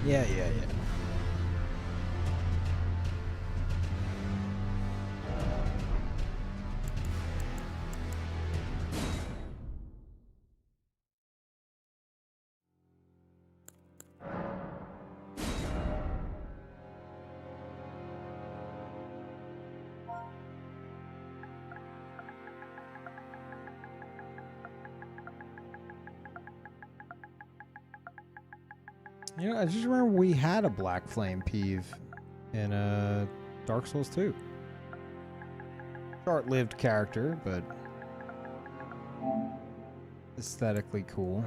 Yeah, yeah, yeah. You know, I just remember we had a Black Flame Peeve in Dark Souls 2. Short-lived character, but aesthetically cool.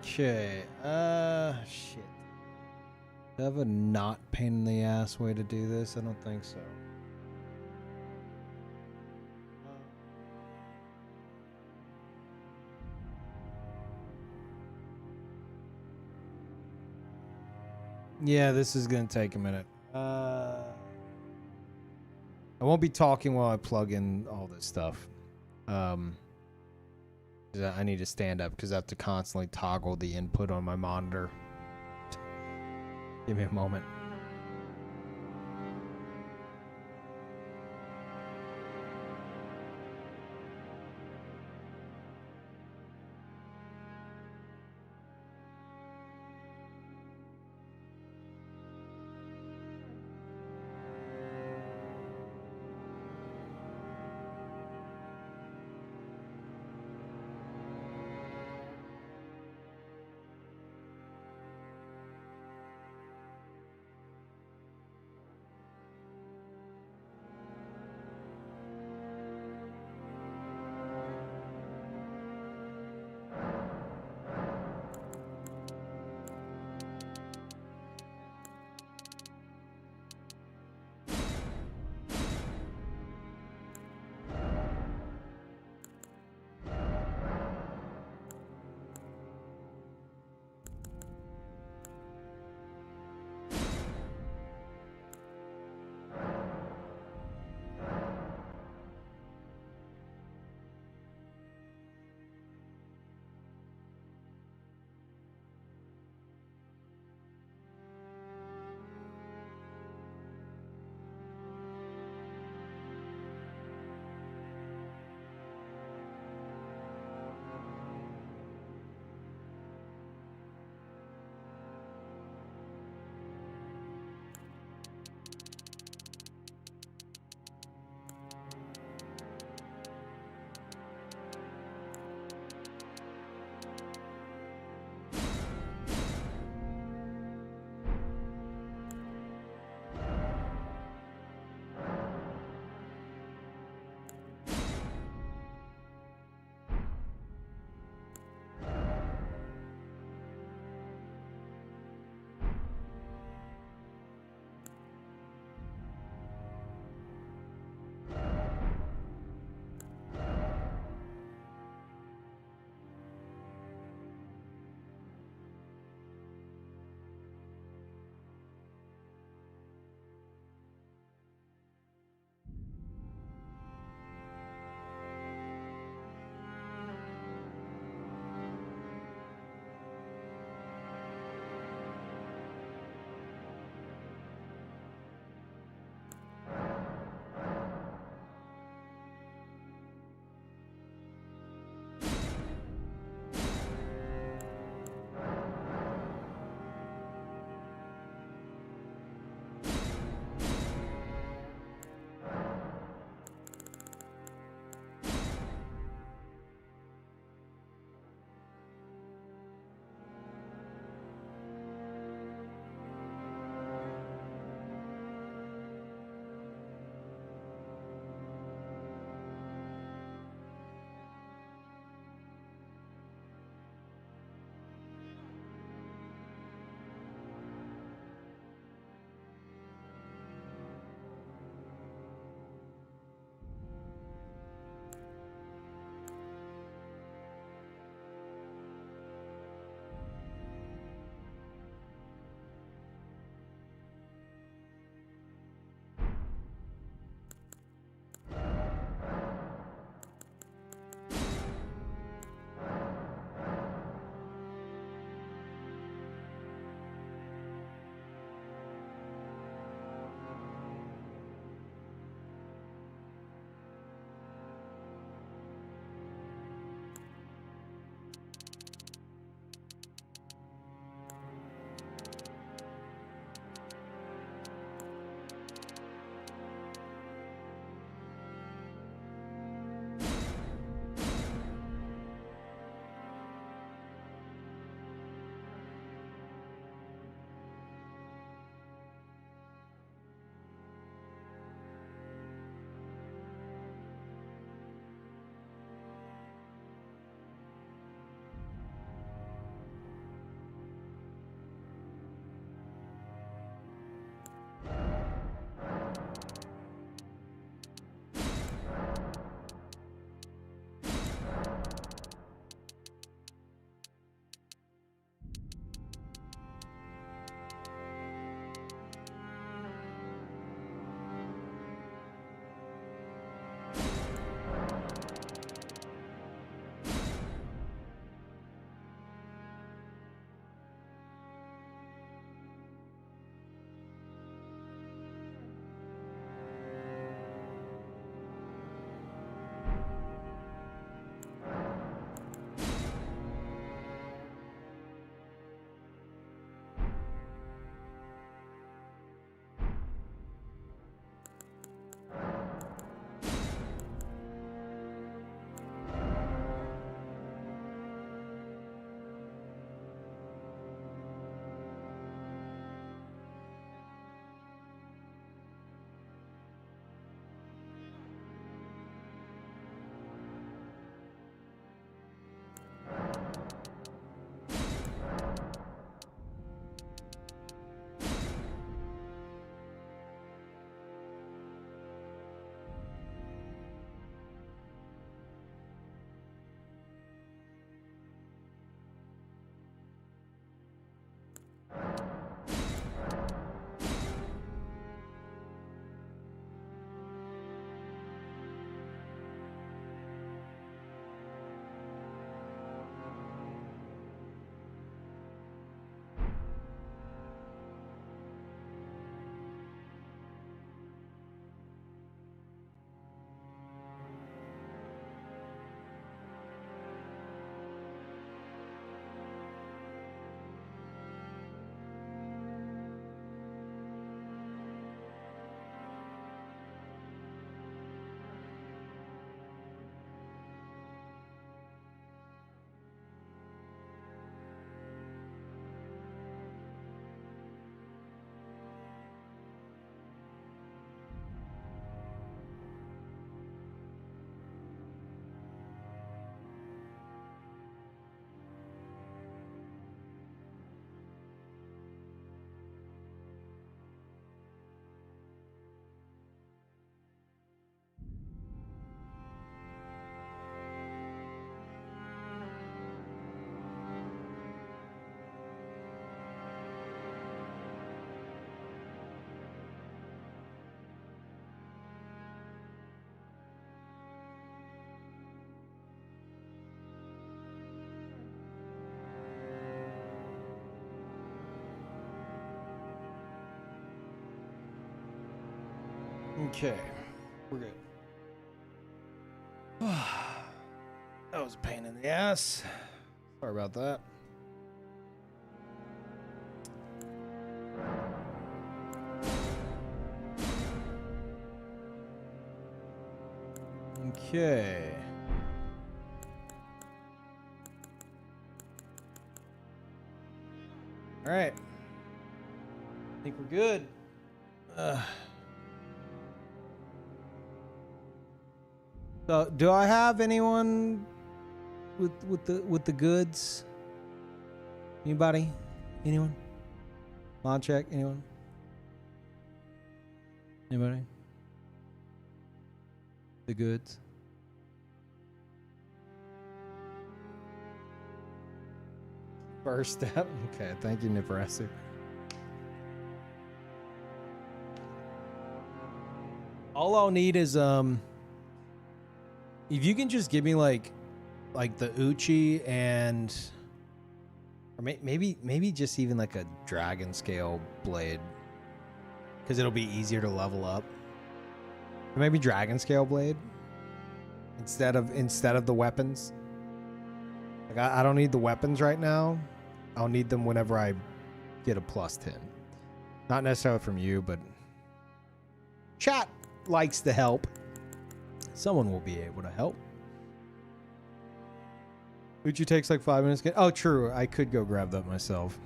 Okay, shit. Do I have a not pain in the ass way to do this? I don't think so. Yeah, this is gonna take a minute. I won't be talking while I plug in all this stuff. I need to stand up because I have to constantly toggle the input on my monitor. Give me a moment. Okay, we're good. That was a pain in the ass. Sorry about that. Okay. All right. I think we're good. So, do I have anyone with the goods? Anybody? Anyone? Mod check? Anyone? Anybody? The goods. First step. Okay, thank you, Niparasu. All I'll need is if you can just give me like the Uchi and or maybe just even like a dragon scale blade, because it'll be easier to level up. Or maybe dragon scale blade instead of the weapons. Like I don't need the weapons right now. I'll need them whenever I get a +10. Not necessarily from you, but chat likes to help. Someone will be able to help. Uchi takes like 5 minutes. Oh, true. I could go grab that myself.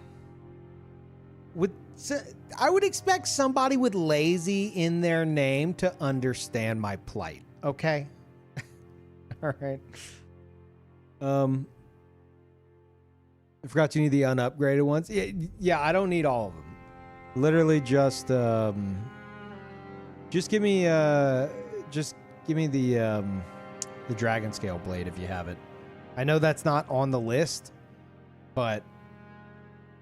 I would expect somebody with lazy in their name to understand my plight. Okay. All right. I forgot you need the unupgraded ones. Yeah, I don't need all of them. Literally just give me the dragon scale blade if you have it. I know that's not on the list, but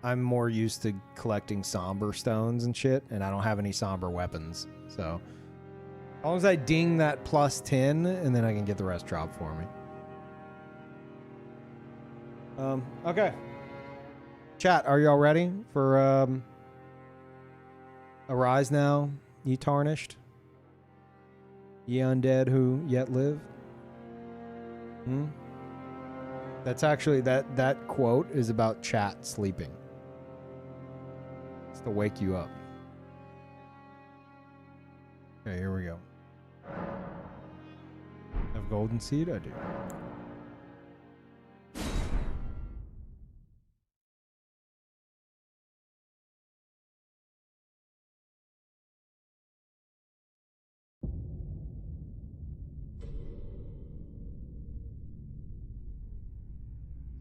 I'm more used to collecting somber stones and shit, and I don't have any somber weapons. So as long as I ding that +10, and then I can get the rest dropped for me. Okay. Chat, are y'all ready for Arise Now, ye tarnished? Ye undead who yet live? That's actually that quote is about chat sleeping. It's to wake you up. Okay, here we go. Have golden seed? I do.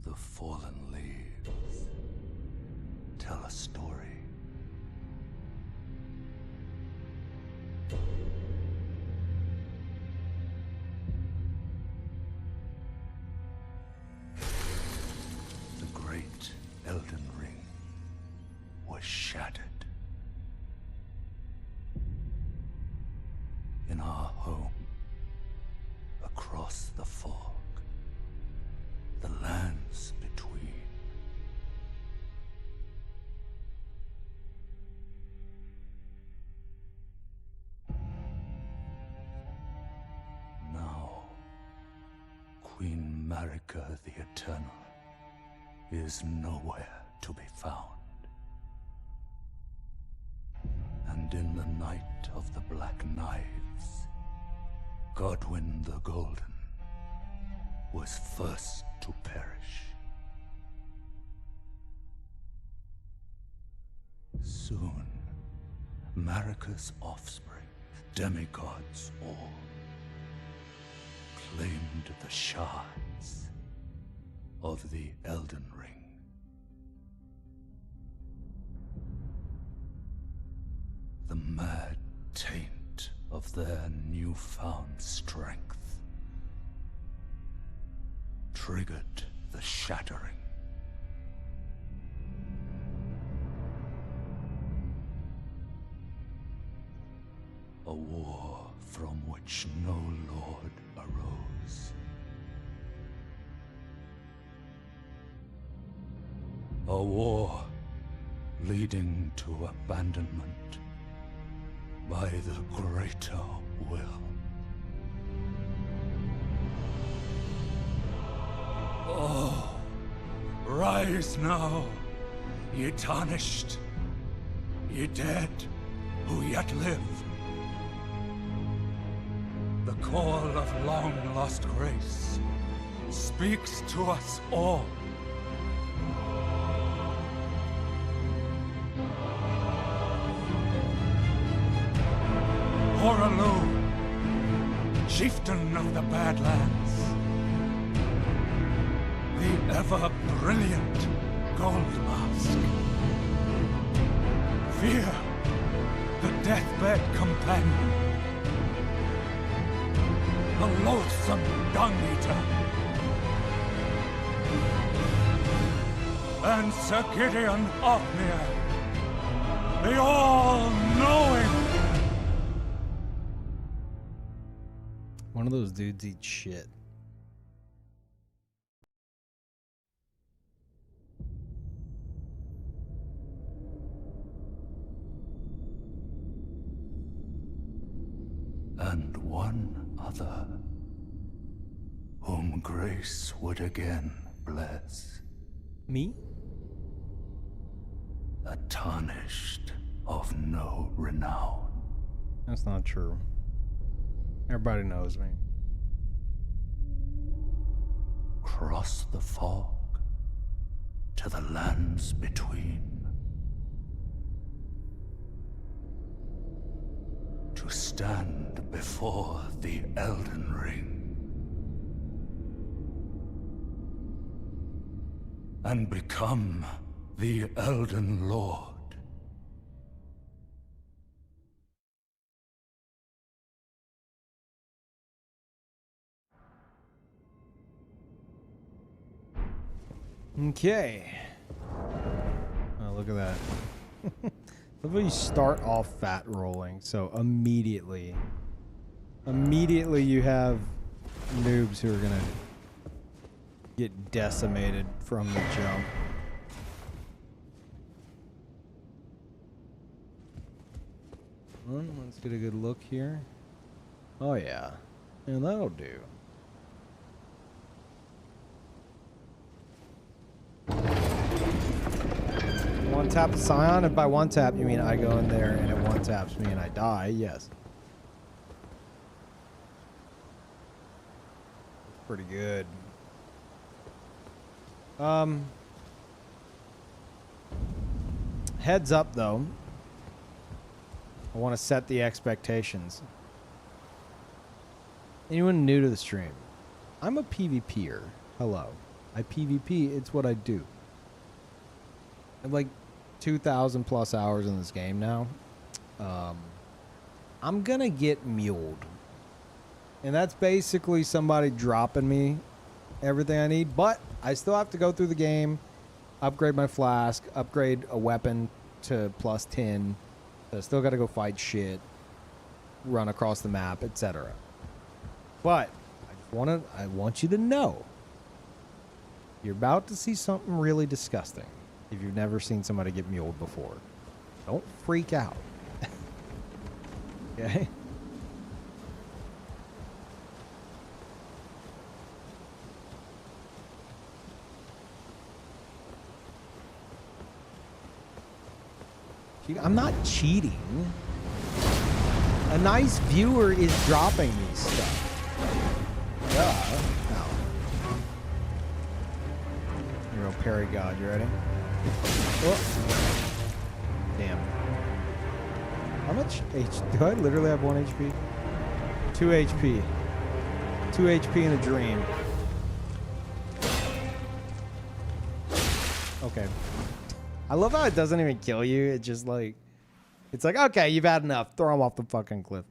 The fallen leaves tell a story. The great Elden Ring was shattered. In our home, across the fog, the lands between. Now, Queen Marika the Eternal is nowhere to be found. And in the night of the Black Knives, Godwyn the Golden was first to perish. Soon, Marika's offspring, demigods all, claimed the shards of the Elden Ring. The mad taint of their newfound strength triggered the shattering. A war from which no lord arose. A war leading to abandonment by the greater will. Oh, rise now, ye tarnished, ye dead who yet live. The call of long-lost grace speaks to us all. Horalu, chieftain of the Badlands, the ever-brilliant Gold Mask. Fear, the deathbed companion, the loathsome dung-eater, and Sir Gideon Ofnir, the all-knowing. One of those dudes eats shit. And one other, whom grace would again bless. Me? A tarnished of no renown. That's not true. Everybody knows me. Cross the fog to the lands between. To stand before the Elden Ring. And become the Elden Lord. Okay. Oh, look at that. Look how you start off fat rolling, so immediately you have noobs who are gonna get decimated from the jump. Let's get a good look here. Oh yeah, and that'll do. One tap the Scion, and by one tap you mean I go in there and it one taps me and I die, yes. Pretty good. Heads up though. I want to set the expectations. Anyone new to the stream? I'm a PvPer. Hello. I PvP, it's what I do. I have like 2,000 plus hours in this game now. I'm gonna get muled. And that's basically somebody dropping me everything I need, but I still have to go through the game, upgrade my flask, upgrade a weapon to plus 10. So I still gotta go fight shit, run across the map, etc. But I want you to know you're about to see something really disgusting. If you've never seen somebody get muled before, don't freak out. Okay? I'm not cheating. A nice viewer is dropping me stuff. Duh. No. Here we go, parry god. You ready? Oh. Damn. How much HP? Do I literally have 1 HP? 2 HP. 2 HP in a dream. Okay. I love how it doesn't even kill you. It just like... It's like, okay, you've had enough. Throw him off the fucking cliff.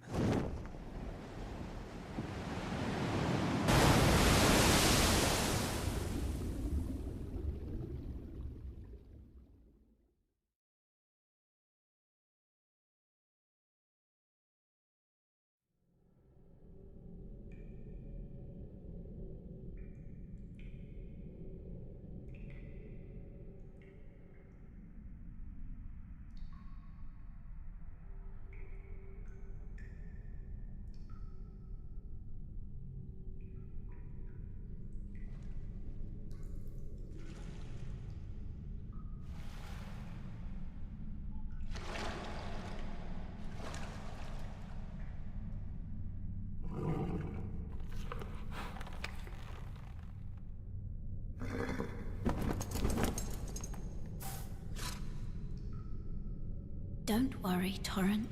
Don't worry, Torrent.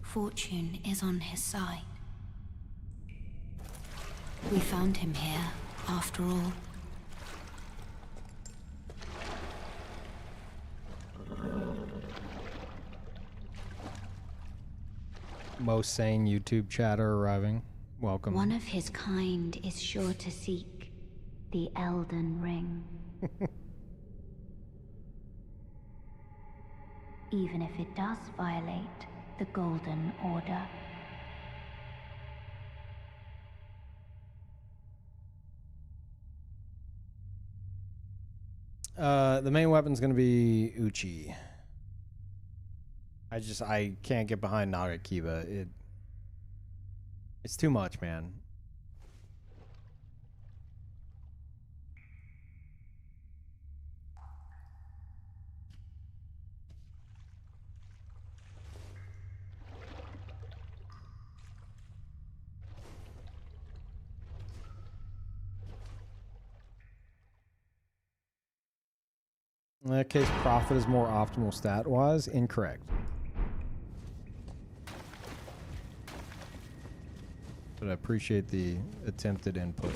Fortune is on his side. We found him here, after all. Most sane YouTube chatter arriving. Welcome. One of his kind is sure to seek the Elden Ring. Even if it does violate the Golden Order. The main weapon's gonna be Uchi. I can't get behind Nagakiba. It's too much, man. In that case, Prophet is more optimal stat-wise. Incorrect. But I appreciate the attempted input.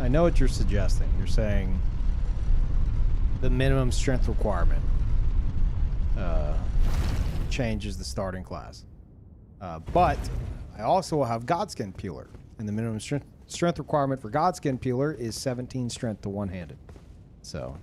I know what you're suggesting. You're saying the minimum strength requirement changes the starting class. But I also will have Godskin Peeler, and the minimum strength requirement for Godskin Peeler is 17 strength to one-handed. So...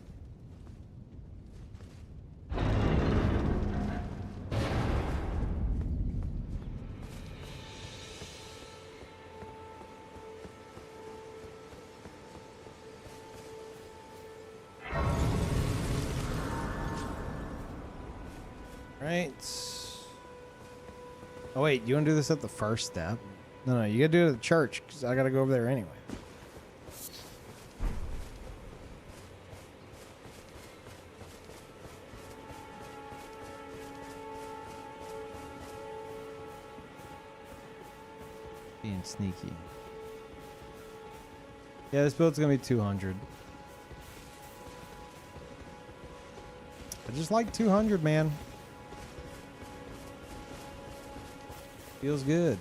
Right. Oh wait, you want to do this at the first step? No, you gotta do it at the church, because I gotta go over there anyway. Being sneaky. Yeah, this build's gonna be 200. I just like 200, man. Feels good.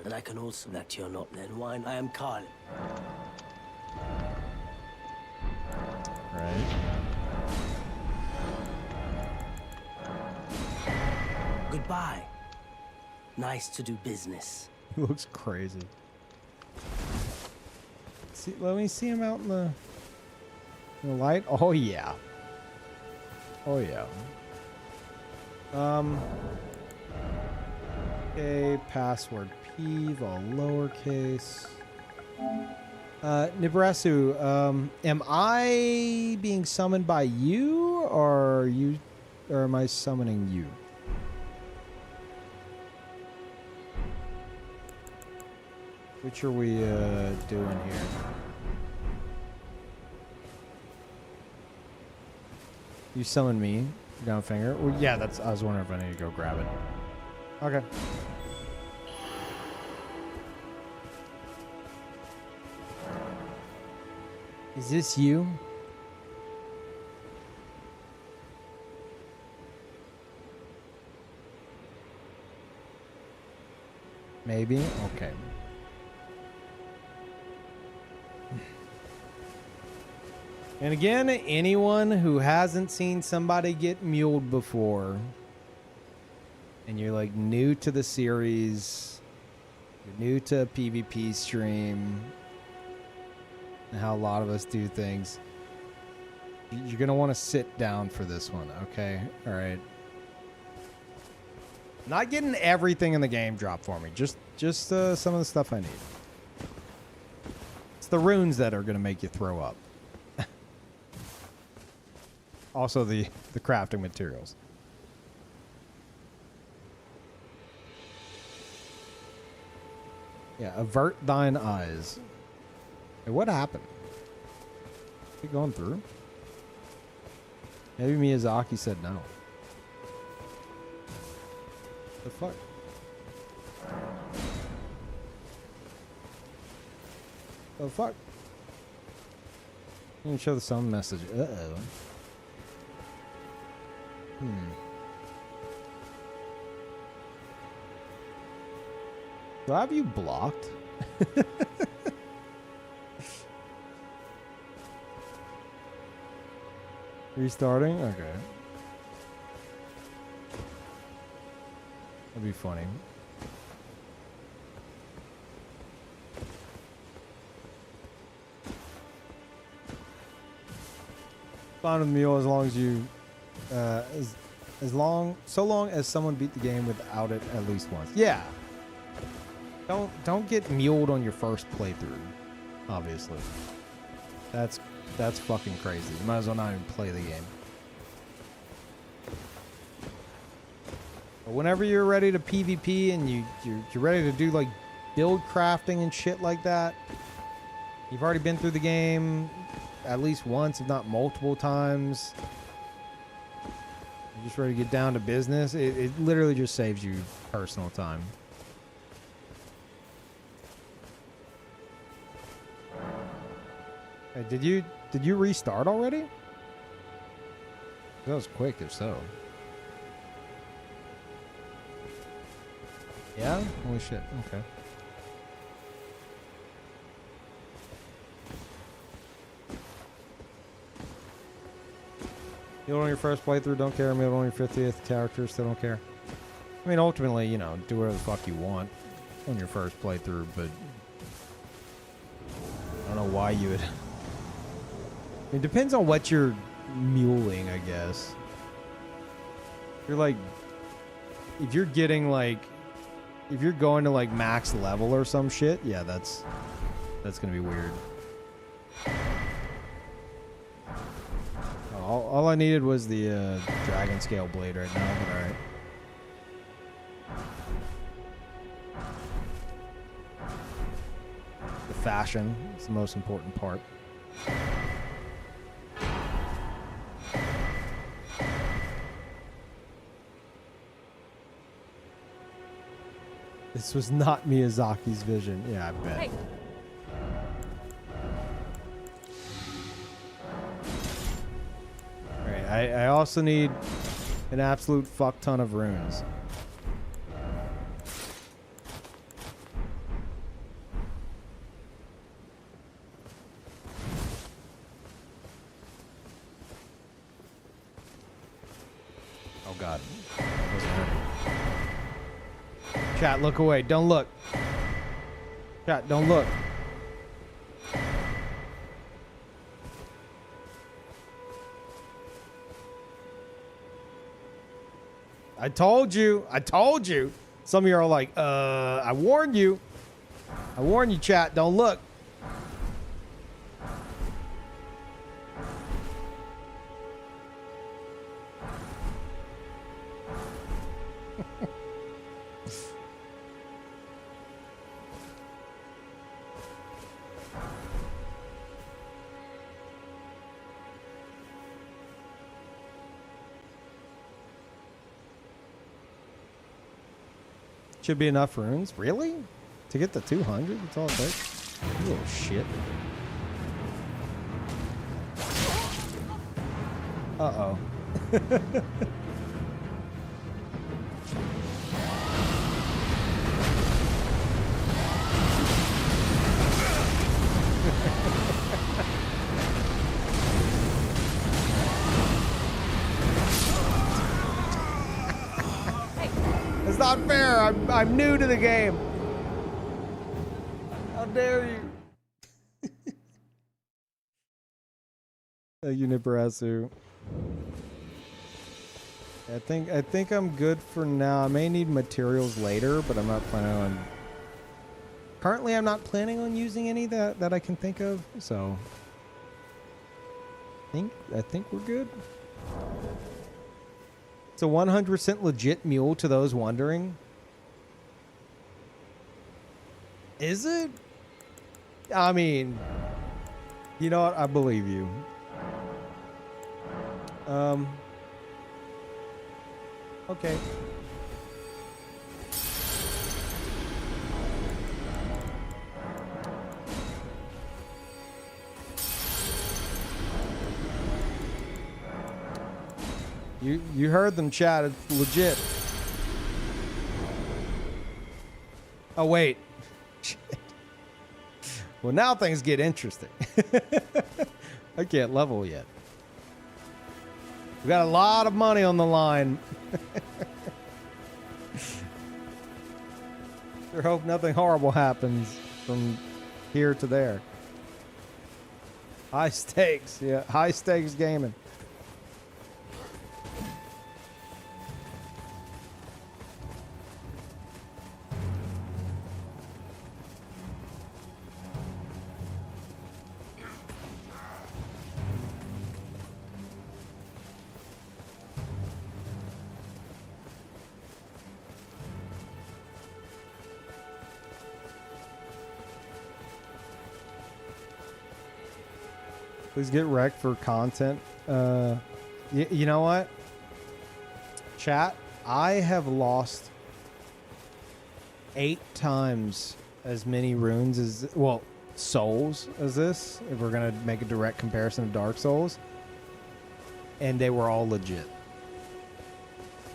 And I can also that you're not then wine. I am Carl. Right. Goodbye. Nice to do business. He looks crazy. See, let me see him out in the light. Oh yeah. Oh yeah. Okay, password Peeve, all lowercase. Nibrasu, am I being summoned by you, or am I summoning you? Which are we doing here? You summon me, down finger. Well, yeah, I was wondering if I need to go grab it. Okay. Is this you? Maybe? Okay. And again, anyone who hasn't seen somebody get muled before, and you're like new to the series, You're new to a PvP stream and how a lot of us do things. You're gonna want to sit down for this one, okay? All right. Not getting everything in the game drop for me. Just some of the stuff I need. It's the runes that are gonna make you throw up. Also the crafting materials. Yeah, avert thine eyes. Hey, what happened? Keep going through? Maybe Miyazaki said no. The fuck? The fuck? You can show the sound message. Uh-oh. Do I have you blocked? Restarting? Okay. That'd be funny. Fine with mule as long as you, so long as someone beat the game without it at least once. Yeah. Don't get muled on your first playthrough. Obviously, that's fucking crazy. You might as well not even play the game. But whenever you're ready to PvP and you're ready to do like build crafting and shit like that, you've already been through the game at least once, if not multiple times. You're just ready to get down to business. It literally just saves you personal time. Hey, did you restart already? That was quick, if so. Yeah? Holy shit. Okay. Mule on your first playthrough, don't care. Mule on your 50th character, still don't care. I mean, ultimately, you know, do whatever the fuck you want on your first playthrough, but I don't know why you would. It depends on what you're muling, I guess. You're like, if you're getting like, if you're going to like max level or some shit, yeah, that's gonna be weird. All I needed was the dragon scale blade right now, but alright. The fashion is the most important part. This was not Miyazaki's vision. Yeah, I bet. Hey. Alright, I also need an absolute fuck ton of runes. Oh god. Chat, look away. Don't look. Chat, don't look. I told you. I told you. Some of you are like, I warned you. I warned you, chat. Don't look. Should be enough runes. Really? To get the 200? That's all it takes? You little shit. Uh-oh. It's not fair. I'm new to the game. dare you? Thank you, Niparasu. I think I'm good for now. I may need materials later, but I'm not planning on. Currently, I'm not planning on using any that I can think of. So, I think we're good. It's a 100% legit mule to those wondering. Is it? I mean, you know what? I believe you. Okay. You heard them chat. It's legit. Oh wait. Shit. Well, now things get interesting. I can't level yet. We got a lot of money on the line. Sure hope nothing horrible happens from here to there. High stakes, yeah. High stakes gaming. Please get wrecked for content. You know what? Chat, I have lost 8 times as many runes as, well, souls as this, if we're going to make a direct comparison to Dark Souls. And they were all legit.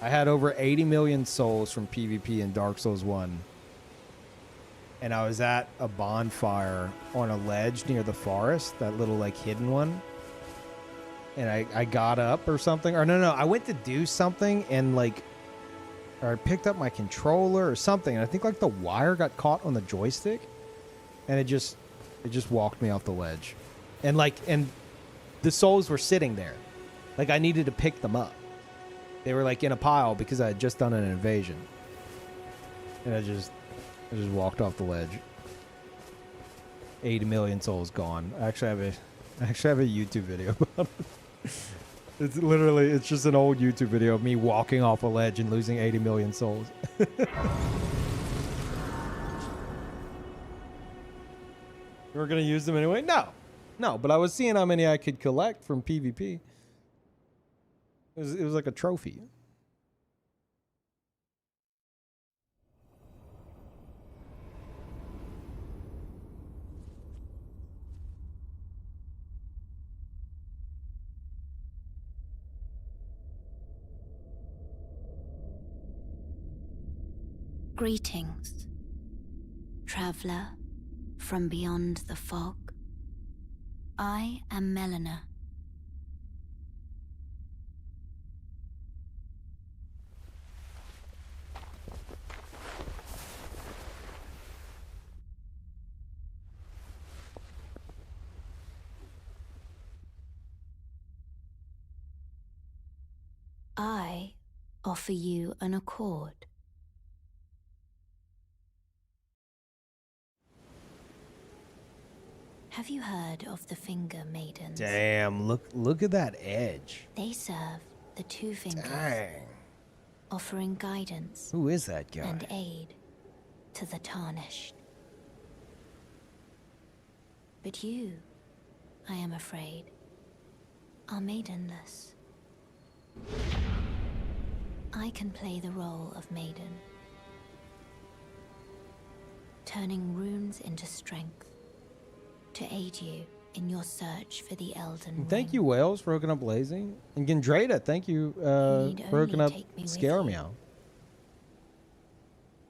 I had over 80 million souls from PvP in Dark Souls 1. And I was at a bonfire on a ledge near the forest, that little like hidden one. And I got up or something. Or no, I went to do something and like, or I picked up my controller or something. And I think like the wire got caught on the joystick. And it just walked me off the ledge. And like, and the souls were sitting there. Like I needed to pick them up. They were like in a pile because I had just done an invasion. And I just walked off the ledge. 80 million souls gone. I actually have a YouTube video about it. It's literally, it's just an old YouTube video of me walking off a ledge and losing 80 million souls. You were gonna use them anyway? No, but I was seeing how many I could collect from PvP. It was like a trophy. Greetings, traveler from beyond the fog. I am Melina. I offer you an accord. Have you heard of the Finger Maidens? Damn, look at that edge. They serve the Two Fingers, Dang. offering guidance Who is that guy? and aid to the tarnished. But you, I am afraid, are maidenless. I can play the role of maiden, turning runes into strength to aid you in your search for the Elden Thank ring. you, Wales, for hooking up Blazing. And Gendrada, thank you need for hooking only up take me with Scare you. Meow.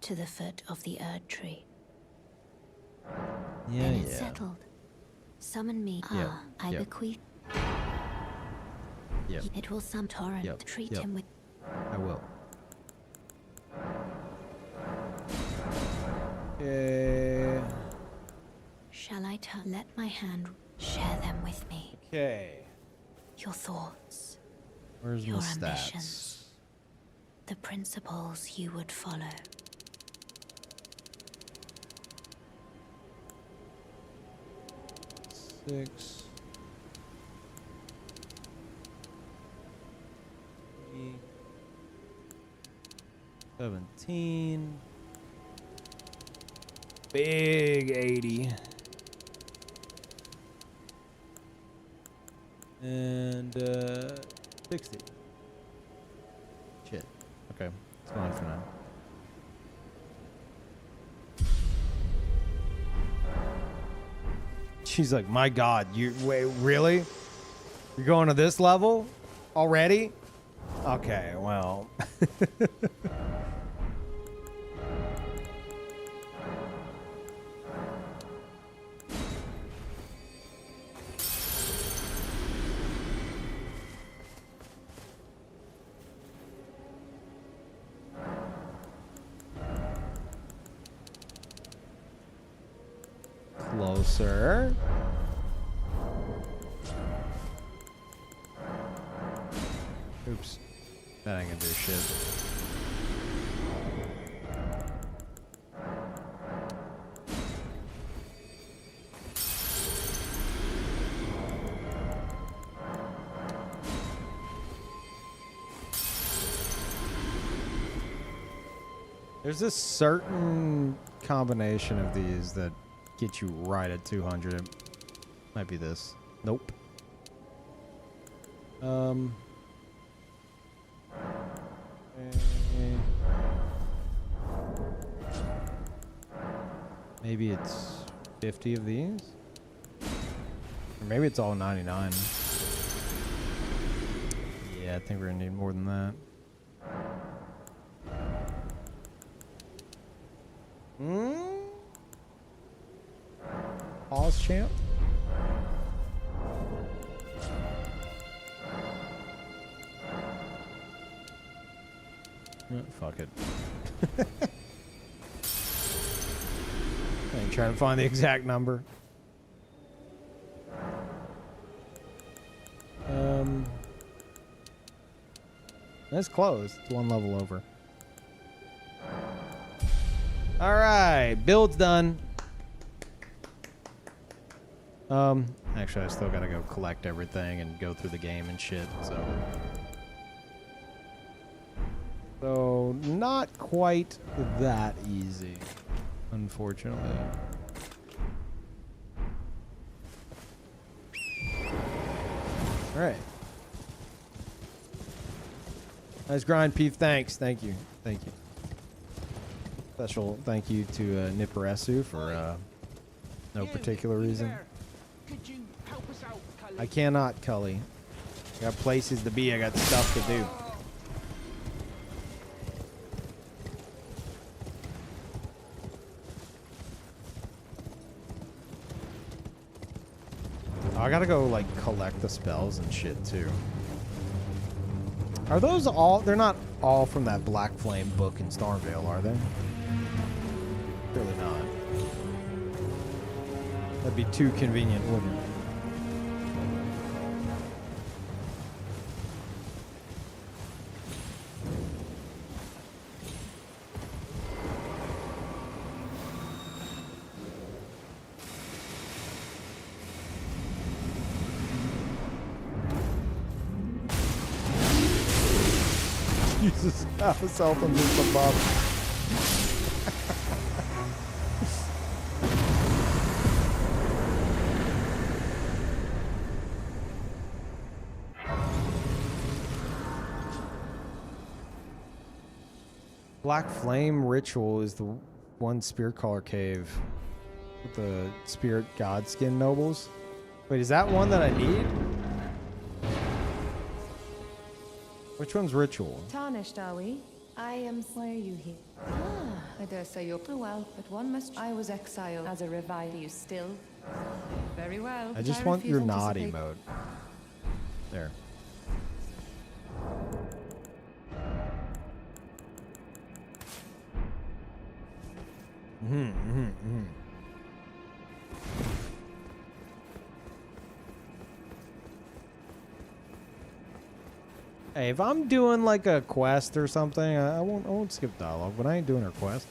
To the foot of the Erd tree. Yeah, Then it's yeah. settled. Summon me. Yep, I yep. bequeath. Yep, It will some torrent. Yep, Treat yep. him with. I will. Yeah. Let my hand share them with me. Okay. Your thoughts, Where's your my stats? ambitions, the principles you would follow. 6. 17. Big 80. And 60. Shit. Okay. It's fine for now. She's like, my God, you wait, really? You're going to this level already? Okay, well. Closer. Oops. That ain't gonna do shit. There's a certain combination of these that get you right at 200. It might be this. Nope. Maybe it's 50 of these? Or maybe it's all 99. Yeah, I think we're gonna need more than that. Pause, champ. Fuck it. I ain't trying to find the exact number. That's close. It's one level over. All right, build's done. Actually, I still gotta go collect everything and go through the game and shit. So not quite that easy, unfortunately. All right. Nice grind, Peeve. Thanks. Thank you. Thank you. Special thank you to Niparesu for no particular reason. Could you help us out, Cully? I cannot, Cully. I got places to be. I got stuff to do. I gotta go, like, collect the spells and shit, too. Are those all... They're not all from that Black Flame book in Starvale, are they? Really not. That'd be too convenient, wouldn't it? Jesus, I was helping just above. Black Flame Ritual is the one Spirit Caller cave with the Spirit Godskin Nobles. Wait, is that one that I need? Which one's Ritual? Tarnished, are we? I am. Why are you here? I dare say you're well, but one must. I was exiled as a revive. You still? Very well. I just want your naughty mode. There. Hey, if I'm doing like a quest or something, I won't skip dialogue, but I ain't doing her quest.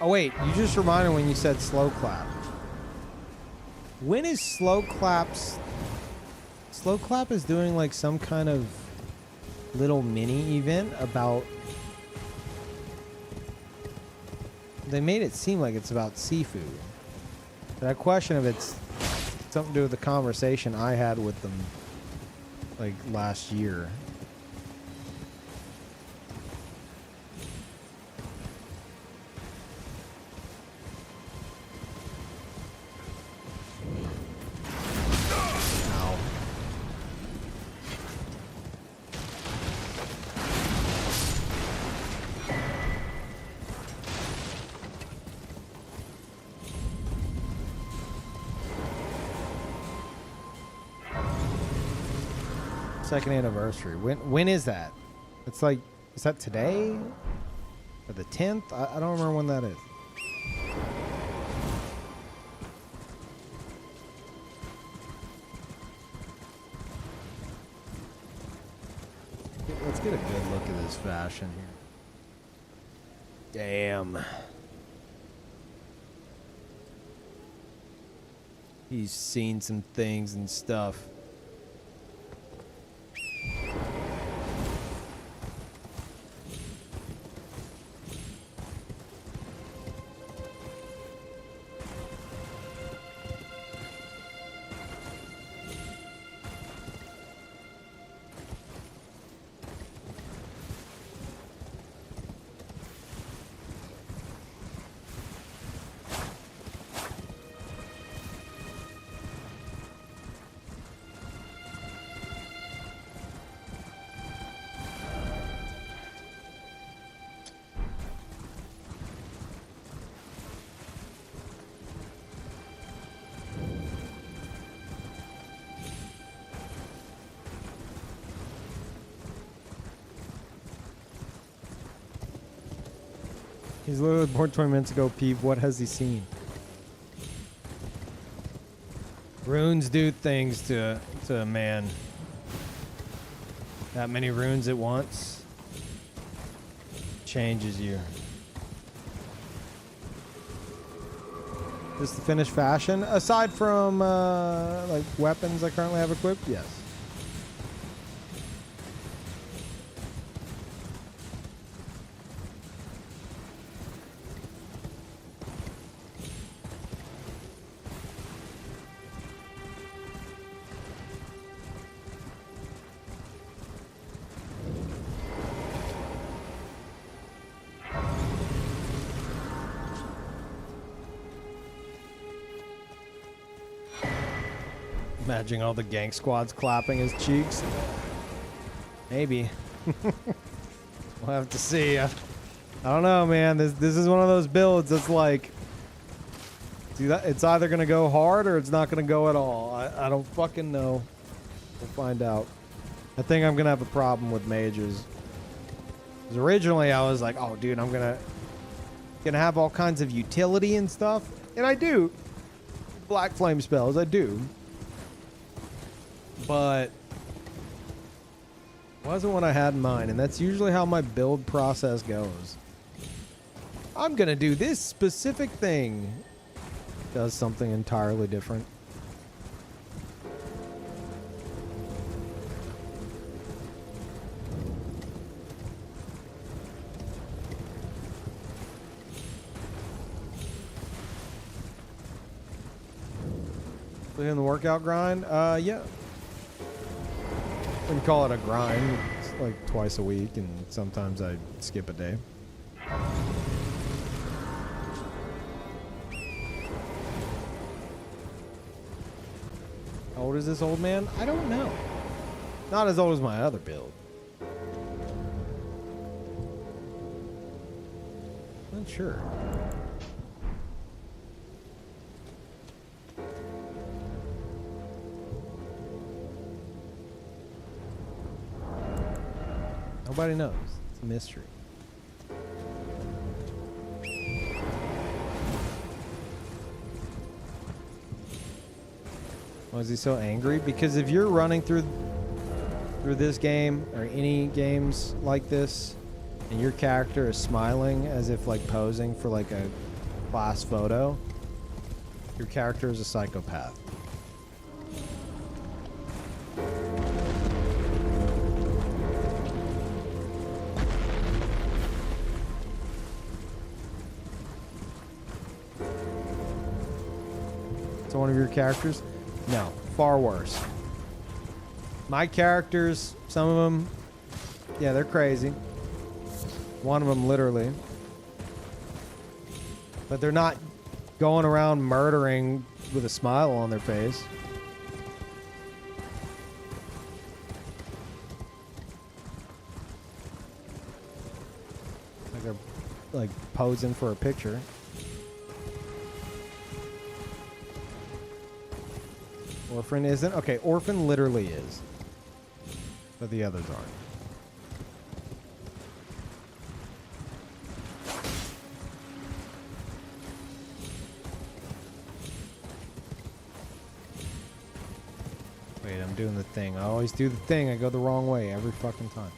Oh wait, you just reminded me when you said slow clap. When is slow claps? Slow clap is doing like some kind of little mini event about. They made it seem like it's about seafood. But I question if it's something to do with the conversation I had with them like last year. Second anniversary. When is that? It's like, is that today? Or the 10th? I don't remember when that is. Let's get a good look at this fashion here. Damn. He's seen some things and stuff. He's literally born 20 minutes ago, Peeve. What has he seen? Runes do things to a man. That many runes at once changes you. Just the finished fashion, aside from like weapons I currently have equipped, yes. Imagining all the gang squads clapping his cheeks. Maybe. We'll have to see. I don't know, man. This is one of those builds that's like, it's either going to go hard or it's not going to go at all. I don't fucking know. We'll find out. I think I'm going to have a problem with mages. Because originally I was like, oh, dude, I'm going to have all kinds of utility and stuff. And I do. Black flame spells, I do. But wasn't what I had in mind, and that's usually how my build process goes. I'm gonna do this specific thing. Does something entirely different. In the workout grind? Yeah. I wouldn't call it a grind. It's like twice a week, and sometimes I skip a day. How old is this old man? I don't know. Not as old as my other build. Not sure. Nobody knows. It's a mystery. Why is he so angry? Because if you're running through this game or any games like this and your character is smiling as if like posing for like a class photo, your character is a psychopath. So one of your characters? No, far worse. My characters, some of them, yeah, they're crazy. One of them literally. But they're not going around murdering with a smile on their face. Like they're like posing for a picture. Orphan isn't? Okay, Orphan literally is. But the others aren't. Wait, I'm doing the thing. I always do the thing. I go the wrong way every fucking time.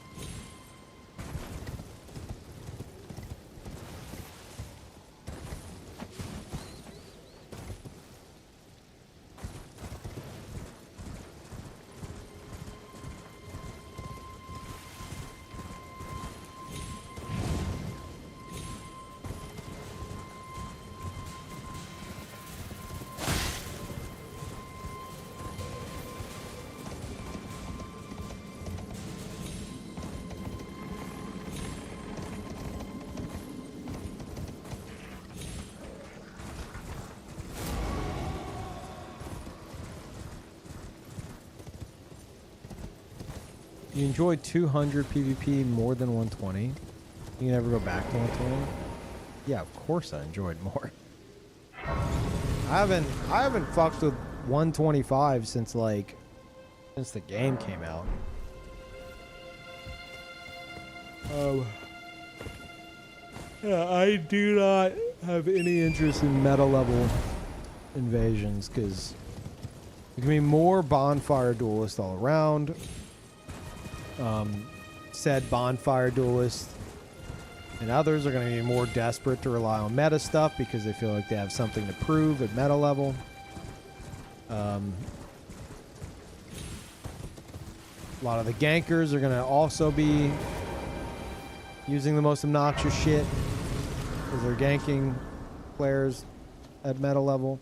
You enjoyed 200 PvP more than 120. You never go back to 120. Yeah, of course I enjoyed more. I haven't fucked with 125 since the game came out. Yeah, I do not have any interest in meta level invasions because there can be more bonfire duelists all around. Said bonfire duelists and others are going to be more desperate to rely on meta stuff because they feel like they have something to prove at meta level. A lot of the gankers are going to also be using the most obnoxious shit because they're ganking players at meta level.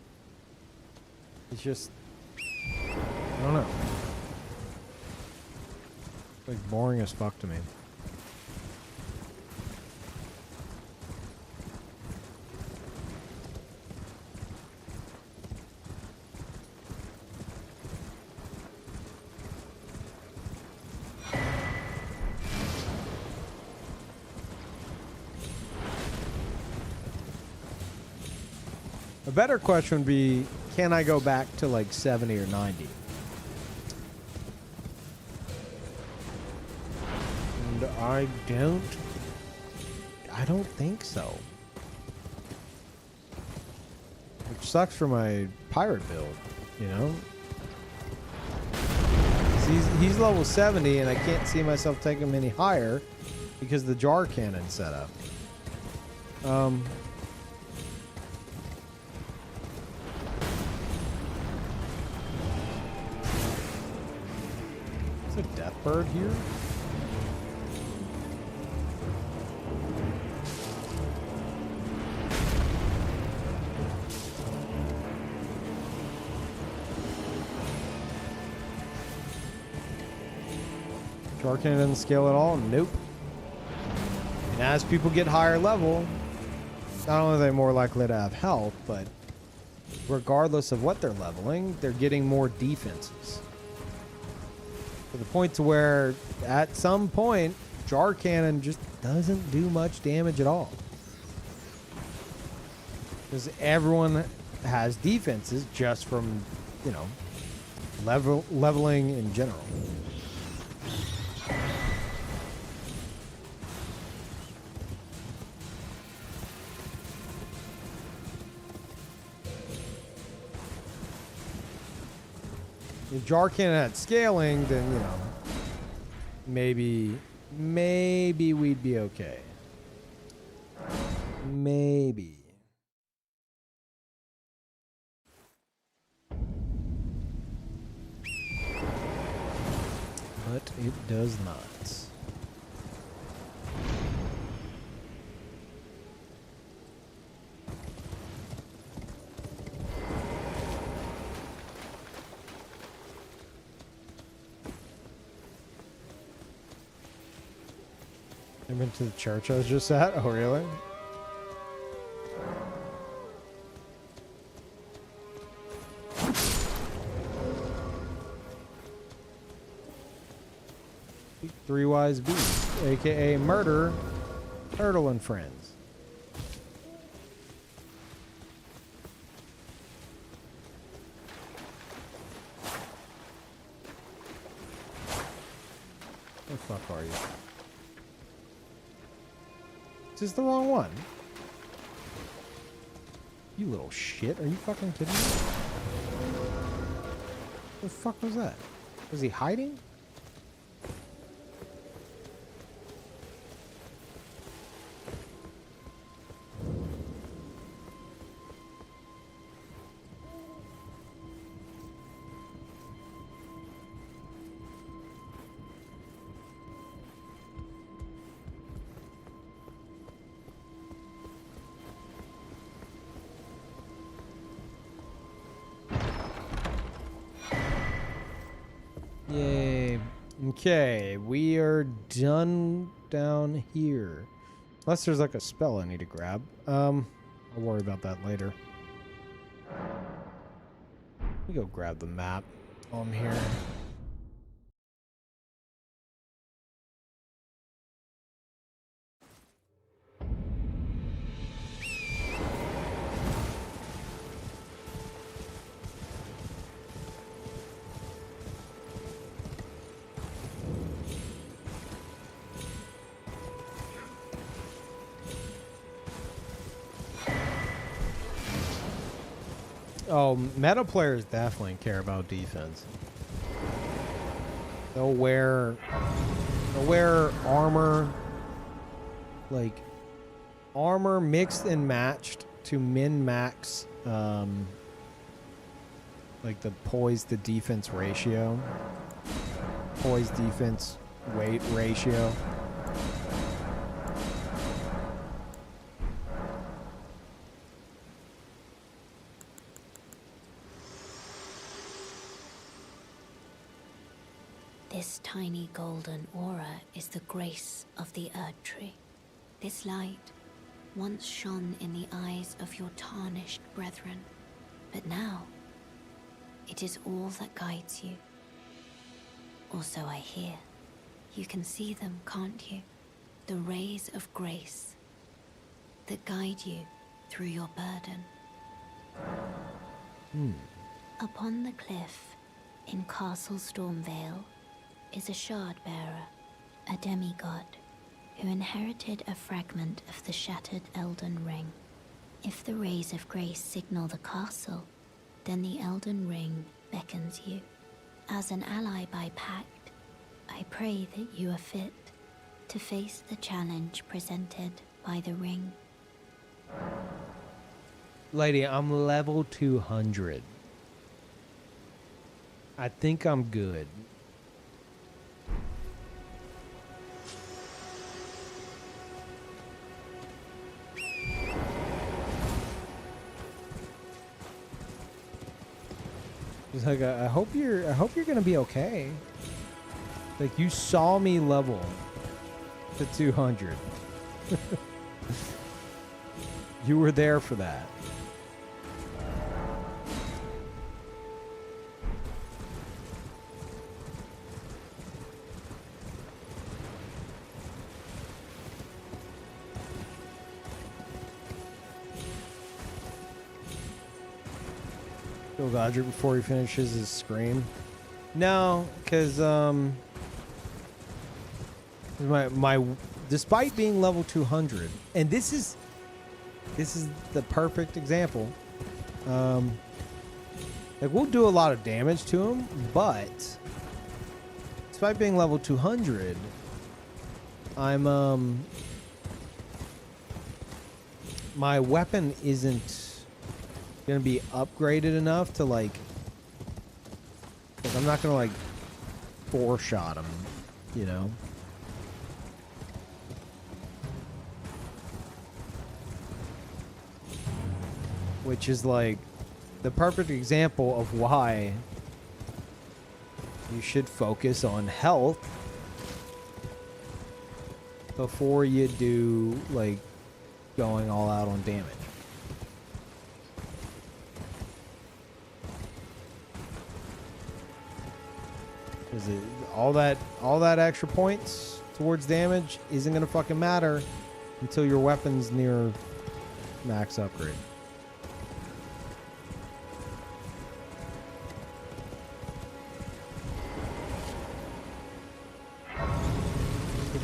It's just, I don't know. It's like boring as fuck to me. A better question would be, can I go back to like 70 or 90? And I don't think so. Which sucks for my pirate build, you know? He's level 70 and I can't see myself taking him any higher because the jar cannon's set up. Is a death bird here? Jar cannon doesn't scale at all? Nope. And as people get higher level, not only are they more likely to have health, but regardless of what they're leveling, they're getting more defenses. To the point to where, at some point, Jar Cannon just doesn't do much damage at all. Because everyone has defenses just from, you know, leveling in general. If Jar Cannon had scaling, then, you know, maybe we'd be okay. Maybe. But it does not. I've been to the church I was just at. Oh, really? Three Wise Beasts, aka Murder, Turtle and Friends. Where the fuck are you? This is the wrong one. You little shit. Are you fucking kidding me? What the fuck was that? Was he hiding? Yay. Okay, we are done down here. Unless there's like a spell I need to grab. I'll worry about that later. Let me go grab the map while I'm here. Oh, meta players definitely care about defense. They'll wear armor, like armor mixed and matched to min-max, like the poise to defense ratio, poise defense weight ratio. This tiny golden aura is the grace of the Erd Tree. This light once shone in the eyes of your tarnished brethren, but now it is all that guides you. Also, I hear. You can see them, can't you? The rays of grace that guide you through your burden. Upon the cliff in Castle Stormvale is a shard bearer, a demigod, who inherited a fragment of the shattered Elden Ring. If the rays of grace signal the castle, then the Elden Ring beckons you. As an ally by pact, I pray that you are fit to face the challenge presented by the ring. Lady, I'm level 200. I think I'm good. It's like I hope you're gonna be okay. Like, you saw me level to 200. You were there for that. Kill Godrick before he finishes his scream. No, because my despite being level 200, and this is the perfect example. Like we'll do a lot of damage to him, but despite being level 200, I'm my weapon isn't gonna be upgraded enough to like I'm not gonna like 4-shot him, you know. Which is like the perfect example of why you should focus on health before you do like going all out on damage. Because all that extra points towards damage isn't gonna fucking matter until your weapon's near max upgrade.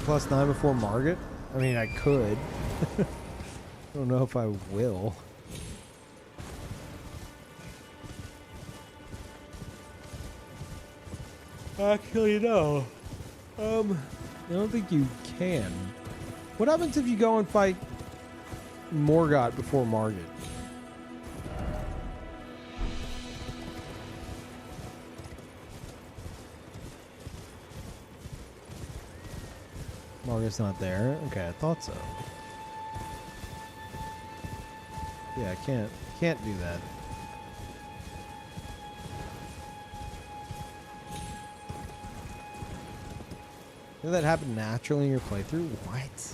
+9 before Margit? I mean, I could. I don't know if I will. Actually, no. I don't think you can. What happens if you go and fight Morgott before Margit? Margit's not there. Okay, I thought so. Yeah, I can't do that. Did that happen naturally in your playthrough? What?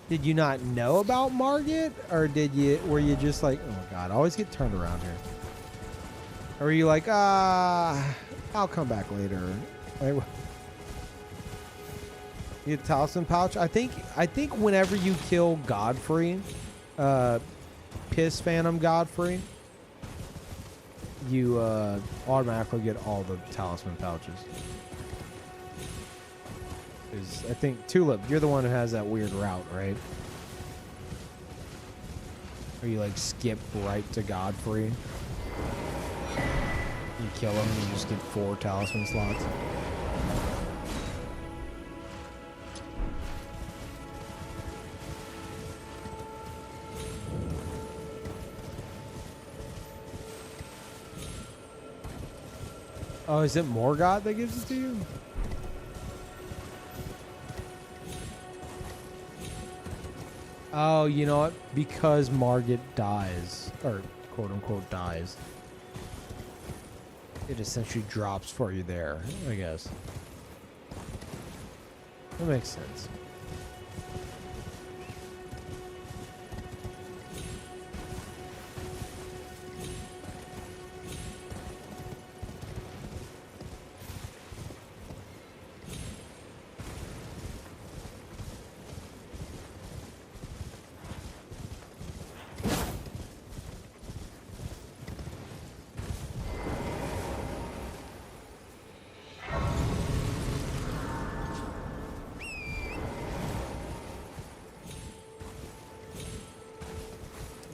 Did you not know about Margit, or were you just like, oh my god, I always get turned around here? Or were you like, I'll come back later? Like, you get a talisman pouch. I think whenever you kill Godfrey, Piss Phantom Godfrey, you automatically get all the talisman pouches. I think Tulip, you're the one who has that weird route, right? Where you like skip right to Godfrey. You kill him and you just get 4 talisman slots. Oh, is it Morgott that gives it to you? Oh, you know what? Because Margit dies, or quote-unquote dies, it essentially drops for you there, I guess. That makes sense.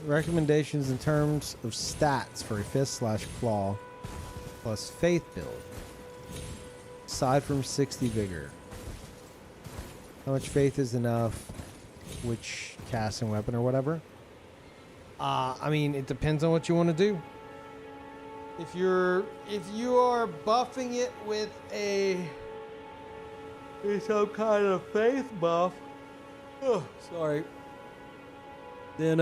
Recommendations in terms of stats for a fist/claw plus faith build. Aside from 60 vigor. How much faith is enough? Which casting weapon or whatever? I mean, it depends on what you want to do. If you are buffing it with some kind of faith buff, oh, sorry. Then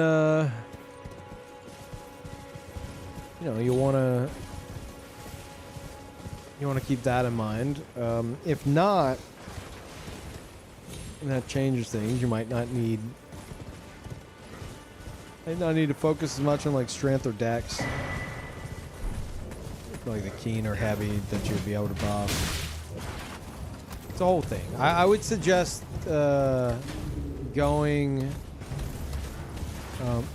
you know, you want to keep that in mind. If not, and that changes things. You might not need to focus as much on like strength or dex, like the keen or heavy that you'd be able to buff. It's a whole thing. I would suggest going.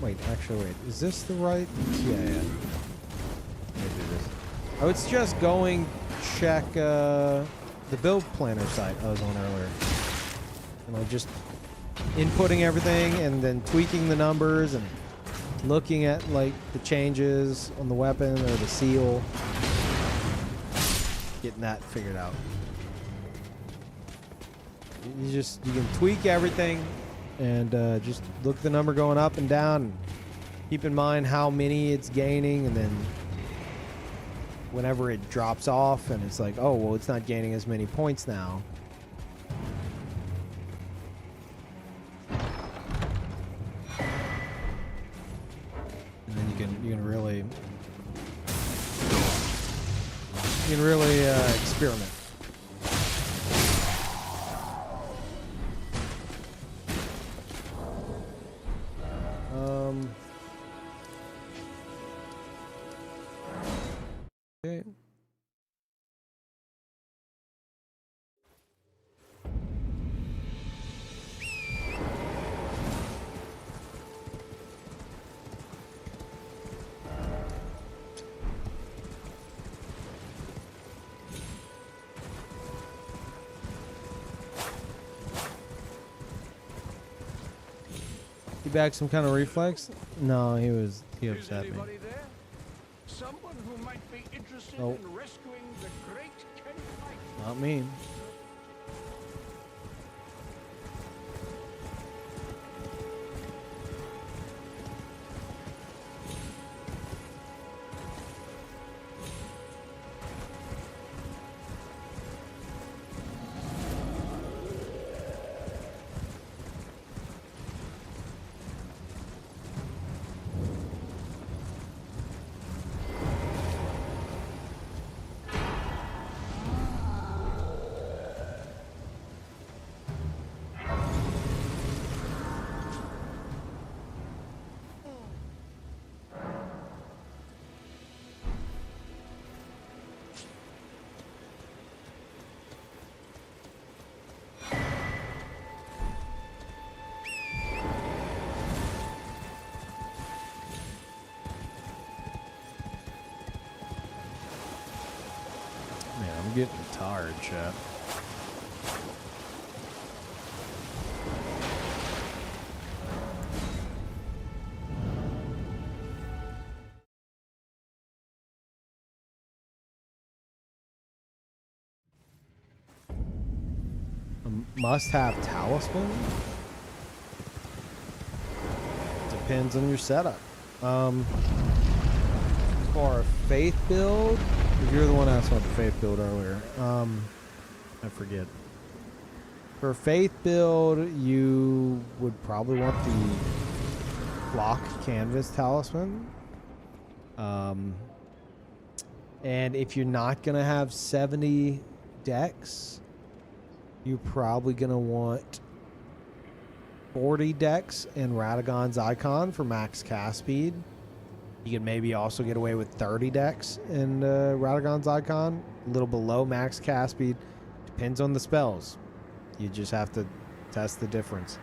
Wait, actually, wait. Is this the right? Yeah. do this. I would suggest going check the build planner site I was on earlier. You know, just inputting everything and then tweaking the numbers and looking at like the changes on the weapon or the seal. Getting that figured out. You can tweak everything and just look at the number going up and down and keep in mind how many it's gaining, and then whenever it drops off and it's like, oh well, it's not gaining as many points now, and then you can really experiment. Okay. He back some kind of reflex? No, he upset me. Anybody there? Someone who might be interested Nope. in rescuing the great Ken Pike. Not me. Man, I'm getting tired, chat. A must-have talisman? Depends on your setup. For a faith build, you're the one asked about the faith build earlier. I forget. For a faith build, you would probably want the block canvas talisman. And if you're not gonna have 70 decks, you're probably gonna want 40 decks and Radagon's Icon for max cast speed. You can maybe also get away with 30 decks and Radagon's Icon, a little below max cast speed. Depends on the spells. You just have to test the difference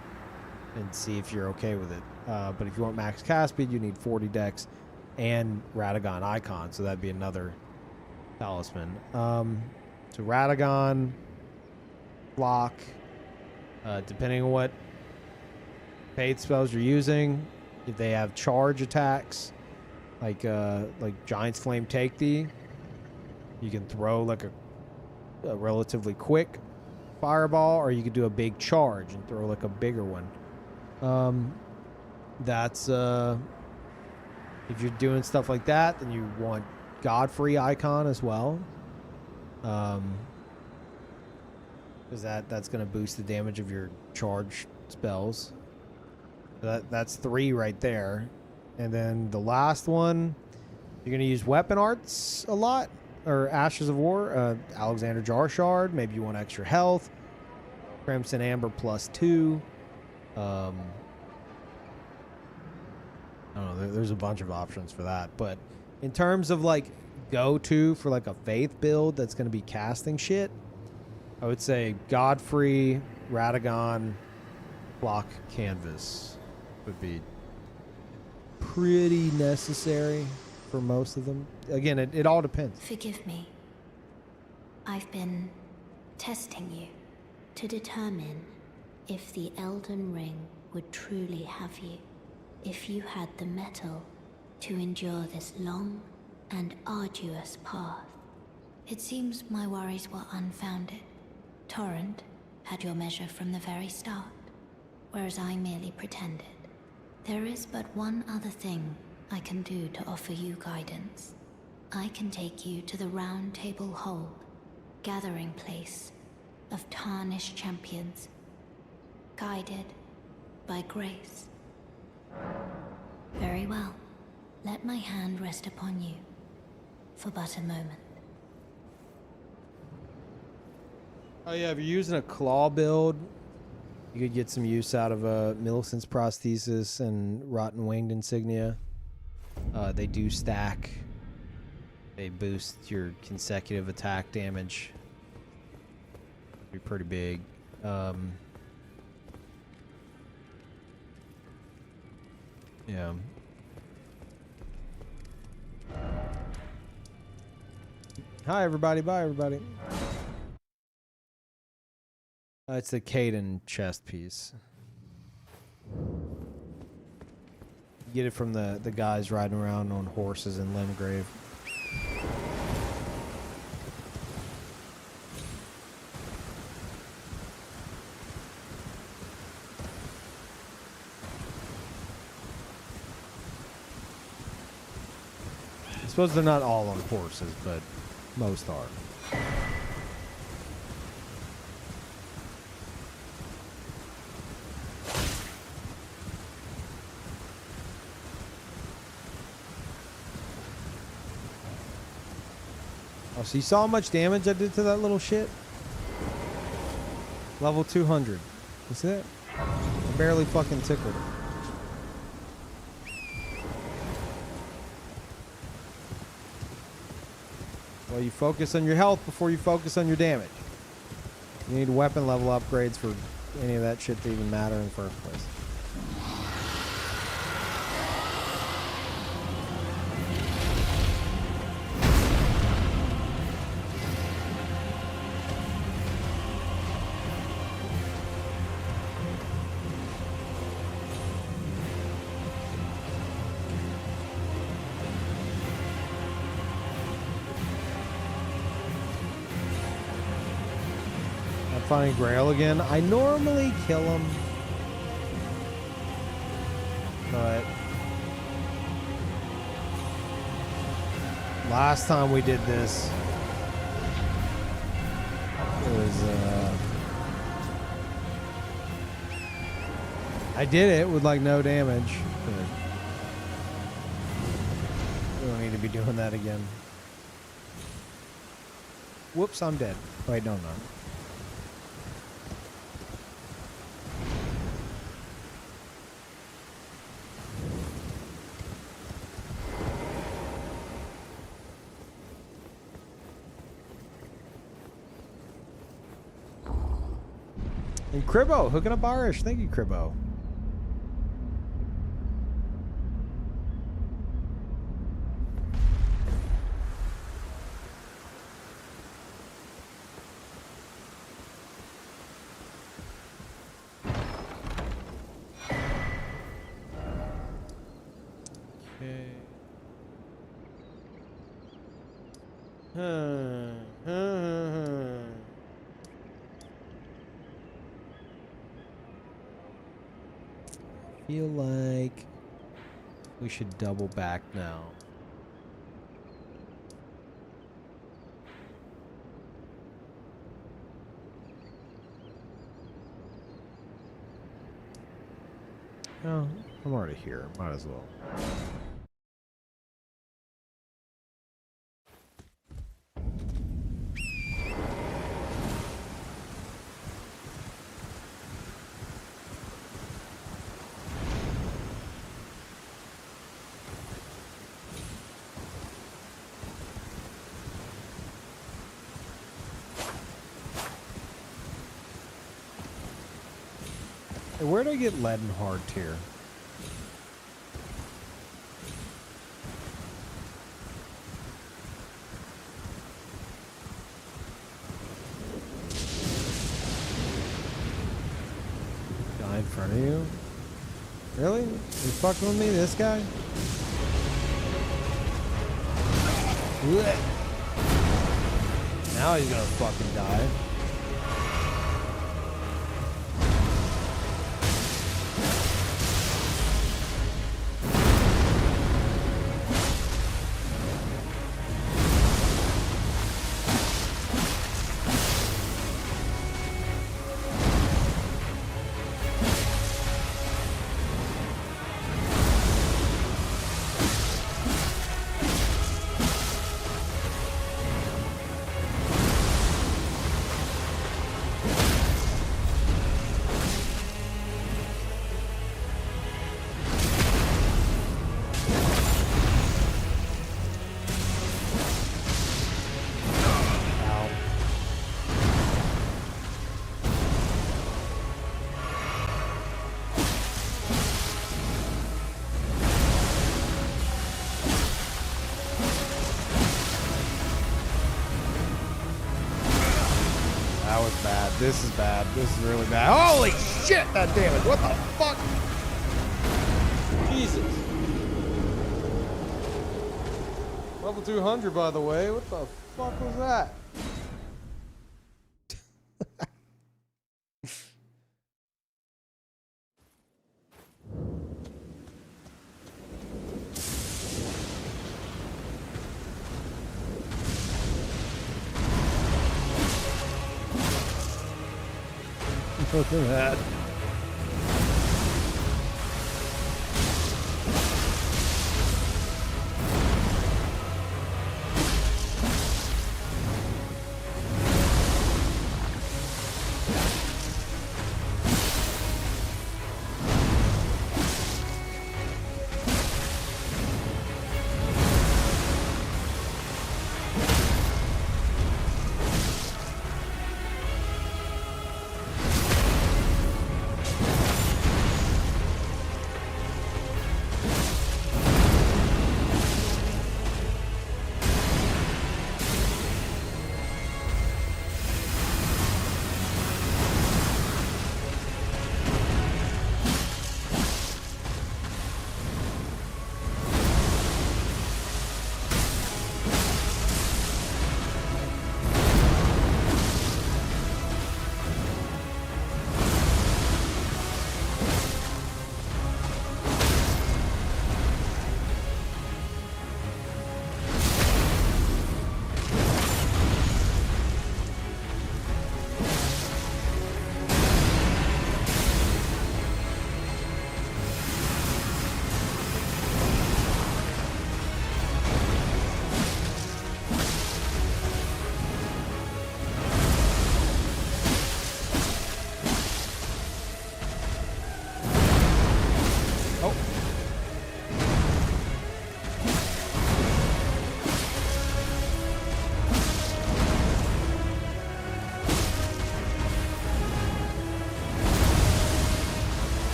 and see if you're okay with it. But if you want max cast speed, you need 40 decks and Radagon Icon, so that'd be another talisman. So Radagon, block, depending on what faith spells you're using. If they have charge attacks, like Giant's Flame Take Thee, you can throw like a relatively quick fireball, or you could do a big charge and throw like a bigger one. That's if you're doing stuff like that, then you want Godfrey Icon as well, because that's going to boost the damage of your charge spells. That's 3 right there. And then the last one, you're going to use weapon arts a lot, or Ashes of War, Alexander Jar Shard. Maybe you want extra health. Crimson Amber +2. I don't know. There's a bunch of options for that. But in terms of like go-to for like a faith build that's going to be casting shit, I would say Godfrey, Radagon, block canvas would be pretty necessary for most of them. Again, it all depends. Forgive me. I've been testing you to determine if the Elden Ring would truly have you. If you had the mettle to endure this long and arduous path. It seems my worries were unfounded. Torrent had your measure from the very start, whereas I merely pretended. There is but one other thing I can do to offer you guidance. I can take you to the Round Table Hold, gathering place of tarnished champions, guided by grace. Very well. Let my hand rest upon you for but a moment. Oh yeah, if you're using a claw build, you could get some use out of Millicent's prosthesis and Rotten Winged Insignia. They do stack. They boost your consecutive attack damage. Be pretty big. Yeah. Hi everybody, bye everybody. It's the Caden chest piece. Get it from the guys riding around on horses in Limgrave. I suppose they're not all on horses, but most are. Oh, so you saw how much damage I did to that little shit? Level 200. You see that? I barely fucking tickled it. Well, you focus on your health before you focus on your damage. You need weapon level upgrades for any of that shit to even matter in the first place. Finding Grail again. I normally kill him, but last time we did this, it was I did it with like no damage. But we don't need to be doing that again. Whoops, I'm dead. Wait, no, I'm not. And Cribbo, hooking up Irish. Thank you, Cribbo. Feel like we should double back now. Oh, I'm already here. Might as well. Where do I get lead and hard tier? front of you? Really? You fucking with me, this guy? Blech. Now he's gonna fucking die. This is bad. This is really bad. Holy shit, that damage. What the fuck? Jesus. Level 200, by the way. What the fuck was that? Look at that.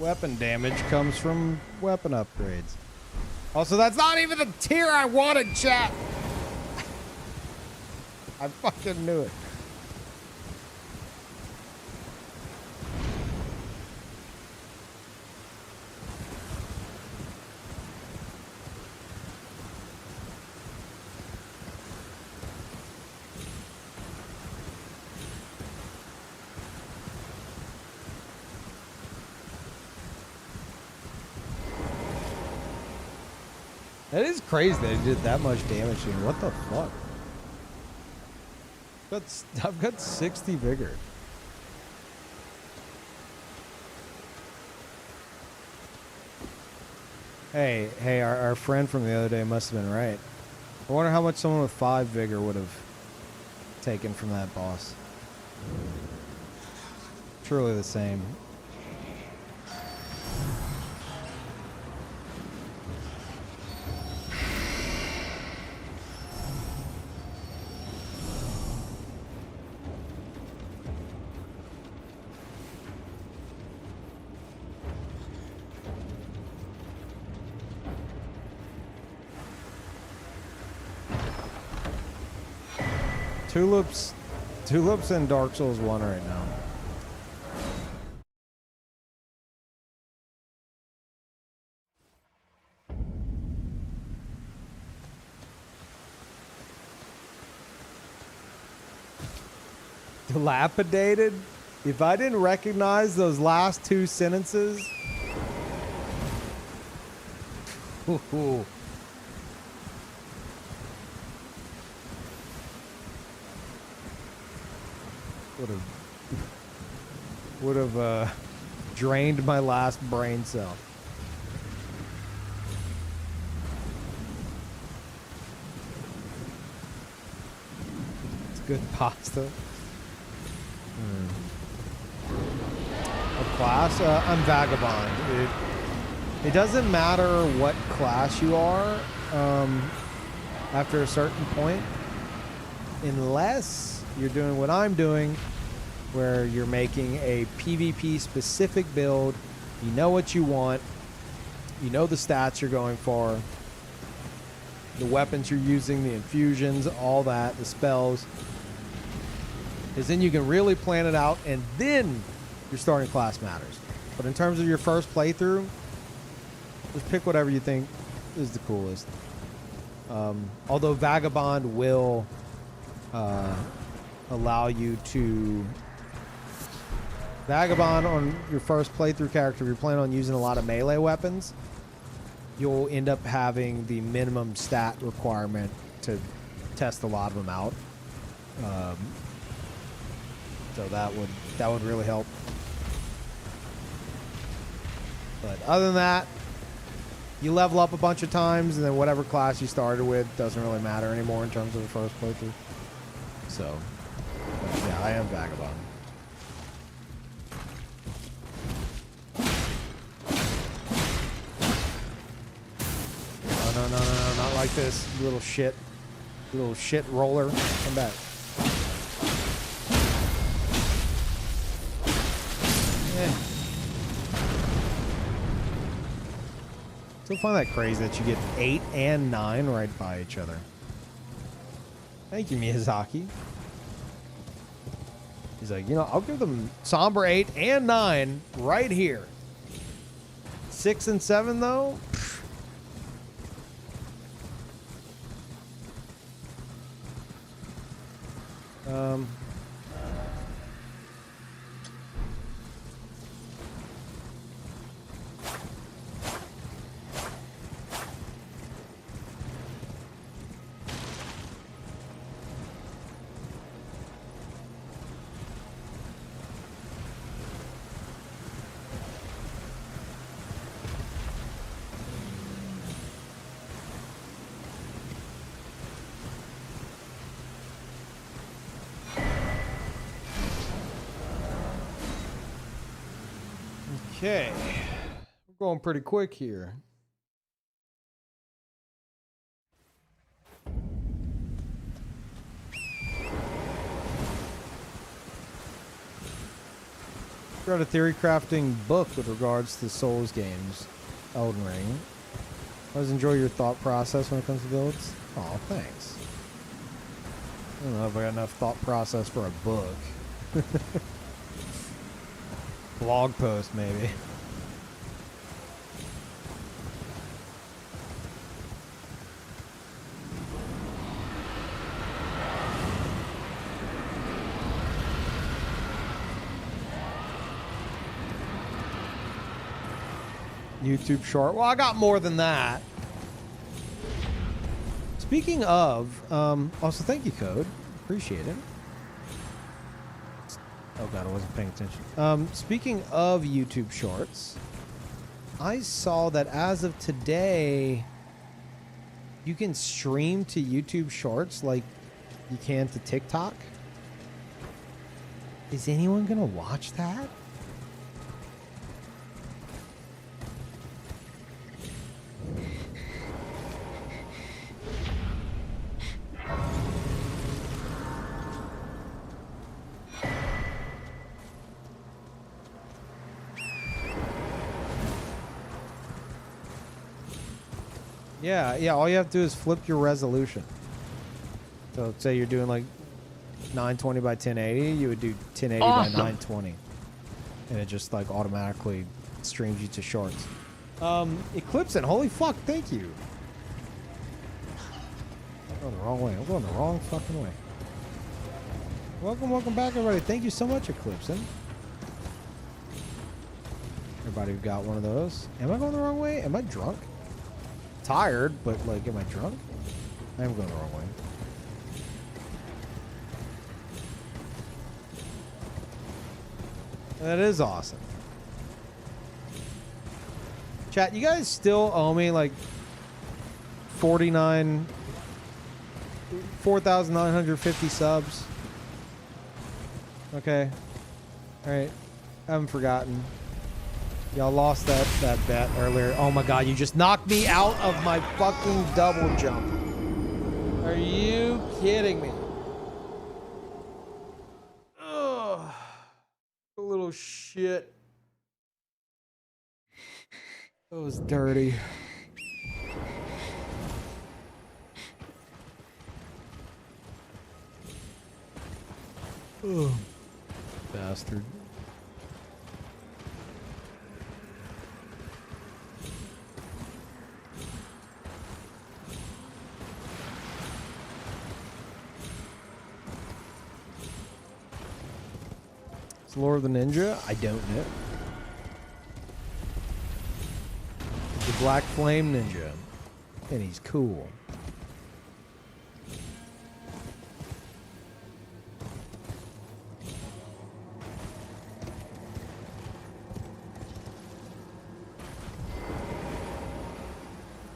Weapon damage comes from weapon upgrades. Also, that's not even the tier I wanted, chat. I fucking knew it. That is crazy that he did that much damage to me. What the fuck? I've got 60 vigor. Hey, our friend from the other day must have been right. I wonder how much someone with 5 vigor would have taken from that boss. Truly the same. Tulips and Dark Souls 1 right now. Dilapidated? If I didn't recognize those last two sentences. Ooh. Would have drained my last brain cell. It's good pasta. A class? I'm Vagabond. It doesn't matter what class you are after a certain point, unless you're doing what I'm doing, where you're making a PvP specific build. You know what you want. You know the stats you're going for. The weapons you're using, the infusions, all that, the spells. Because then you can really plan it out, and then your starting class matters. But in terms of your first playthrough, just pick whatever you think is the coolest. Although Vagabond will allow you to... Vagabond on your first playthrough character, if you're planning on using a lot of melee weapons, you'll end up having the minimum stat requirement to test a lot of them out. So that would really help. But other than that, you level up a bunch of times, and then whatever class you started with doesn't really matter anymore in terms of the first playthrough. So, but yeah, I am Vagabond. No, not like this, little shit roller. Come back. Still find that crazy that you get 8 and 9 right by each other. Thank you, Miyazaki. He's like, you know, I'll give them somber 8 and 9 right here. 6 and 7 though? Okay, we're going pretty quick here. Got a theory crafting book with regards to Souls games, Elden Ring. I always enjoy your thought process when it comes to builds. Oh, thanks. I don't know if I got enough thought process for a book. Blog post, maybe. YouTube short. Well, I got more than that. Speaking of, also thank you, Code. Appreciate it. Oh god, I wasn't paying attention. Speaking of YouTube Shorts, I saw that as of today, you can stream to YouTube Shorts like you can to TikTok. Is anyone gonna watch that? Yeah, all you have to do is flip your resolution. So say you're doing like 920 by 1080, you would do 1080 by 920. And it just like automatically streams you to shorts. Eclipsing, holy fuck, thank you. I'm going the wrong way. I'm going the wrong fucking way. Welcome back, everybody. Thank you so much, Eclipsing. Everybody got one of those. Am I going the wrong way? Am I drunk? Tired, but like, am I drunk? I am going the wrong way. That is awesome. Chat, you guys still owe me like 4,950 subs. Okay. Alright. I haven't forgotten. Y'all lost that bet earlier. Oh my god, you just knocked me out of my fucking double jump. Are you kidding me? Ugh. A little shit. That was dirty. Ugh. Bastard. It's Lore of the Ninja? I don't know. The Black Flame Ninja. And he's cool.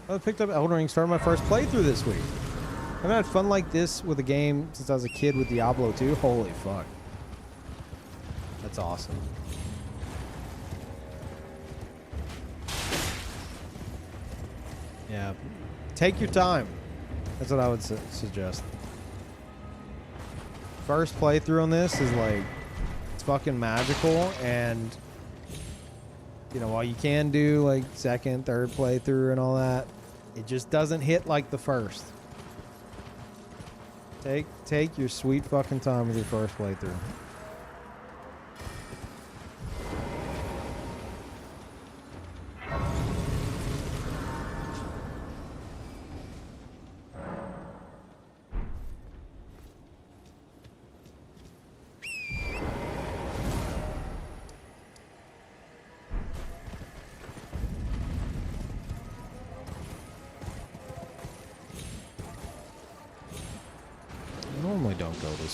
I picked up Elden Ring, started my first playthrough this week. I've had fun like this with a game since I was a kid with Diablo 2. Holy fuck. That's awesome. Yeah. Take your time. That's what I would suggest. First playthrough on this is like, it's fucking magical, and you know, while you can do like second, third playthrough and all that, it just doesn't hit like the first. Take your sweet fucking time with your first playthrough.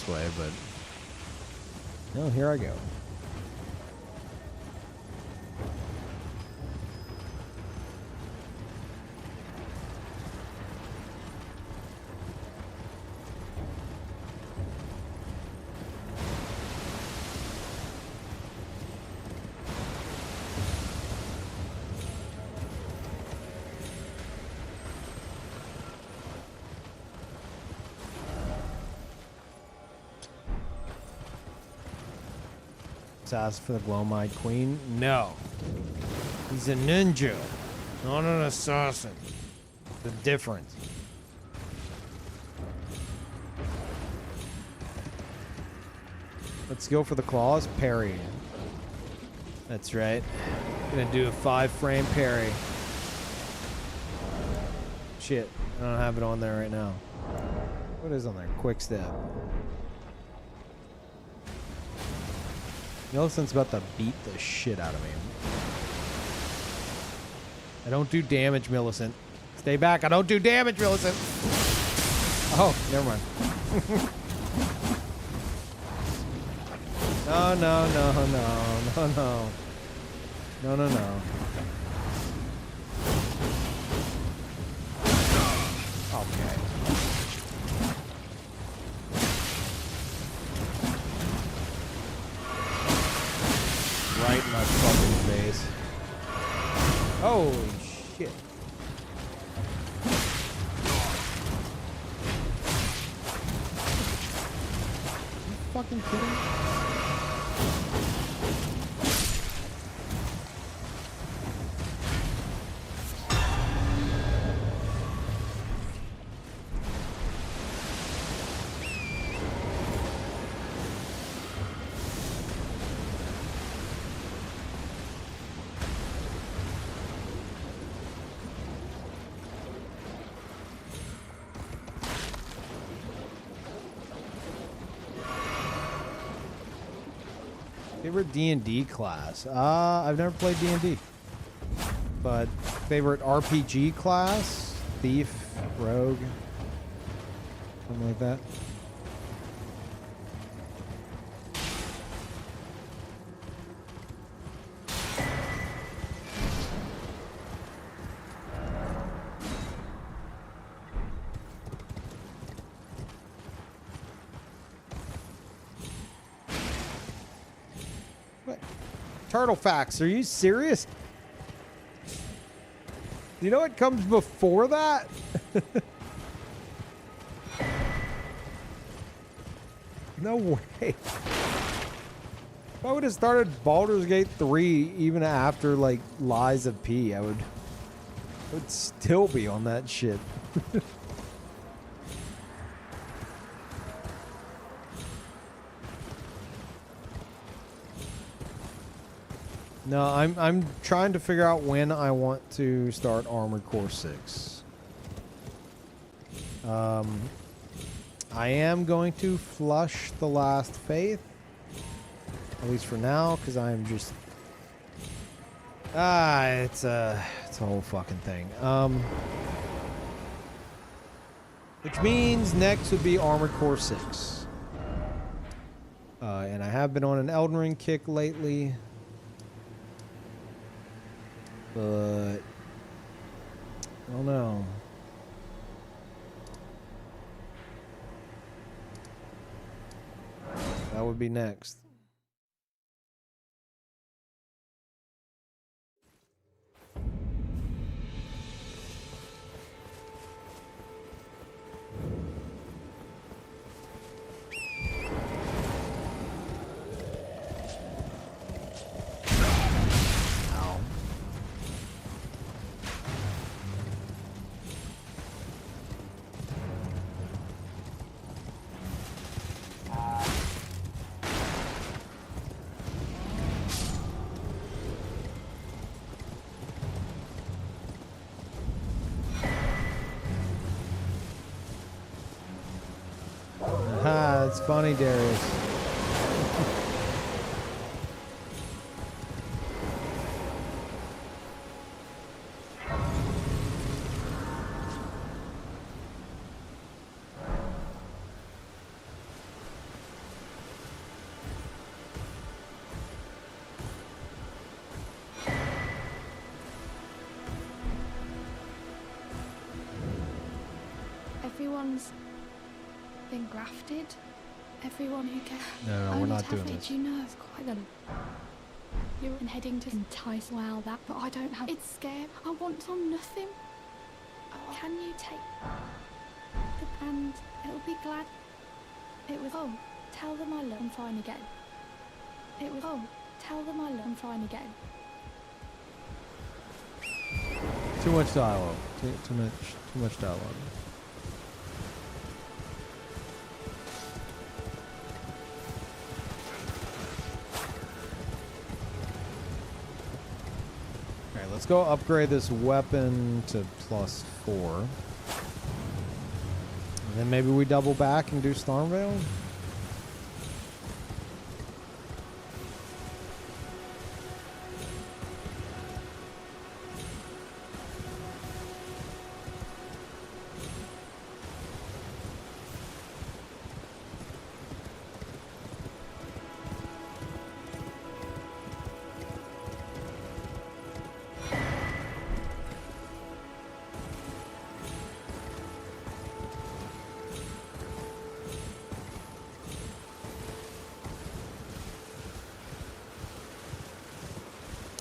Way, but no, here I go. Ask for the Glow-Eyed Queen? No. He's a ninja, not an assassin. The difference. Let's go for the claws. Parry. That's right. Gonna do a 5-frame parry. Shit. I don't have it on there right now. What is on there? Quick step. Millicent's about to beat the shit out of me. I don't do damage, Millicent. Stay back. I don't do damage, Millicent. Oh, never mind. No. Okay. Right in my fucking face. Holy shit. Are you fucking kidding? Favorite D&D class? I've never played D&D. But favorite RPG class? Thief, rogue, something like that. What? Turtle facts, are you serious? You know what comes before that? No way. If I would have started Baldur's Gate 3 even after like Lies of P, I would still be on that shit. No, I'm trying to figure out when I want to start Armored Core 6. I am going to flush the Last Faith, at least for now, because I'm just it's a whole fucking thing. Which means next would be Armored Core 6. And I have been on an Elden Ring kick lately. But I don't know. That would be next. It's funny, Darius. Everyone's been grafted. Everyone who can. No, we're not doing this. You know, it's quite a. You're heading to entice. Well, that, but I don't have. It's scared. I want on nothing. Can you take the and it'll be glad. It was. Oh, tell them I love. I'm fine again. It was. Oh, tell them I love. I'm fine again. Too much dialogue. Too much dialogue. Let's go upgrade this weapon to +4. And then maybe we double back and do Stormveil.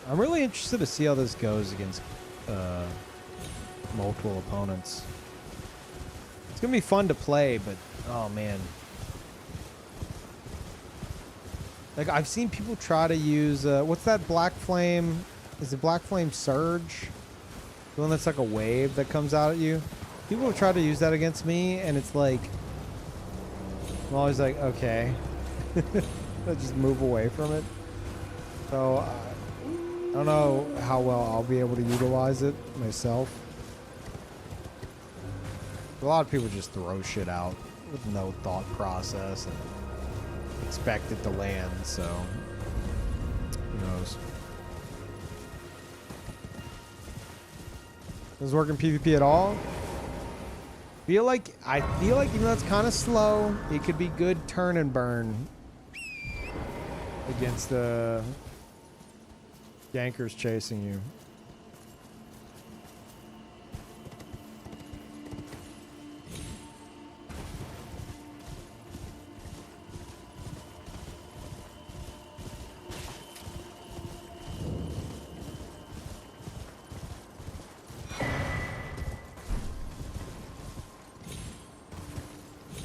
I'm really interested to see how this goes against multiple opponents. It's gonna be fun to play, but oh man. Like, I've seen people try to use, what's that Black Flame? Is it Black Flame Surge? The one that's like a wave that comes out at you? People have tried to use that against me, and it's like, I'm always like, okay. I just move away from it. So, I don't know how well I'll be able to utilize it myself. A lot of people just throw shit out with no thought process and expect it to land, so Who knows? Does it work in PvP at all? I feel like even though it's kind of slow, it could be good turn and burn against the gankers chasing you.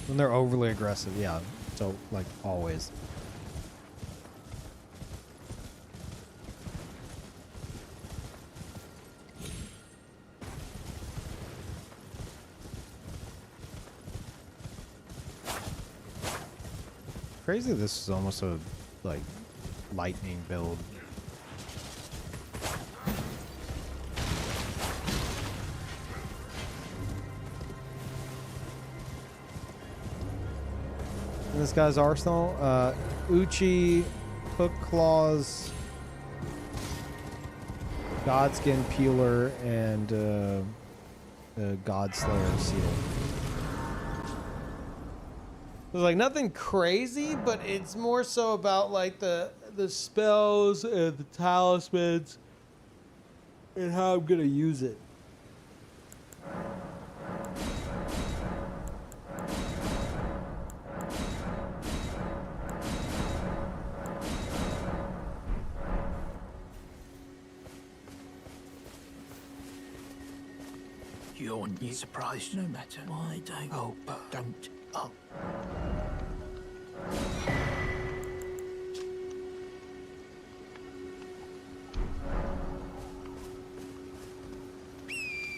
When they're overly aggressive, yeah. So, like, always. Crazy this is almost a, like, lightning build. In this guy's arsenal, Uchi, Hook Claws, Godskin Peeler, and Godslayer Seal. There's like nothing crazy, but it's more so about like the spells and the talismans and how I'm gonna use it. You're new. Surprised no matter. Why don't... Oh, but don't. Oh.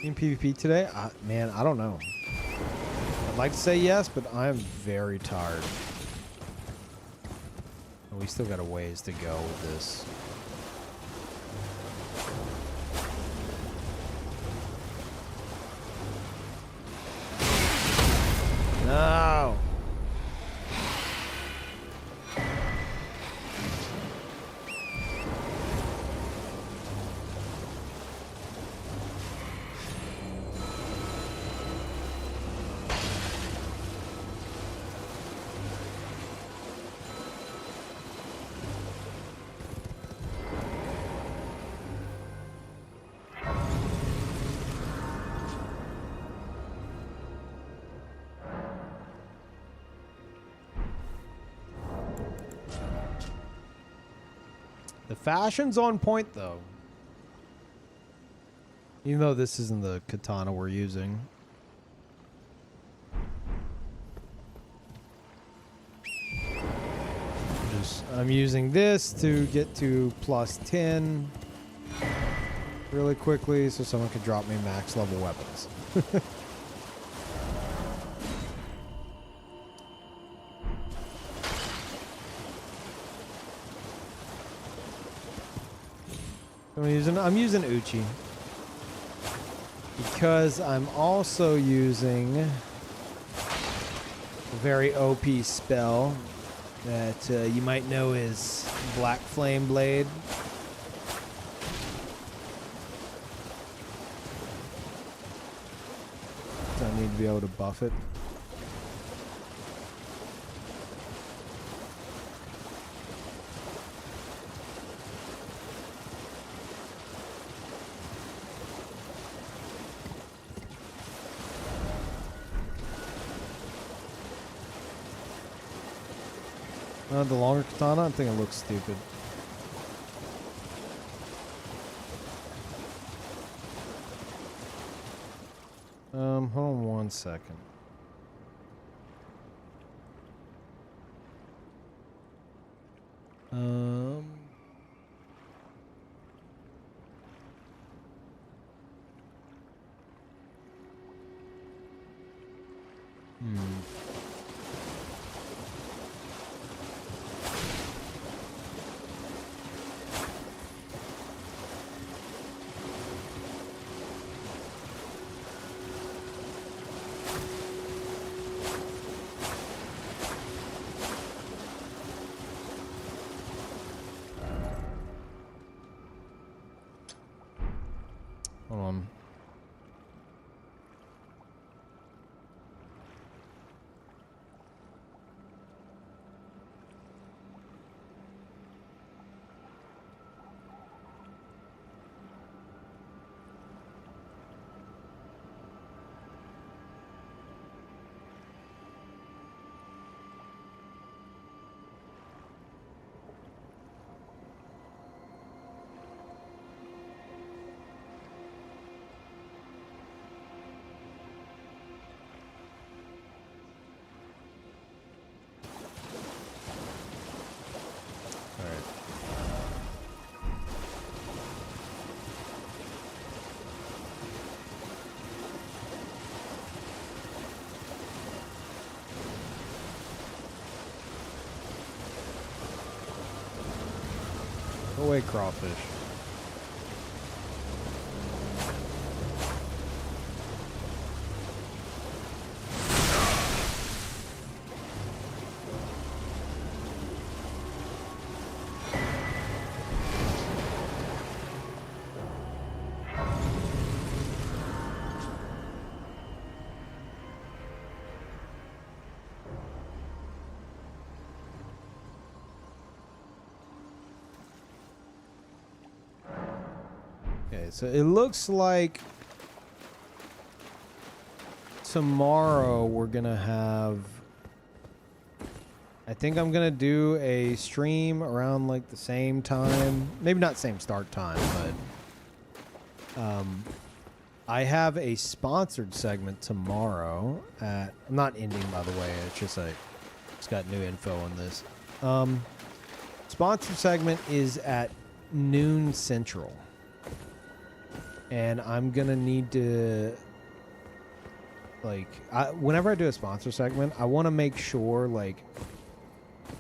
In PvP today? Man, I don't know. I'd like to say yes, but I'm very tired. We still got a ways to go with this. No! The fashion's on point, though. Even though this isn't the katana we're using. I'm using this to get to plus 10 really quickly so someone can drop me max level weapons. I'm using Uchi because I'm also using a very OP spell that you might know is Black Flame Blade. So I need to be able to buff it. The longer katana, I think it looks stupid. Hold on 1 second. Hold on. Go away, crawfish. Okay, so it looks like tomorrow we're gonna have, I think I'm gonna do a stream around like the same time, maybe not same start time, but I have a sponsored segment tomorrow at, I'm not ending by the way, it's just like, it's got new info on this. Sponsored segment is at noon Central. And I'm gonna need to, like, whenever I do a sponsor segment, I want to make sure, like,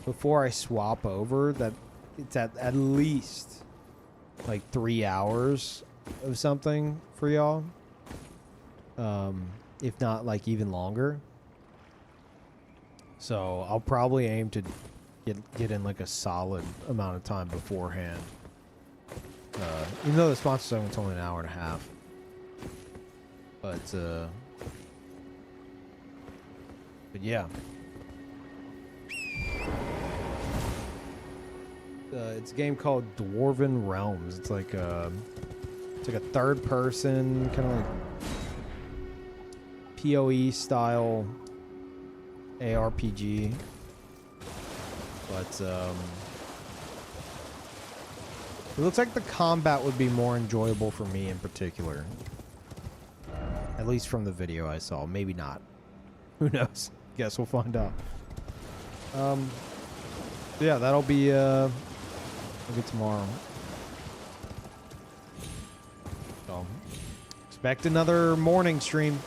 before I swap over, that it's at least, like, 3 hours of something for y'all. If not, like, even longer. So I'll probably aim to get in, like, a solid amount of time beforehand. Even though the sponsor segment's only an hour and a half. But yeah. It's a game called Dwarven Realms. It's like a third person, kind of like PoE style ARPG. But it looks like the combat would be more enjoyable for me in particular. At least from the video I saw. Maybe not. Who knows? Guess we'll find out. Yeah, that'll be tomorrow. So, expect another morning stream.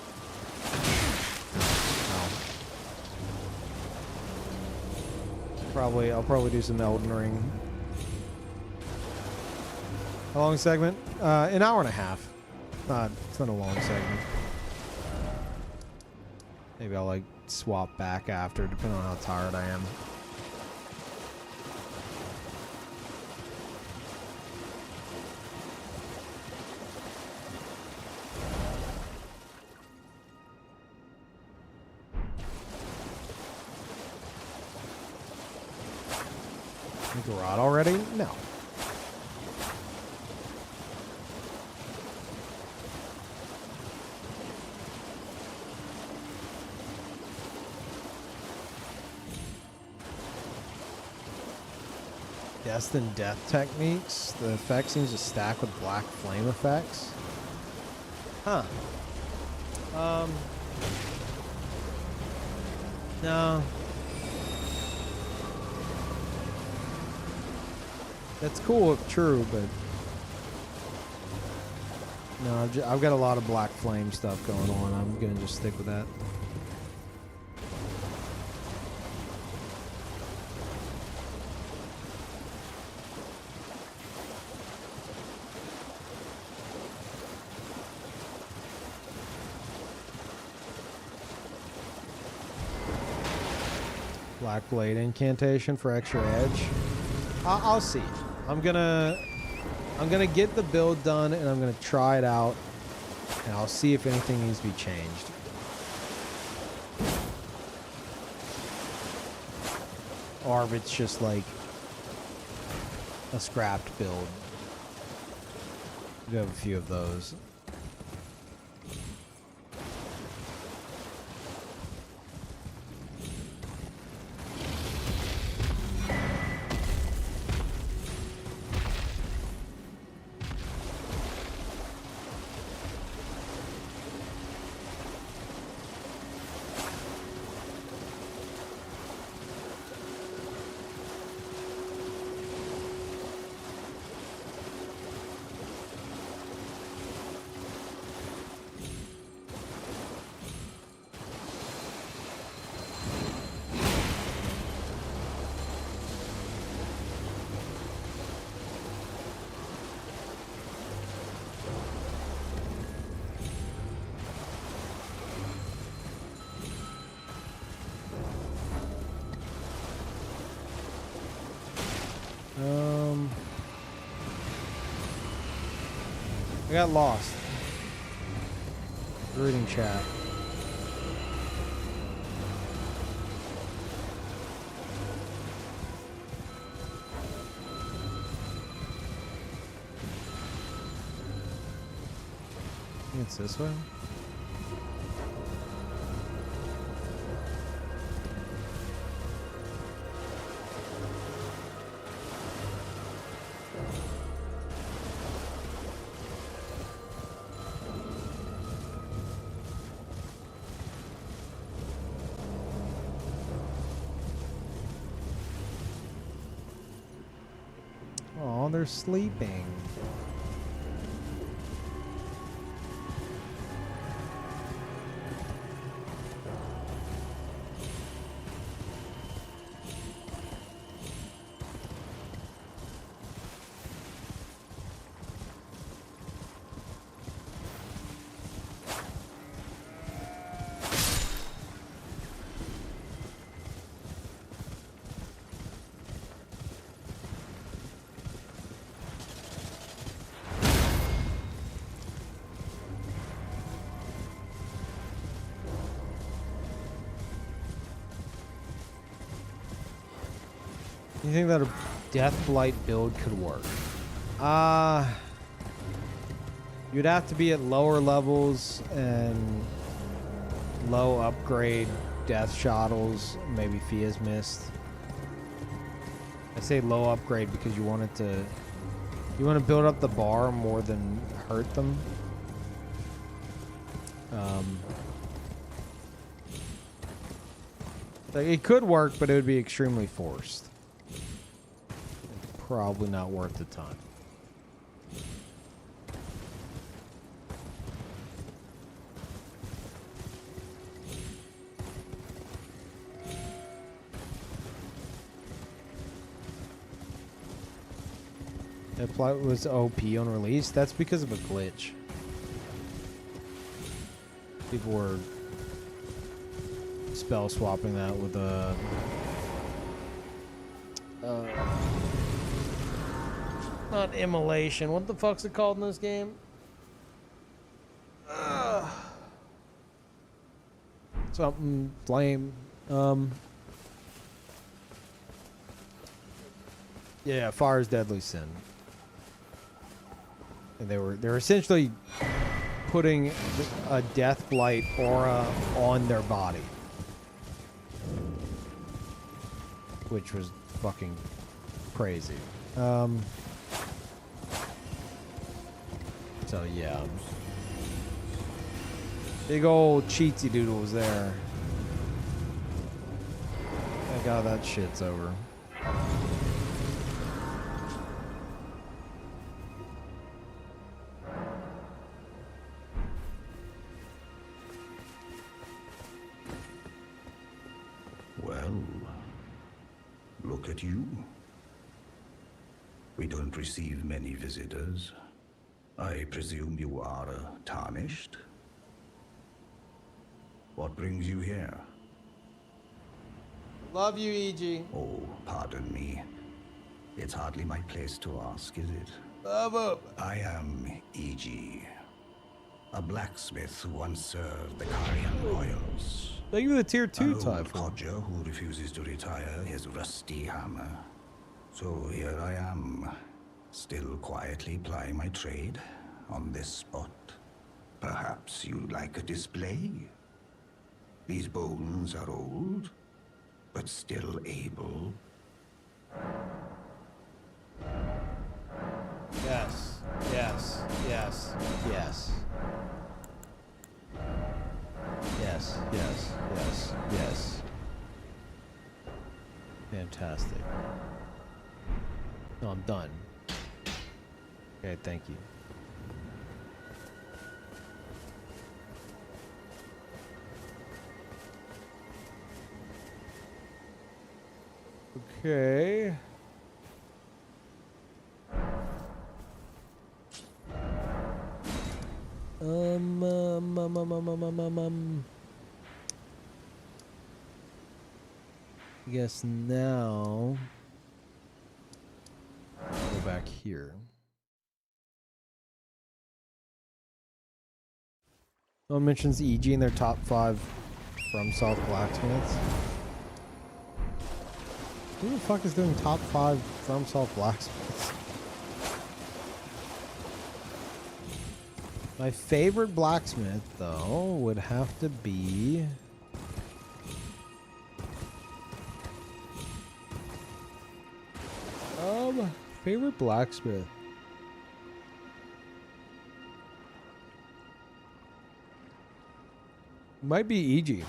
I'll probably do some Elden Ring. A long segment? An hour and a half. It's not a long segment. Maybe I'll like swap back after, depending on how tired I am. Garrod already? No. Destined death techniques. The effect seems to stack with black flame effects. Huh. No. That's cool if true, but no, I've got a lot of black flame stuff going on. I'm gonna just stick with that. Black Blade incantation for extra edge. I'll see. I'm gonna get the build done and I'm gonna try it out And I'll see if anything needs to be changed. Or if it's just like a scrapped build. We do have a few of those. I got lost. Reading chat. I think it's this way. Oh, they're sleeping. You think that a Deathblight build could work? You'd have to be at lower levels and low upgrade death shottles, maybe Fia's Mist. I say low upgrade because you want to build up the bar more than hurt them. Like it could work, but it would be extremely forced. Probably not worth the time. That plot was OP on release. That's because of a glitch. People were spell swapping that with a not immolation. What the fuck's it called in this game? Something flame. Yeah, fire's deadly sin. And they were essentially putting a Deathblight aura on their body, which was fucking crazy. So yeah, big old cheatsy doodles there. Thank God that shit's over. Well, look at you. We don't receive many visitors. I presume you are tarnished? What brings you here? Love you, EG. Oh, pardon me. It's hardly my place to ask, is it? Love up. I am EG. a blacksmith who once served the Carian royals. Thank you for the tier 2 An old type. codger who refuses to retire his rusty hammer. So here I am, still quietly plying my trade on this spot. Perhaps you'd like a display? These bones are old, but still able. Yes, yes, yes, yes. Yes, yes, yes, yes. Fantastic. No, I'm done. Okay, thank you. Okay. I guess now go back here. Someone mentions EG in their top 5 FromSoft blacksmiths. Who the fuck is doing top 5 FromSoft blacksmiths? My favorite blacksmith, though, would have to be... favorite blacksmith. Might be EG.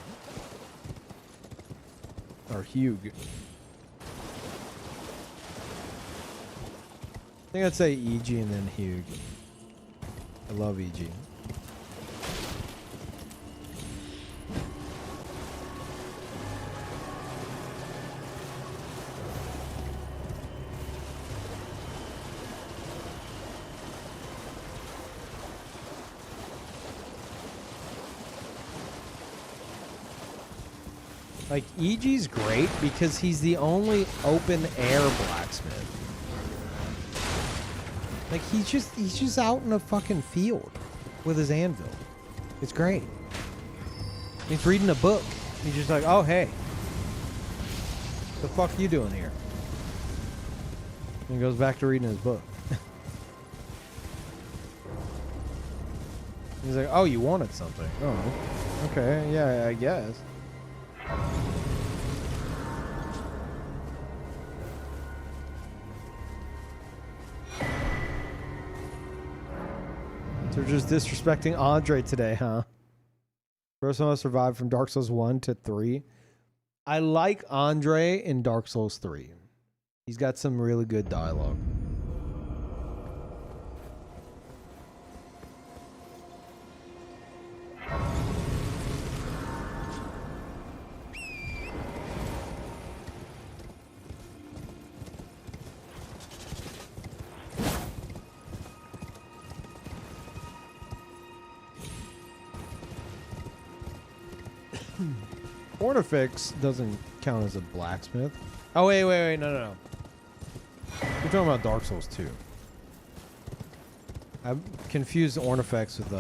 Or Hugh. I think I'd say EG and then Hugh. I love EG. Like, EG's great because he's the only open air blacksmith. Like, he's just out in a fucking field with his anvil. It's great. He's reading a book. He's just like, oh, hey. The fuck you doing here? And he goes back to reading his book. He's like, oh, you wanted something. Oh, okay. Yeah, I guess. So we're just disrespecting Andre today, huh? First one survived from Dark Souls 1 to 3. I like Andre in Dark Souls 3. He's got some really good dialogue. Ornifex doesn't count as a blacksmith. Oh, wait, no. We're talking about Dark Souls 2. I've confused Ornifex with,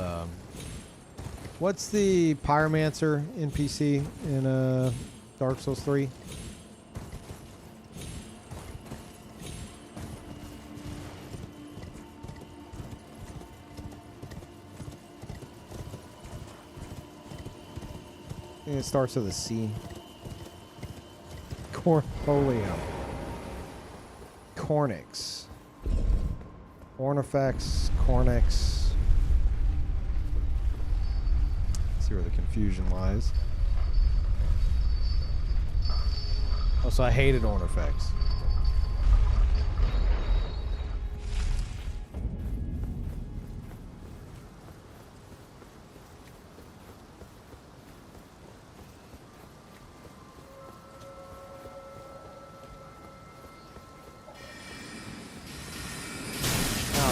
what's the Pyromancer NPC in, Dark Souls 3? It starts with a C. Cornholio. Cornix. Ornifex. Cornix. See where the confusion lies. Oh, so I hated Ornifex.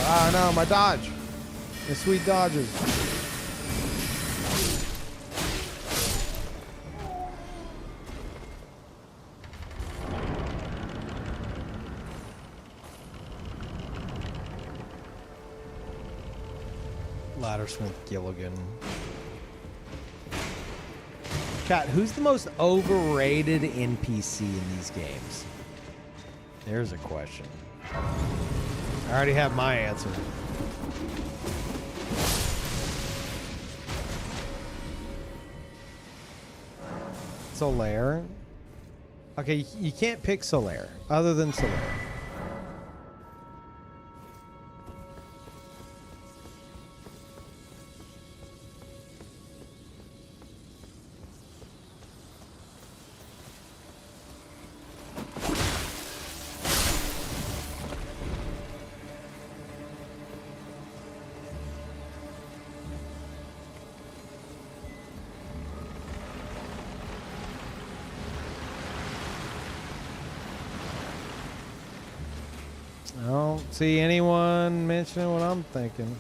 Oh no, my dodge. My sweet dodges. Laddersmith Gilligan. Chat, who's the most overrated NPC in these games? There's a question. I already have my answer. Solaire. Okay, you can't pick Solaire other than Solaire. I don't see anyone mentioning what I'm thinking.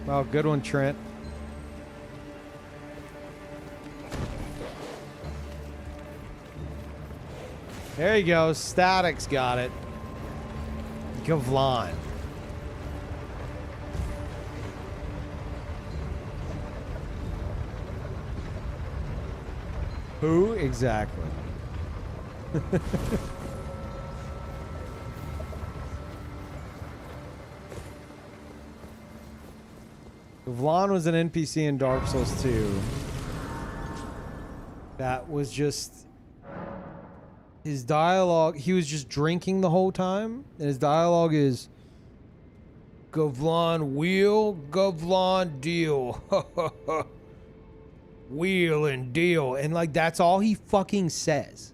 Oh, good one, Trent. There you go. Static's got it. Gavlan. Who exactly? Vlan was an NPC in Dark Souls 2. That was just his dialogue. He was just drinking the whole time, and his dialogue is Gavlan wheel, Gavlan deal. Wheel and deal. And like that's all he fucking says.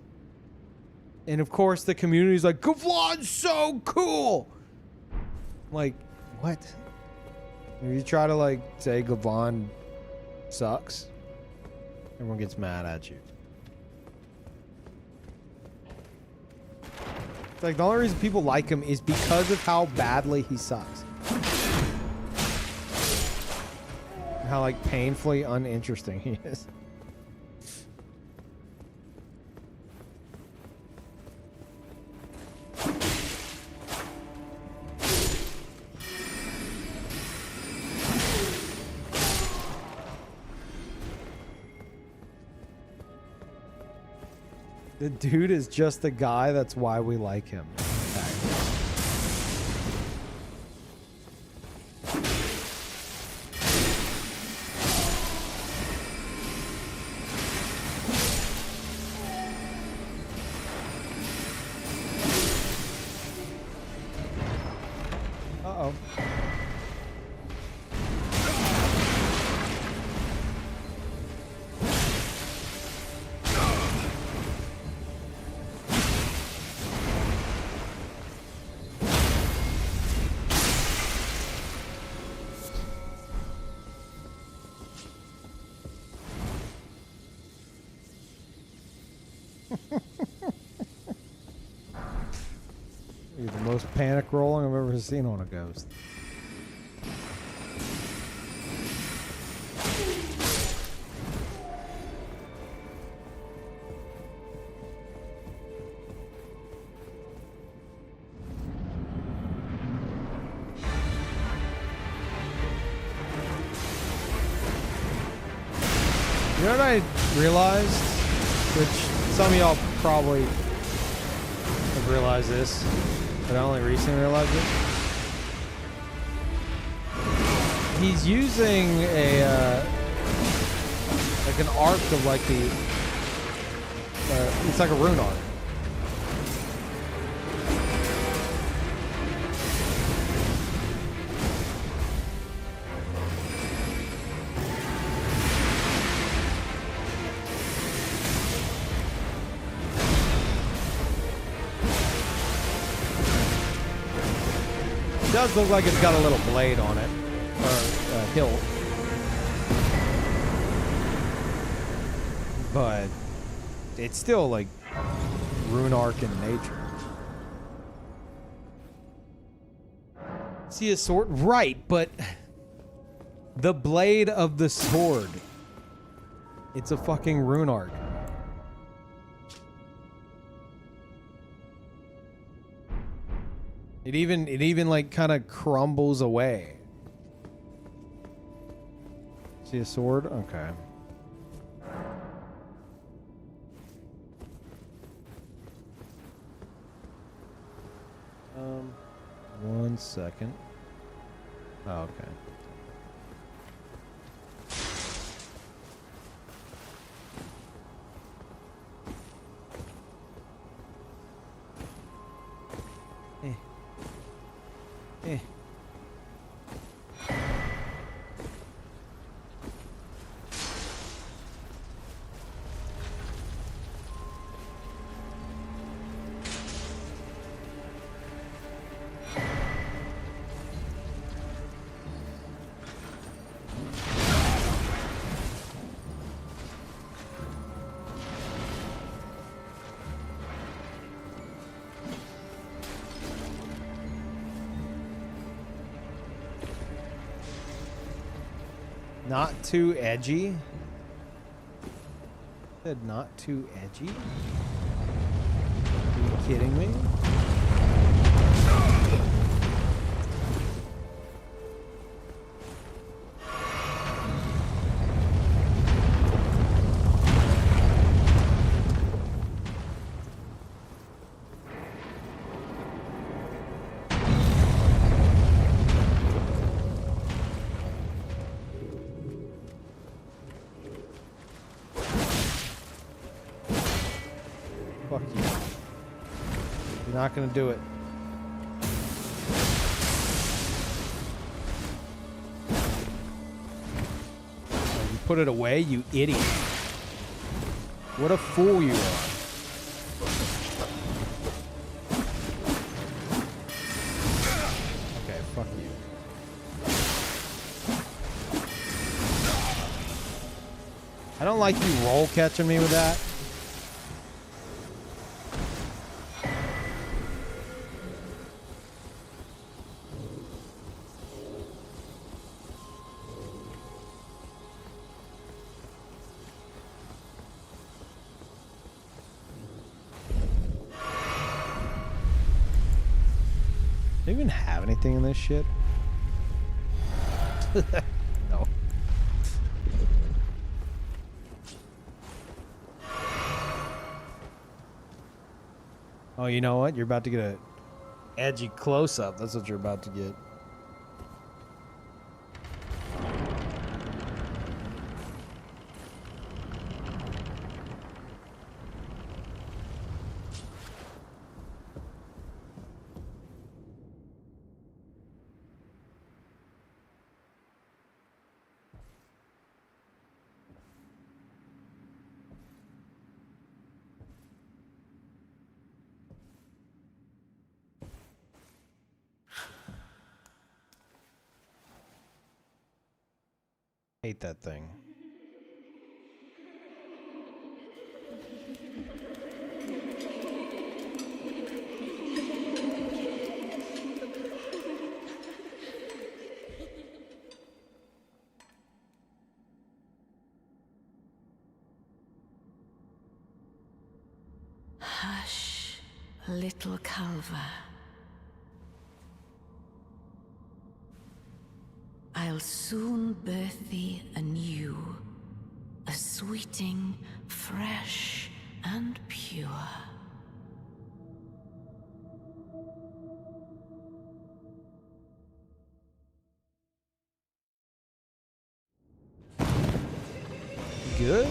And of course the community's like, Gavlan's so cool. Like, what? If you try to like say Gavlan sucks, everyone gets mad at you. It's like the only reason people like him is because of how badly he sucks. How like painfully uninteresting he is. The dude is just the guy, that's why we like him. Uh-oh. The most panic rolling I've ever seen on a ghost. You know what I realized? Which some of y'all probably have realized this, but I only recently realized it. He's using a like an arc of like the it's like a rune arc. It does look like it's got a little blade on it, or a hilt, but it's still like rune arc in nature. See a sword, right? But the blade of the sword, it's a fucking rune arc. It even like kind of crumbles away. See a sword? Okay. One second. Oh, okay. Eh. Not too edgy? Said not too edgy? Are you kidding me? Fuck you. You're not gonna do it. Oh, you put it away, you idiot. What a fool you are. Okay, fuck you. I don't like you roll catching me with that. Do you even have anything in this shit? No. Oh, you know what? You're about to get a edgy close-up. That's what you're about to get. Hate that thing. Hush, little Culver. I'll soon birth thee anew, a sweeting, fresh and pure. Good?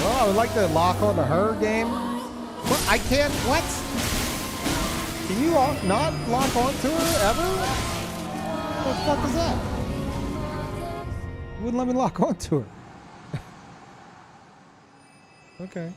I would like to lock onto her game. What? I can't. What? Can you not lock onto her ever? What the fuck is that? You wouldn't let me lock onto her. Okay.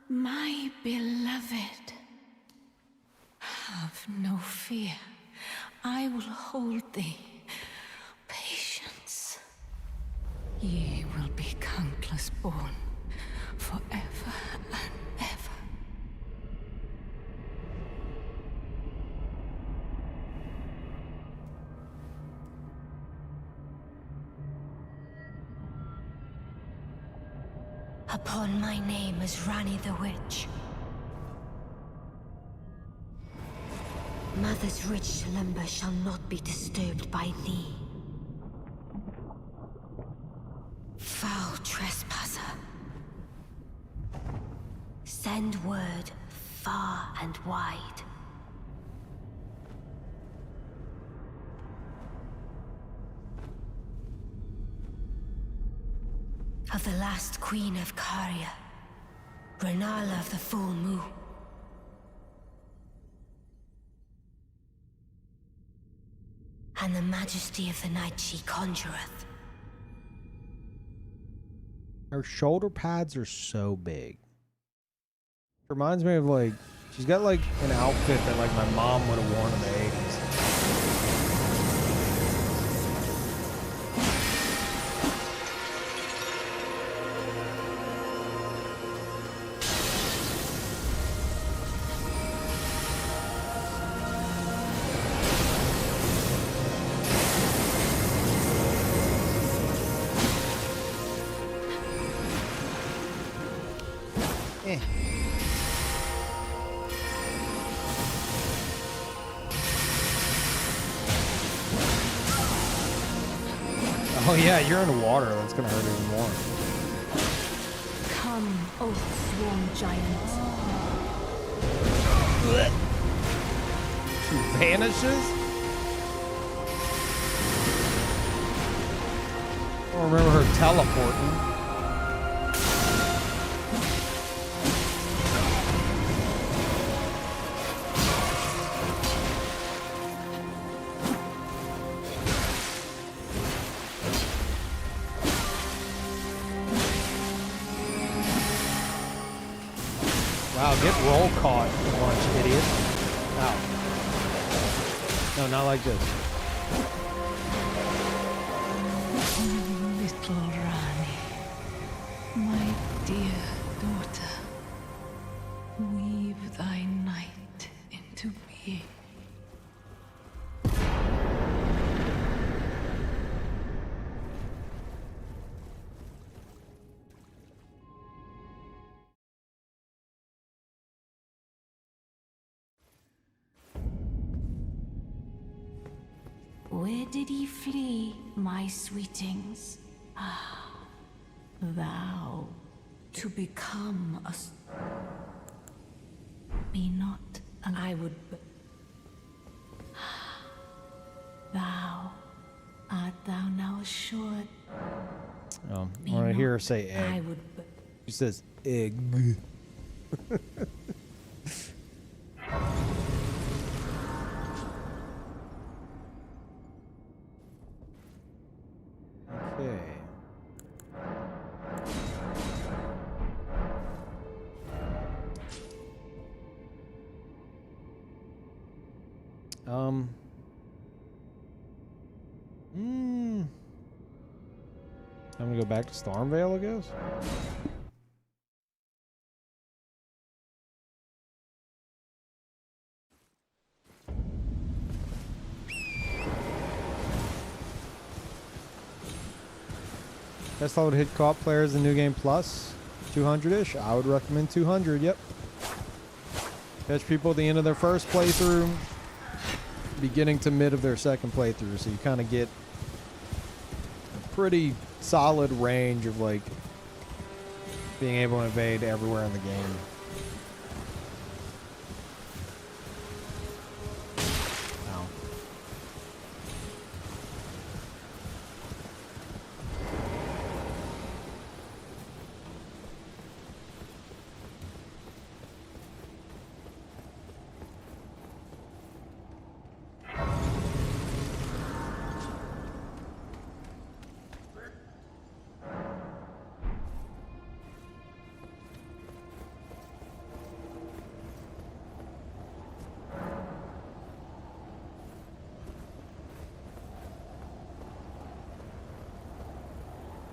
My beloved, have no fear. I will hold thee. Patience. Ye will be countless born, forever and ever. Upon my name as Rani the Witch. Mother's rich slumber shall not be disturbed by thee. Foul trespasser. Send word far and wide. Of the last queen of Caria, Renala of the full moon. And the majesty of the night she conjureth. Her shoulder pads are so big. Reminds me of like, she's got like an outfit that like my mom would have worn in the 80s. Oh yeah, you're in the water. That's gonna hurt even more. Come, O sworn giant. She vanishes? I don't remember her teleporting. Wow, get roll caught, you bunch of idiots. Ow. No, not like this. Little Rani, my dear daughter, weave thy night into being. Where did he flee, my sweetings? Ah, thou, to become a... Be not, I would... Thou, art thou now assured? I want to hear her say egg. I would... She says egg. Okay. I'm gonna go back to Stormvale, I guess. Best I would hit co-op players in New Game Plus, 200-ish. I would recommend 200. Yep. Catch people at the end of their first playthrough, beginning to mid of their second playthrough, so you kind of get a pretty solid range of like being able to invade everywhere in the game. Ow.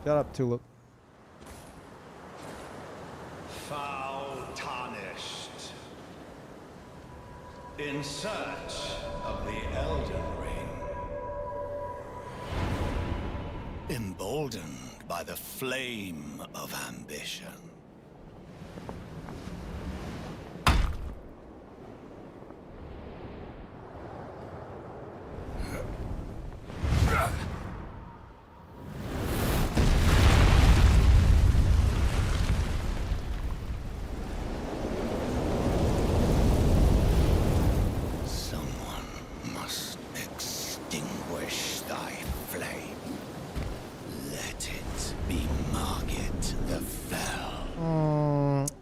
Shut up, Tulip. Foul tarnished. In search of the Elden Ring. Emboldened by the flame of ambition.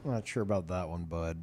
Not sure about that one, bud.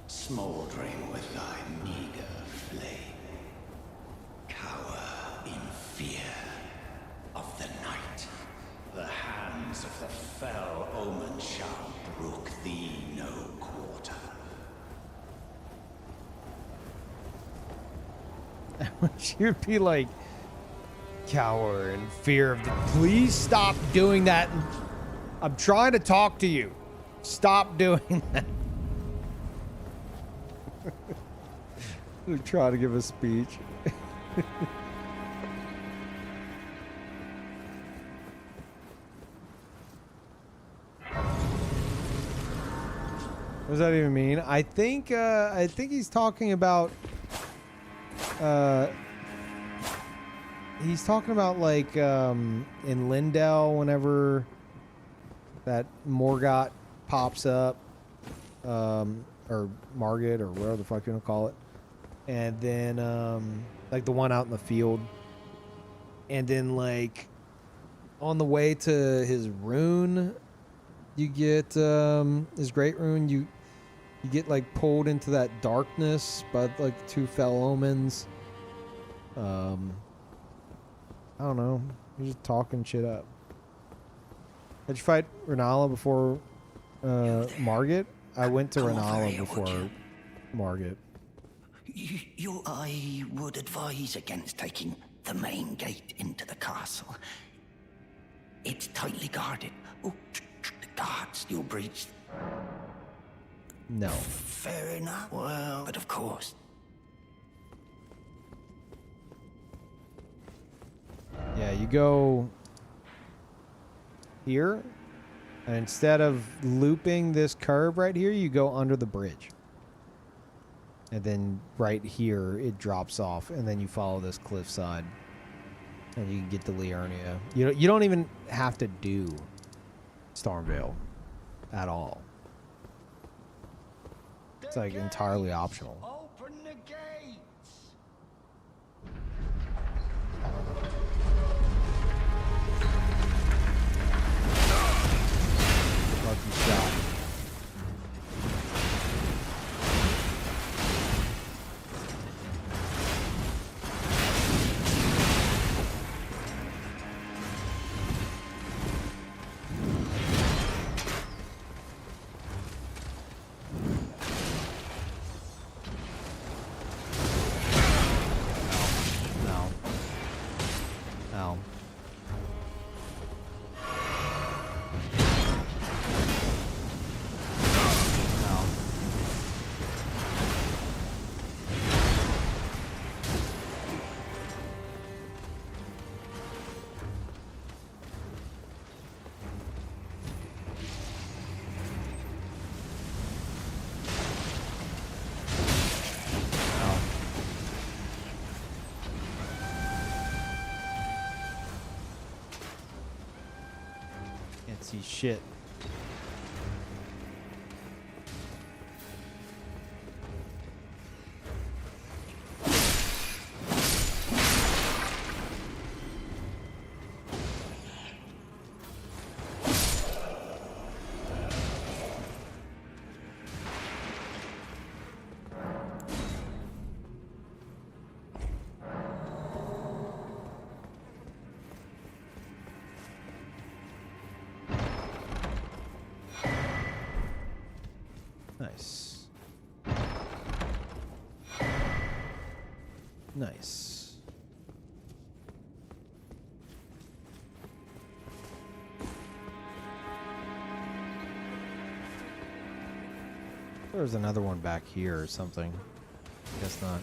Smoldering with thy meager flame, cower in fear of the night. The hands of the fell omen shall brook thee no quarter. She would be like, cower in fear of the... Please stop doing that. I'm trying to talk to you. Stop doing that. They're trying to give a speech. What does that even mean? I think he's talking about he's talking about like in Lindell whenever that Morgott pops up, or Margit or whatever the fuck you want to call it, and then like the one out in the field, and then like on the way to his rune, you get his great rune, you get like pulled into that darkness by like the two fell omens. I don't know, you're just talking shit up. Did you fight Renala before Margit? I went to Renala before Margit. I would advise against taking the main gate into the castle. It's tightly guarded. Oh, the guards still breach. No. Fair enough. Well, but of course. Yeah, you go here, and instead of looping this curve right here, you go under the bridge. And then right here, it drops off, and then you follow this cliffside, and you can get to Liurnia. You don't even have to do Stormvale at all. It's like entirely optional. Open the gates! Lucky shot. see shit. Nice. Nice. There's another one back here or something. Guess not.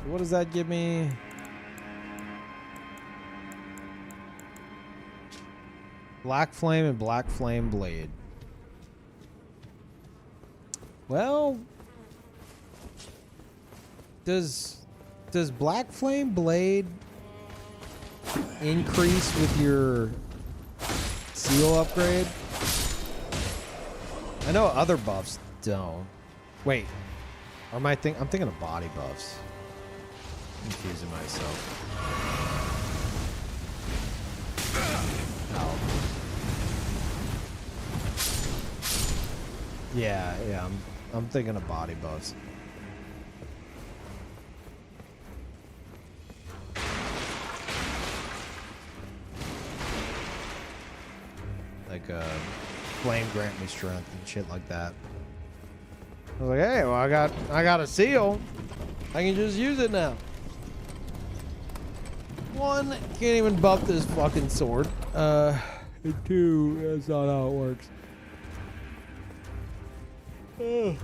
What does that give me? Black Flame and Black Flame Blade. Well, does Black Flame Blade increase with your seal upgrade? I know other buffs don't. Wait, or am I'm thinking of body buffs. I'm confusing myself. Ow. Yeah, I'm thinking of body buffs. Like flame grant me strength and shit like that. I was like, hey, well I got a seal. I can just use it now. One, can't even buff this fucking sword. And two, that's not how it works. Ugh.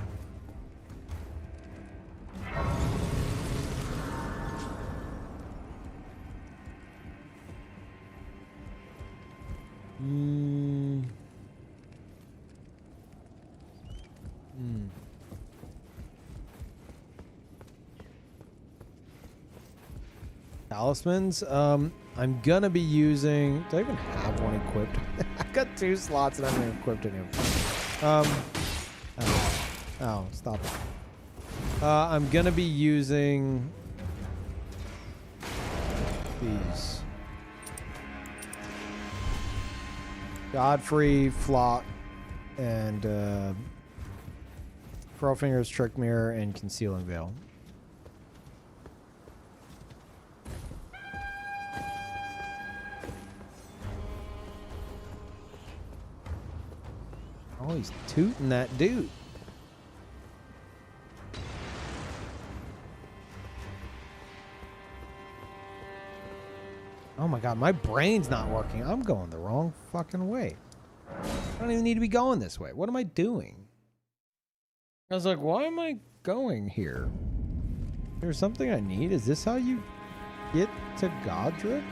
Talismans. I'm gonna be using. Do I even have one equipped? I've got 2 slots and I haven't equipped any of them. Oh, stop it. I'm gonna be using these. Godfrey, Flock, and Curlfinger's Trick Mirror and Concealing Veil. Oh, he's tooting that dude. Oh my god, my brain's not working. I'm going the wrong fucking way. I don't even need to be going this way. What am I doing? I was like, why am I going here? There's something I need? Is this how you get to Godrick?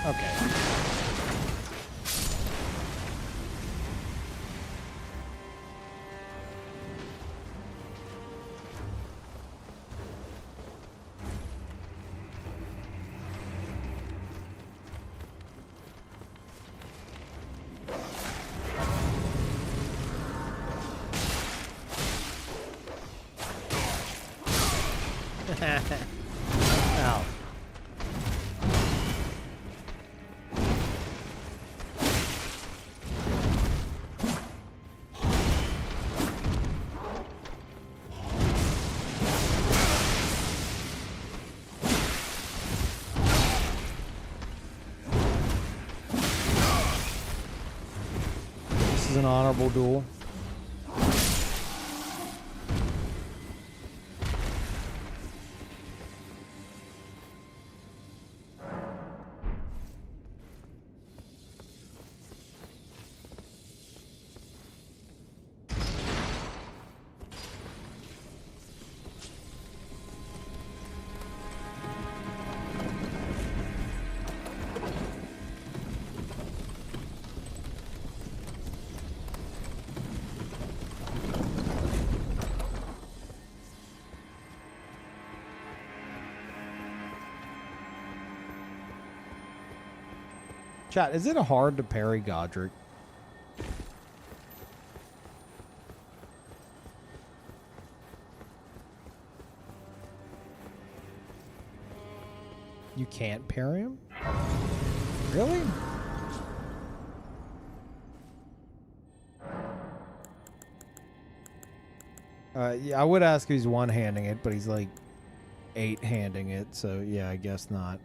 Okay. Ow. This is an honorable duel. Chat, is it hard to parry Godrick? You can't parry him? Really? Yeah, I would ask if he's one-handing it, but he's like 8-handing it, so yeah, I guess not.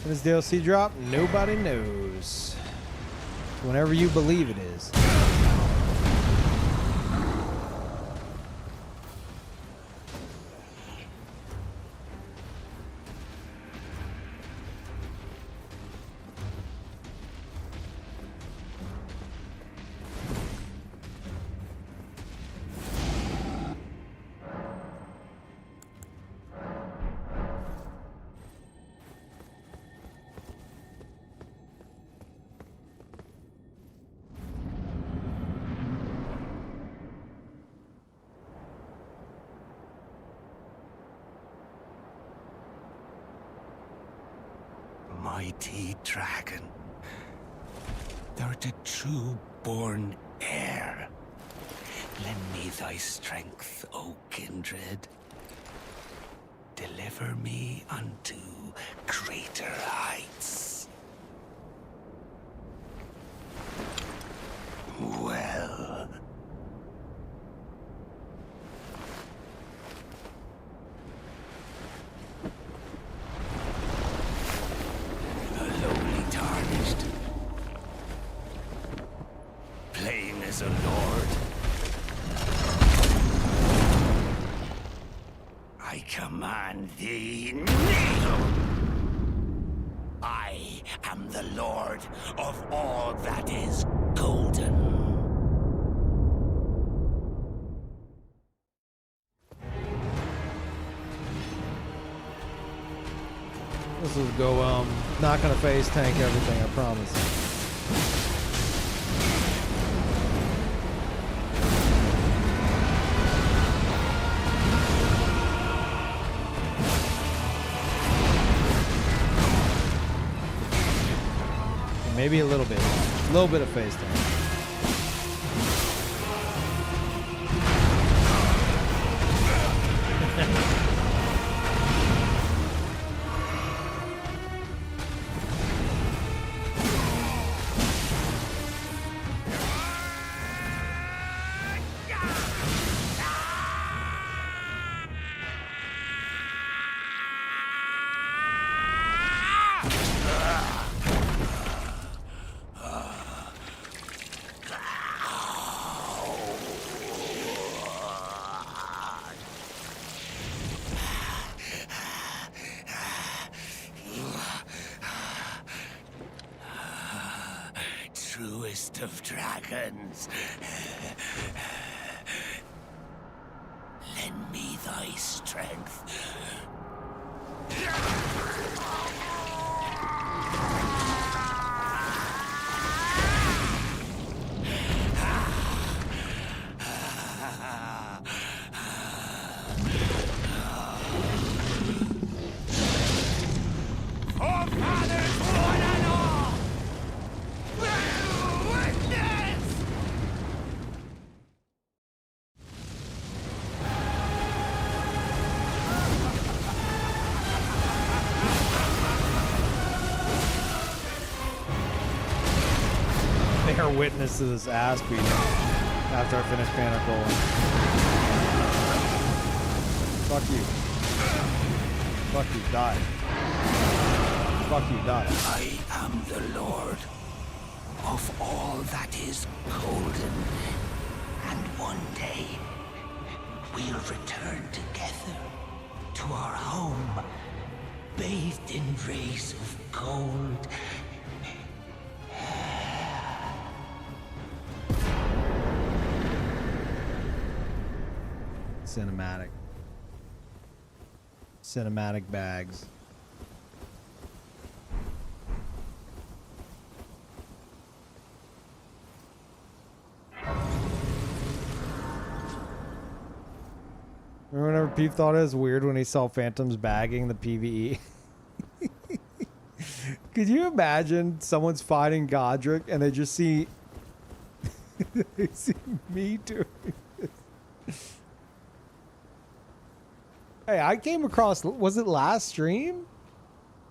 When does DLC drop? Nobody knows. Whenever you believe it is. Mighty dragon, thou'rt a true-born heir. Lend me thy strength, O kindred. Deliver me unto greater heights. Well. As a lord, I command thee, kneel! I am the lord of all that is golden. This will go, not gonna face tank everything, I promise. Maybe a little bit of face time. Truest of dragons, lend me thy strength. Witness to this ass beating after I finish Panic Rolling. Fuck you. Fuck you, die. Fuck you, die. I am the lord of all that is golden, and one day we'll return together to our home, bathed in rays of gold. Cinematic. cinematic bags. Remember whenever Peeve thought it was weird when he saw Phantoms bagging the PvE? Could you imagine someone's fighting Godrick and they just see they see me doing this? Hey, I came across, was it last stream?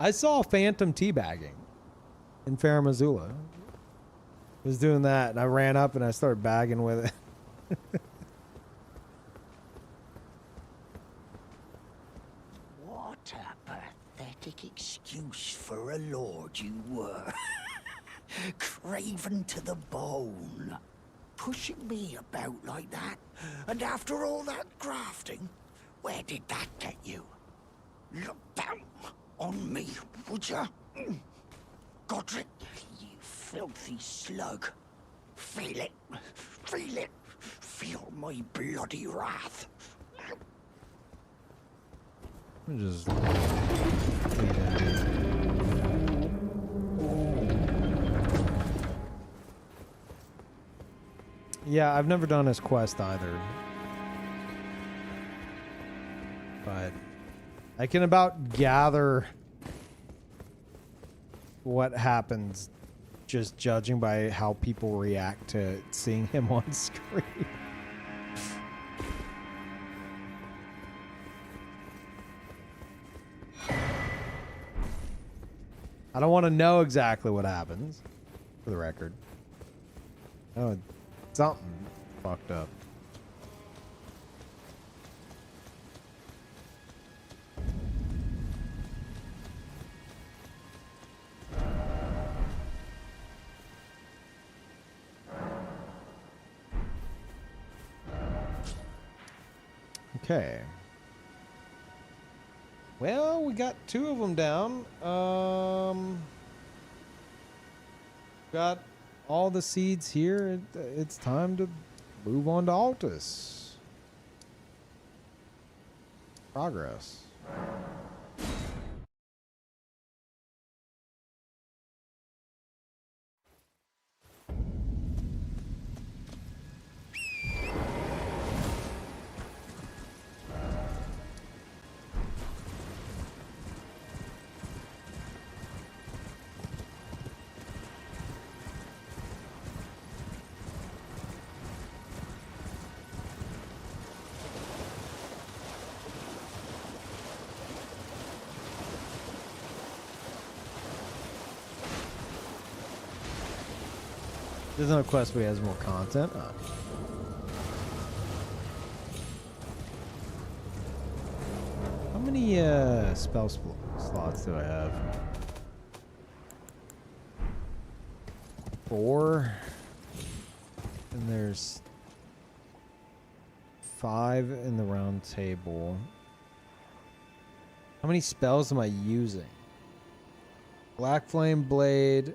I saw Phantom teabagging in Farum Azula. I was doing that and I ran up and I started bagging with it. What a pathetic excuse for a lord you were. Craven to the bone. Pushing me about like that. And after all that grafting, where did that get you? Look down on me, would ya? Godrick, you filthy slug. Feel it. Feel it. Feel my bloody wrath. Let me just leave that. Yeah, I've never done his quest either. But I can about gather what happens just judging by how people react to seeing him on screen. I don't want to know exactly what happens, for the record. Oh, something fucked up. Okay. Well, we got 2 of them down. Got all the seeds here. It's time to move on to Altus. Progress. There's no quest where he has more content. Oh. How many spell slots do I have? 4. And there's 5 in the round table. How many spells am I using? Black Flame Blade.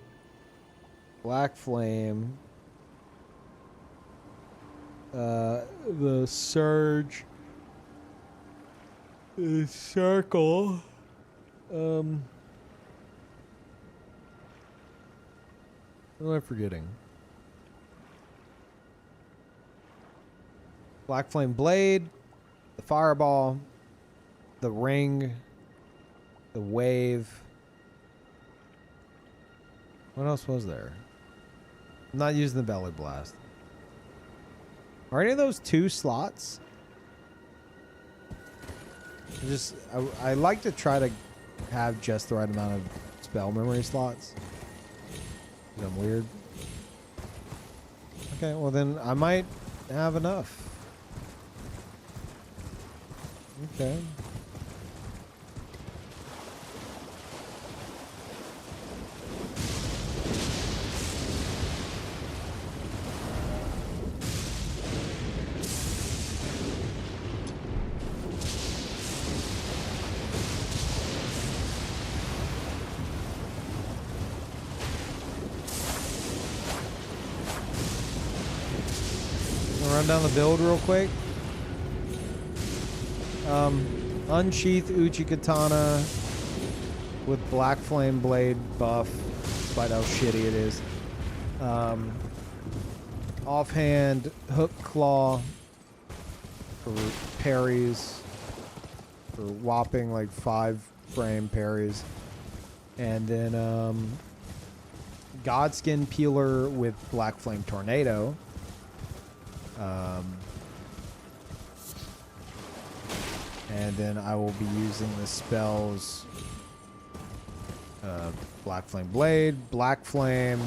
Black Flame, the Surge, the Circle, what am I forgetting? Black Flame Blade, the Fireball, the Ring, the Wave. What else was there? I'm not using the Belly Blast. Are any of those 2 slots? I like to try to have just the right amount of spell memory slots. I'm weird. Okay, well then I might have enough. Okay. Run down the build real quick. Unsheath Uchi Katana with Black Flame Blade buff, despite how shitty it is. Offhand Hook Claw for parries, for whopping like 5-frame parries. And then Godskin Peeler with Black Flame Tornado. And then I will be using the spells Black Flame Blade, Black Flame,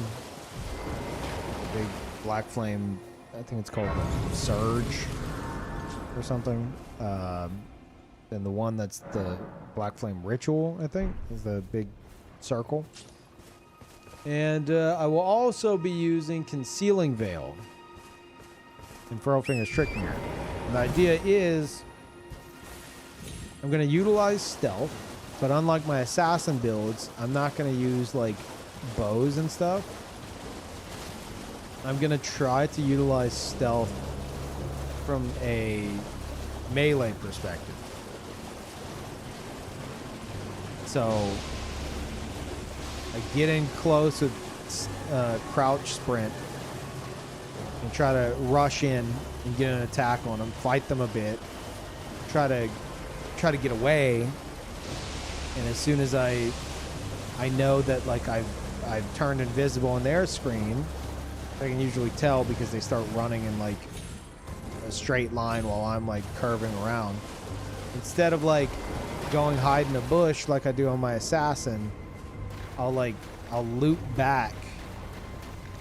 the big Black Flame, I think it's called the Surge or something. Then the one that's the Black Flame Ritual, I think, is the big circle. And I will also be using Concealing Veil and Furrowfinger's Trick Mirror. And the idea is I'm going to utilize stealth, but unlike my assassin builds, I'm not going to use like bows and stuff. I'm going to try to utilize stealth from a melee perspective. So I get in close with crouch sprint and try to rush in and get an attack on them, fight them a bit, try to get away, and as soon as I know that like I've turned invisible on their screen, I can usually tell because they start running in like a straight line while I'm like curving around. Instead of like going hide in a bush like I do on my assassin, I'll loop back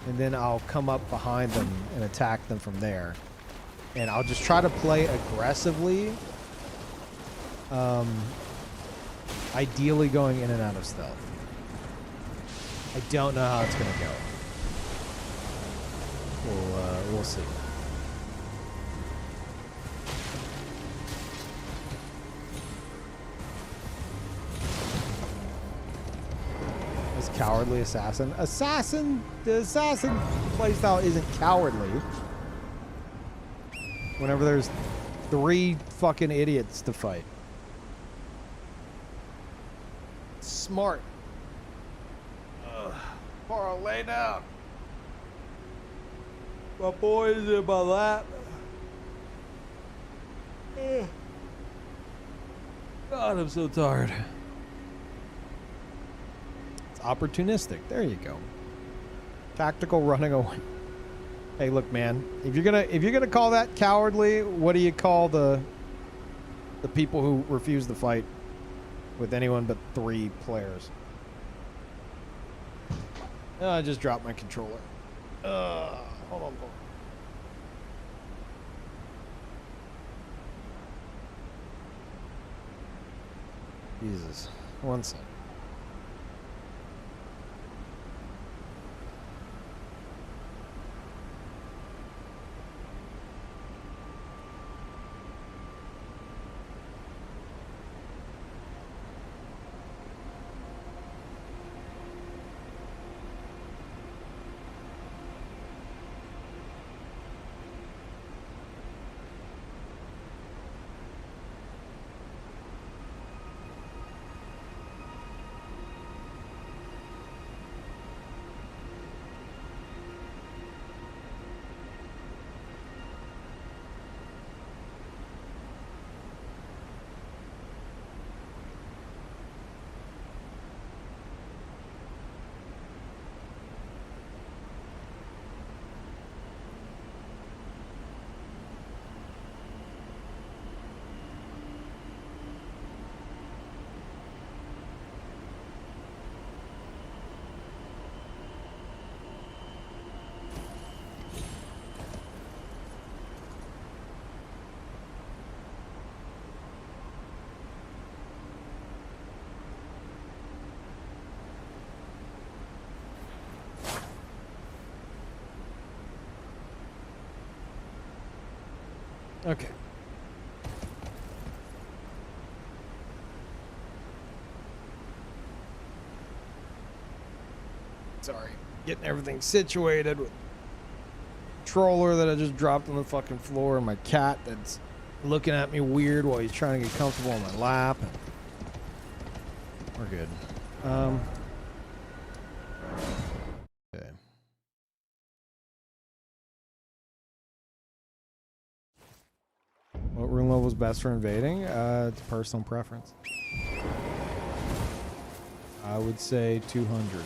and then I'll come up behind them and attack them from there. And I'll just try to play aggressively. Ideally going in and out of stealth. I don't know how it's gonna go. We'll see. This cowardly assassin. The assassin playstyle isn't cowardly. Whenever there's 3 fucking idiots to fight. Smart. Carl, lay down. My boy is in my lap. God, I'm so tired. It's opportunistic. There you go. Tactical running away. Hey, look, man. If you're gonna call that cowardly, what do you call the people who refuse to fight with anyone but 3 players? Oh, I just dropped my controller. Hold on. Jesus. One sec. Okay. Sorry. Getting everything situated with controller that I just dropped on the fucking floor and my cat that's looking at me weird while he's trying to get comfortable on my lap. We're good. Okay. What room level is best for invading? It's personal preference. I would say 200.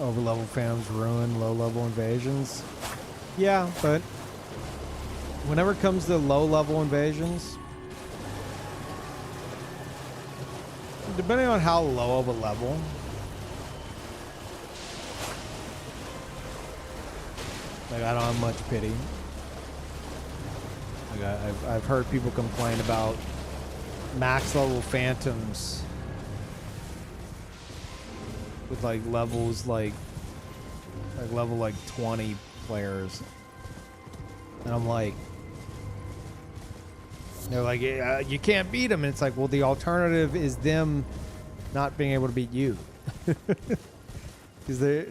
Over-level phantoms ruin low-level invasions. Yeah, but whenever it comes to low-level invasions, depending on how low of a level, like I don't have much pity. Like I've heard people complain about max-level phantoms with like levels like level like 20 players, and I'm like, they're like, yeah, you can't beat them, and it's like, well, the alternative is them not being able to beat you, because they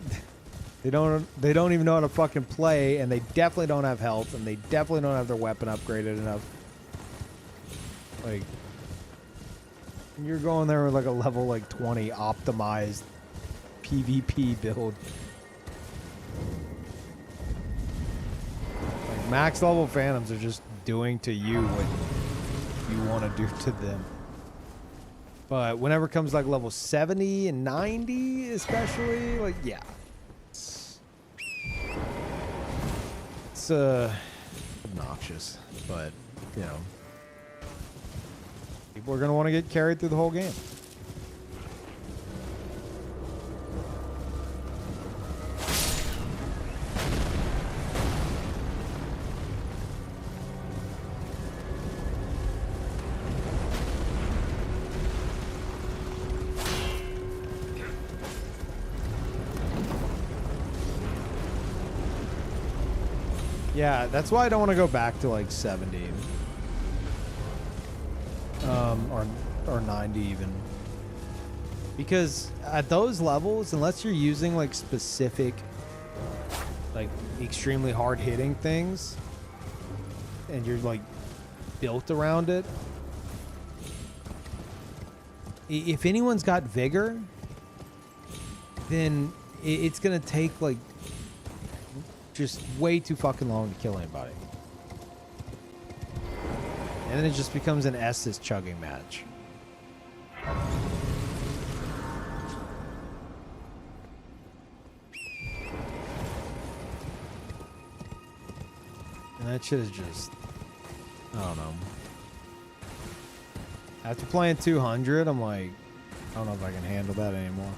don't even know how to fucking play, and they definitely don't have health, and they definitely don't have their weapon upgraded enough. Like, you're going there with like a level like 20 optimized PvP build. Like max level phantoms are just doing to you what you want to do to them. But whenever it comes like level 70 and 90 especially, like yeah. It's obnoxious, but you know, people are going to want to get carried through the whole game. Yeah, that's why I don't want to go back to like 70. Or 90 even. Because at those levels, unless you're using like specific, like extremely hard hitting things, and you're like built around it, if anyone's got vigor, then it's gonna take like just way too fucking long to kill anybody. And then it just becomes an Estus chugging match. And that shit is just, I don't know. After playing 200, I'm like, I don't know if I can handle that anymore.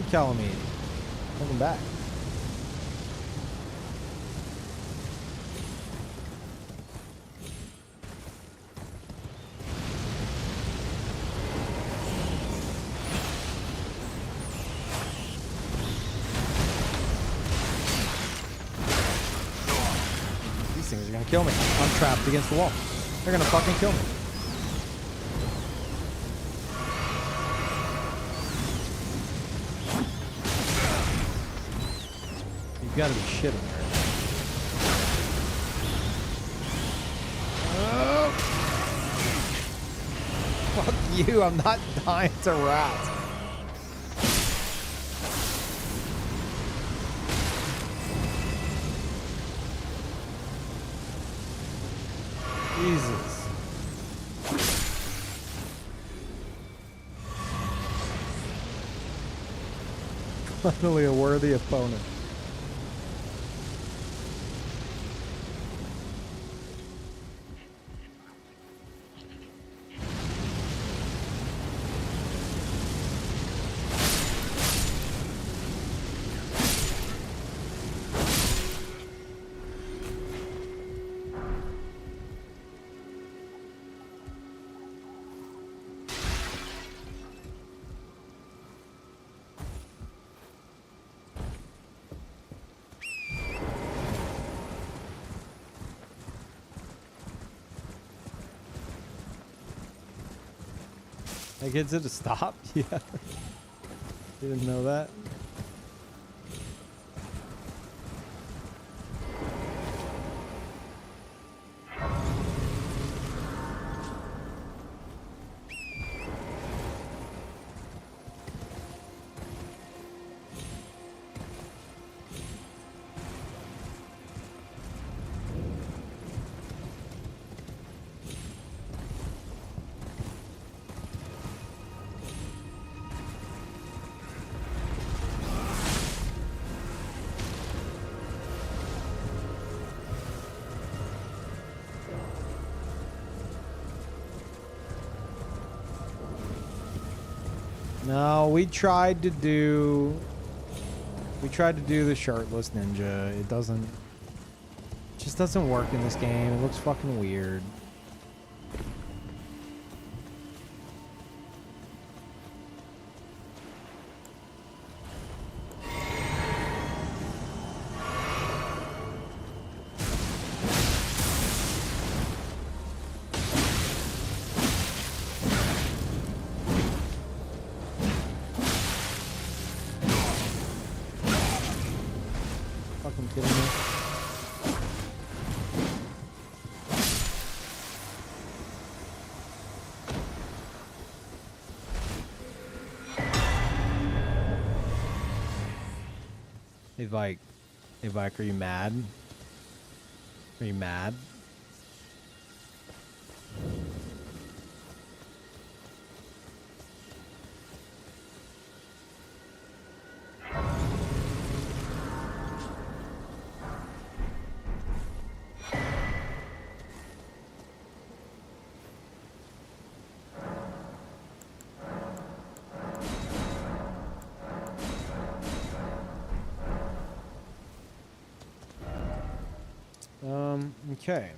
Calamine, welcome back. These things are gonna kill me. I'm trapped against the wall. They're gonna fucking kill me. You gotta be shitting me right now. Oh. Fuck you, I'm not dying to rats. Jesus. Finally a worthy opponent. That gets it to stop? Yeah. You didn't know that? No, we tried to do the shirtless ninja. It just doesn't work in this game. It looks fucking weird. Fucking kidding me? Hey, Vike, are you mad? Are you mad? Okay.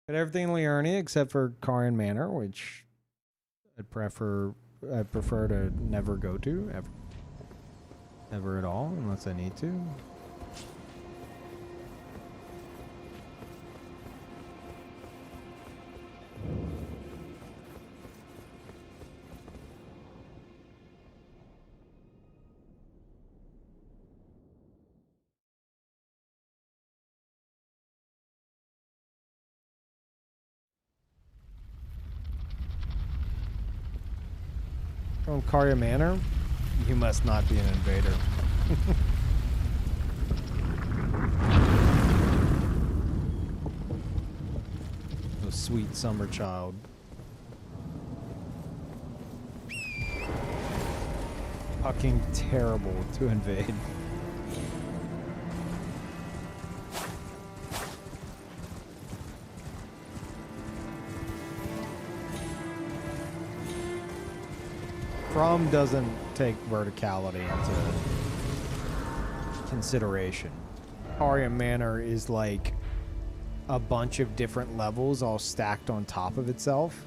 Got everything in Liurnia except for Carian Manor, which I'd prefer to never go to ever at all, unless I need to. From Karya Manor, you must not be an invader. Oh, sweet summer child. Fucking terrible to invade. From doesn't take verticality into consideration. Karya Manor is like a bunch of different levels all stacked on top of itself.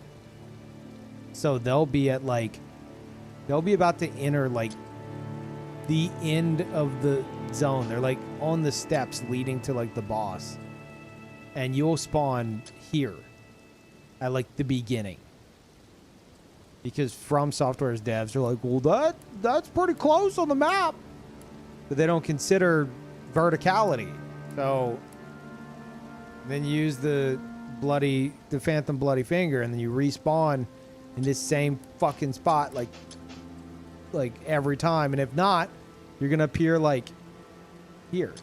So they'll be about to enter like the end of the zone. They're like on the steps leading to like the boss. And you'll spawn here at like the beginning. Because From Software's devs are like, well, that's pretty close on the map. But they don't consider verticality. So then you use the Phantom Bloody Finger, and then you respawn in this same fucking spot like every time. And if not, you're gonna appear like here.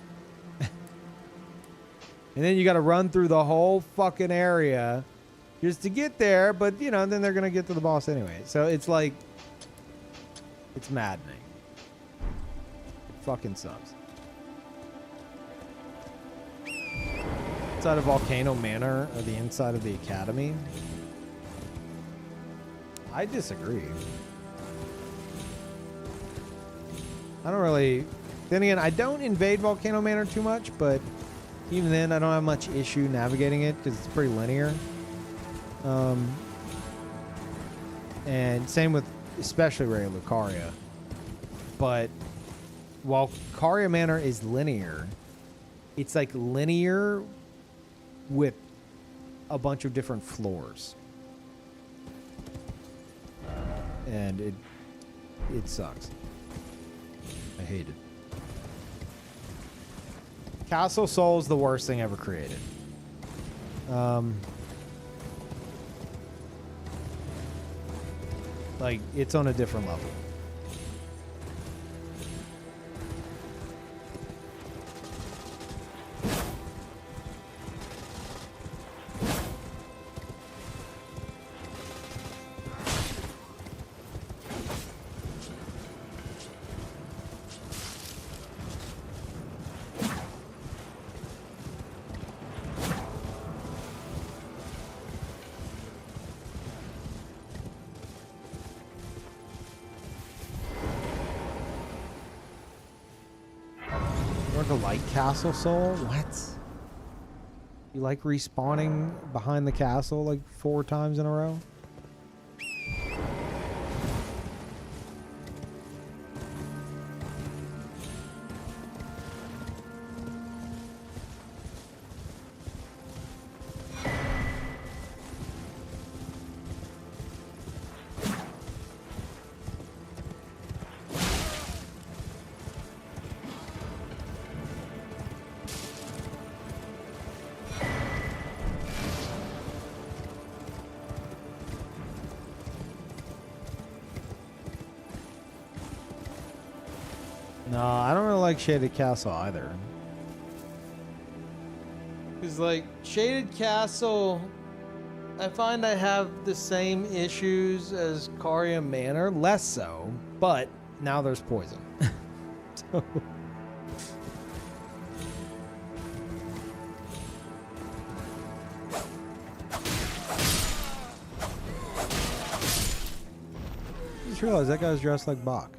And then you got to run through the whole fucking area just to get there. But, you know, then they're going to get to the boss anyway. So it's like, it's maddening. It fucking sucks. Inside of Volcano Manor or the inside of the Academy? I disagree. I don't really... Then again, I don't invade Volcano Manor too much, but even then, I don't have much issue navigating it because it's pretty linear. And same with especially Ray Lucaria. But while Caria Manor is linear, it's like linear with a bunch of different floors. And it sucks. I hate it. Castle Soul is the worst thing ever created. Like, it's on a different level. Like Castle Soul? What? You like respawning behind the castle like 4 times in a row? No, I don't really like Shaded Castle either. Because, like, Shaded Castle, I find I have the same issues as Caria Manor, less so, but now there's poison. So... I just realized that guy's dressed like Bach.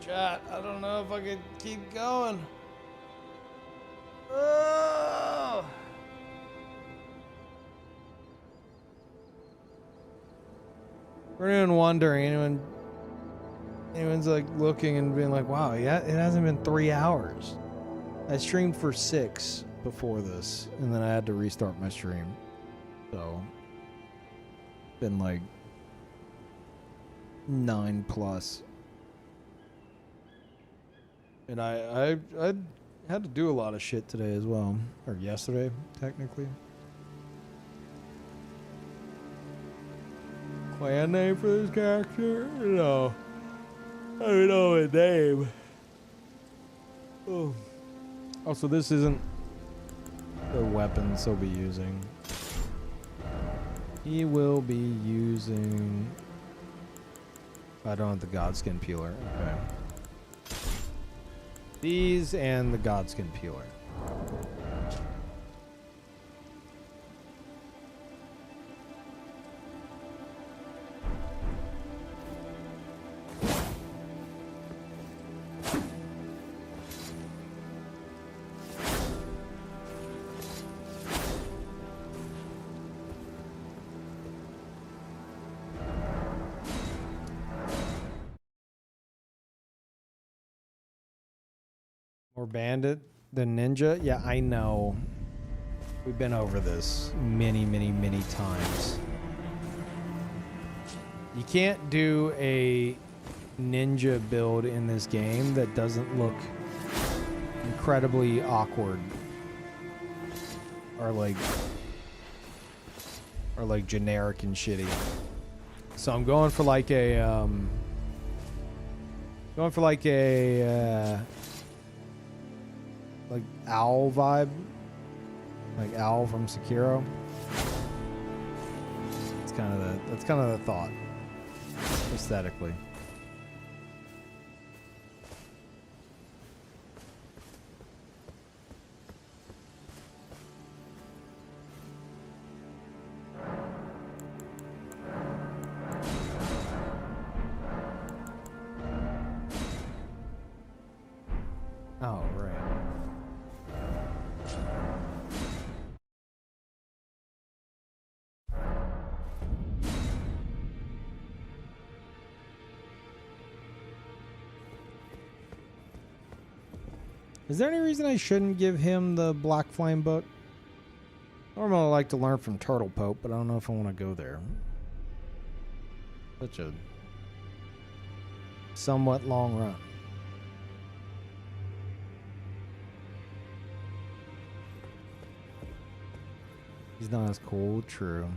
Chat, I don't know if I could keep going. Oh. For anyone wondering, anyone's like looking and being like, wow, yeah, it hasn't been 3 hours. I streamed for 6 before this, and then I had to restart my stream. So, been like 9+. And I had to do a lot of shit today as well. Or yesterday, technically. Clan name for this character? No. I don't know his name. Oh. Also, this isn't the weapons he'll be using. He will be using... I don't have the Godskin Peeler. Okay. These and the Godskin Peeler. More bandit. The ninja? Yeah, I know. We've been over this many, many, many times. You can't do a ninja build in this game that doesn't look incredibly awkward or like generic and shitty. So I'm going for like a like owl vibe, like Owl from Sekiro. That's kind of the thought aesthetically. Oh, right. Is there any reason I shouldn't give him the Black Flame book? Normally I like to learn from Turtle Pope, but I don't know if I want to go there. Such a somewhat long run. He's not as cool, true.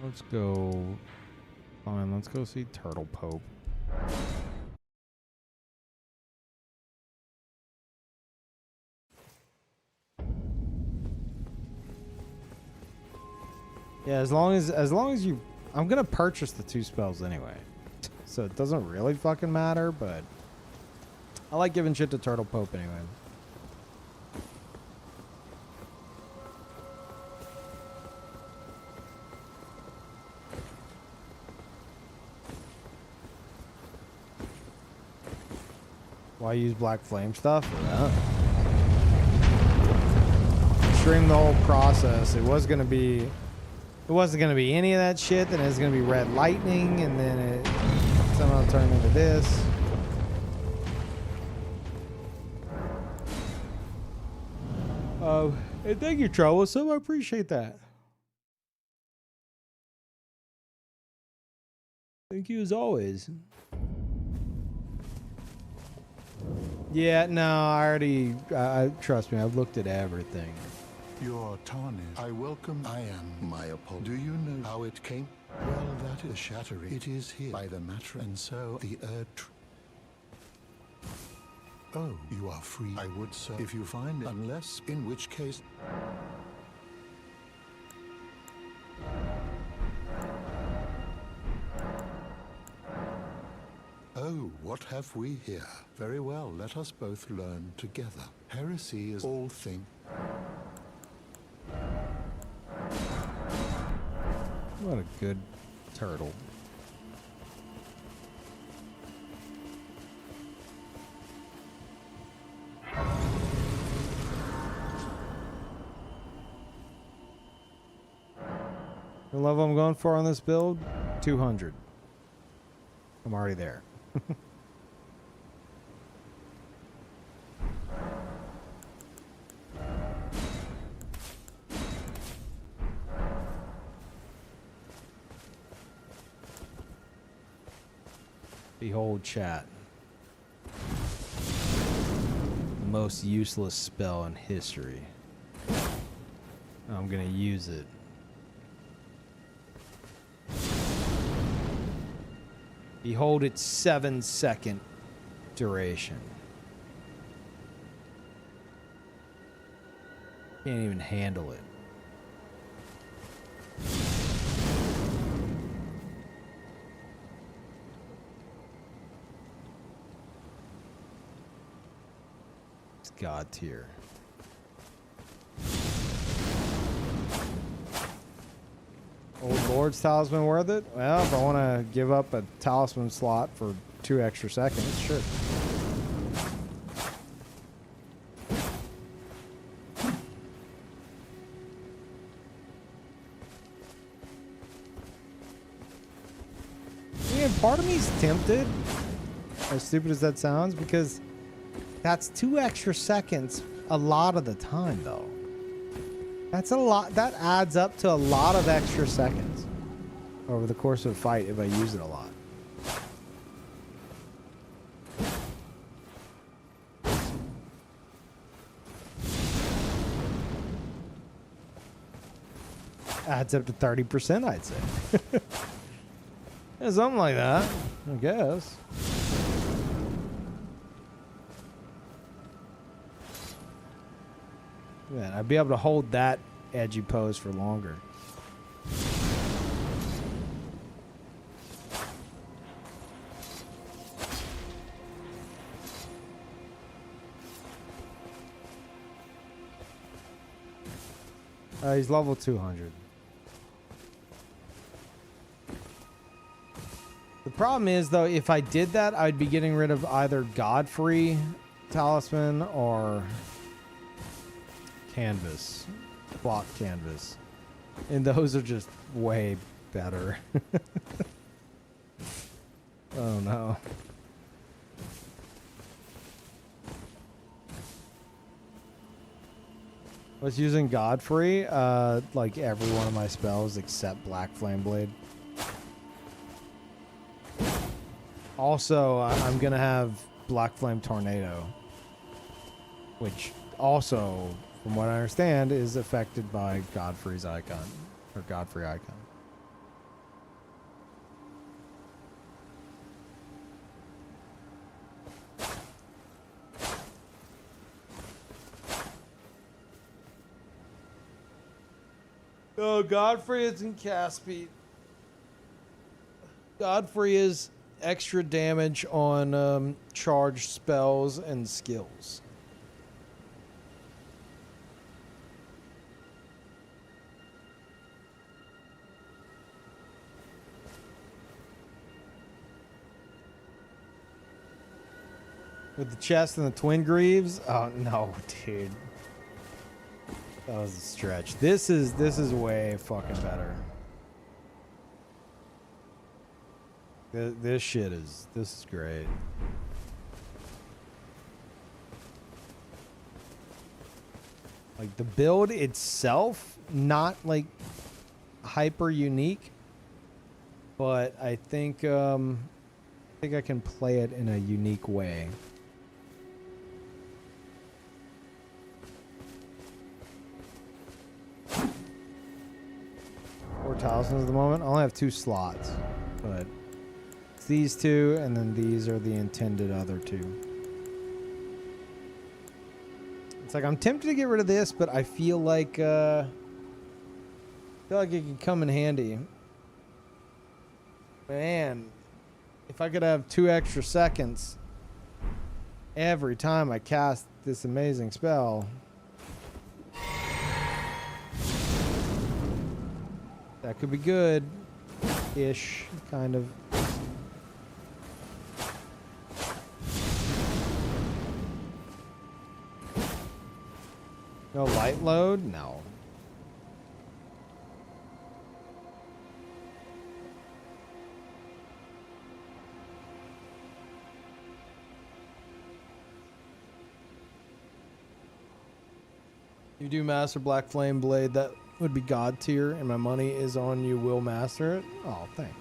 Let's go. Fine, let's go see Turtle Pope. Yeah, as long as you, I'm gonna purchase the 2 spells anyway, so it doesn't really fucking matter. But I like giving shit to Turtle Pope anyway. Why use Black Flame stuff? Yeah. Stream the whole process. It wasn't gonna be any of that shit. Then it's gonna be Red Lightning, and then it somehow turned into this. And thank you, Troublesome. I appreciate that. Thank you as always. Yeah, no, I already, trust me, I've looked at everything. Your tarnished. I welcome. I am my apology. Do you know how it came? Well, that is shattering. It is here by the matter, and so the Oh, you are free. I would, sir, if you find it, unless, in which case. Oh, what have we here? Very well, let us both learn together. Heresy is all thing. What a good turtle. The level I'm going for on this build, 200. I'm already there. Behold, chat. The most useless spell in history. I'm gonna use it. Behold its 7-second duration. Can't even handle it. It's God tier. Old Lord's Talisman worth it? Well, if I want to give up a Talisman slot for 2 extra seconds, sure. part of me's tempted, as stupid as that sounds, because that's 2 extra seconds a lot of the time, though. That's a lot. That adds up to a lot of extra seconds over the course of a fight if I use it a lot. Adds up to 30%, I'd say. Yeah, something like that, I guess. Man, I'd be able to hold that edgy pose for longer. He's level 200. The problem is, though, if I did that, I'd be getting rid of either Godfrey Talisman or Canvas. Block Canvas. And those are just way better. Oh, no. I was using Godfrey, like every one of my spells except Black Flame Blade. Also, I'm going to have Black Flame Tornado, which also, from what I understand, is affected by Godfrey's icon, or Godfrey icon. Oh, Godfrey isn't cast speed. Godfrey is extra damage on charged spells and skills. With the chest and the twin greaves? Oh no, dude. That was a stretch. This is way fucking better. This is great. Like the build itself, not like hyper unique, but I think I can play it in a unique way. 4 talismans at the moment. I only have 2 slots, but it's these 2, and then these are the intended other 2. It's like I'm tempted to get rid of this, but I feel like it could come in handy. Man, if I could have 2 extra seconds every time I cast this amazing spell. That could be good-ish, kind of. No light load? No. You do master Black Flame Blade, that would be God tier, and my money is on you will master it. Oh, thanks.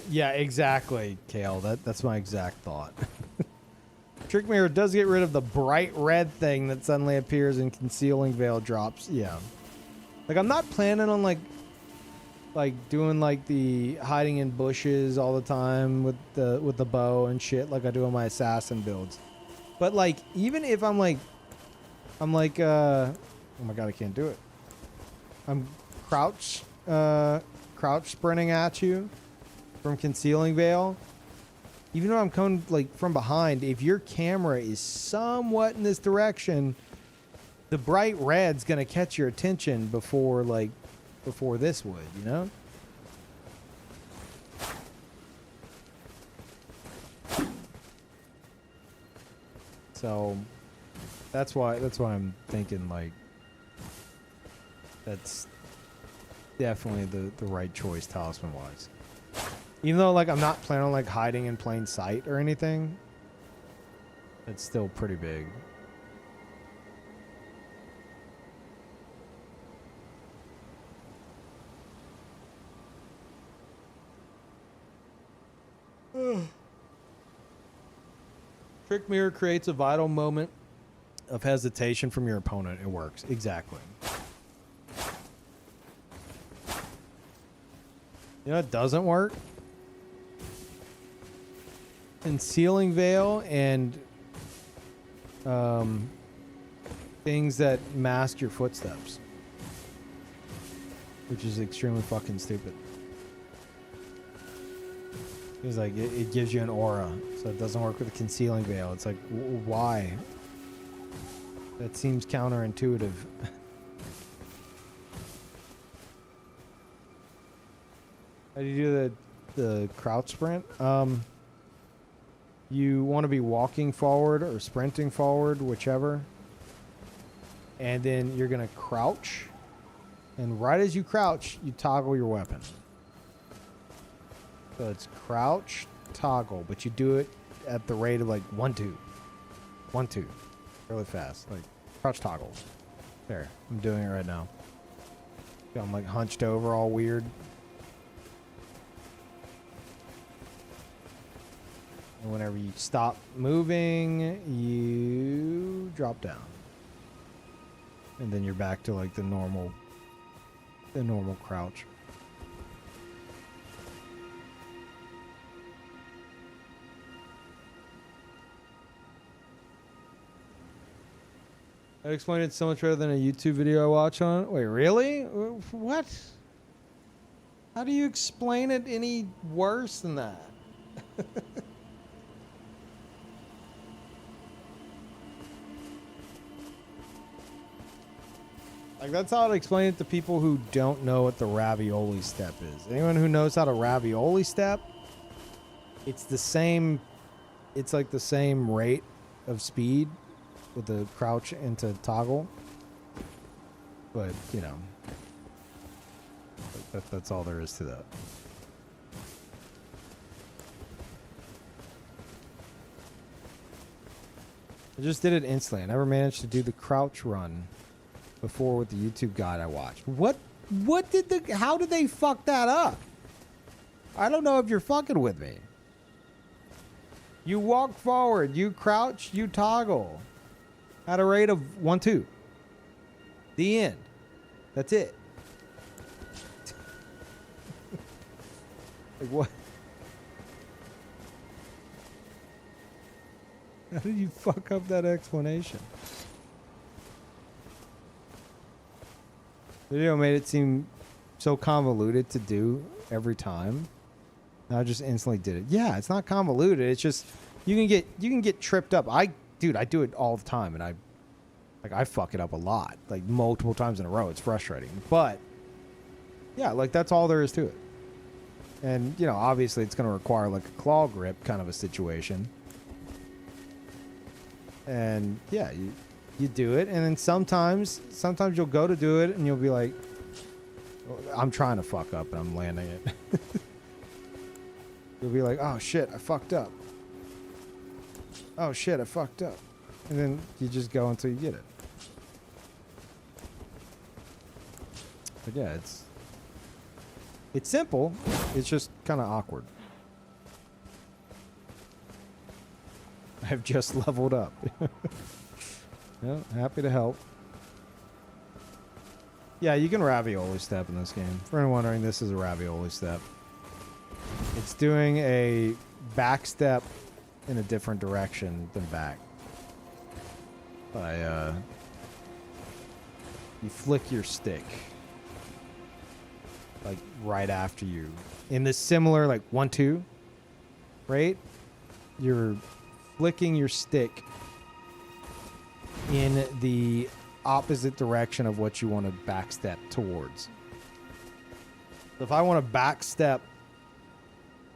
Yeah, exactly, Kale. That's my exact thought. Trick Mirror does get rid of the bright red thing that suddenly appears and Concealing Veil drops. Yeah. Like, I'm not planning on, like doing, like, the hiding in bushes all the time with the bow and shit like I do on my assassin builds. But, like, even if I'm like, oh my god, I can't do it. I'm crouch sprinting at you from Concealing Veil. Even though I'm coming, like, from behind, if your camera is somewhat in this direction, the bright red's gonna catch your attention before this would, you know? So that's why I'm thinking like that's definitely the right choice talisman wise. Even though like I'm not planning on like hiding in plain sight or anything, it's still pretty big. Trick mirror creates a vital moment of hesitation from your opponent. It works. Exactly. You know, it doesn't work. Concealing veil and things that mask your footsteps, which is extremely fucking stupid. It's like it gives you an aura, so it doesn't work with the concealing veil. It's like, why? That seems counterintuitive. How do you do the crouch sprint? You want to be walking forward or sprinting forward, whichever. And then you're going to crouch. And right as you crouch, you toggle your weapon. So it's crouch, toggle, but you do it at the rate of like 1, 2. 1, 2. Really fast. Like crouch, toggle. There. I'm doing it right now. I'm like hunched over all weird. And whenever you stop moving, you drop down. And then you're back to like the normal crouch. I explained it so much better than a YouTube video I watch on. Wait, really? What? How do you explain it any worse than that? Like, that's how I'd explain it to people who don't know what the ravioli step is. Anyone who knows how to ravioli step, it's the same, it's like the same rate of speed with the crouch into toggle. But, you know, that's all there is to that. I just did it instantly. I never managed to do the crouch run before with the YouTube guide I watched. How did they fuck that up? I don't know if you're fucking with me. You walk forward, you crouch, you toggle at a rate of 1, 2. The end. That's it. Like what? How did you fuck up that explanation? The video made it seem so convoluted to do every time. And I just instantly did it. Yeah, it's not convoluted. It's just you can get tripped up. I do it all the time, and I fuck it up a lot, like multiple times in a row. It's frustrating, but yeah, like that's all there is to it. And you know, obviously, it's going to require like a claw grip kind of a situation. And yeah, you do it, and then sometimes you'll go to do it, and you'll be like, I'm trying to fuck up, and I'm landing it. You'll be like, oh shit, I fucked up. Oh shit, I fucked up. And then you just go until you get it. But yeah, it's simple. It's just kind of awkward. I've just leveled up. Yeah, happy to help. Yeah, you can ravioli step in this game. For anyone wondering, this is a ravioli step. It's doing a back step in a different direction than back. You flick your stick like right after you. In this similar like 1, 2, right? You're flicking your stick in the opposite direction of what you want to backstep towards. So if I want to backstep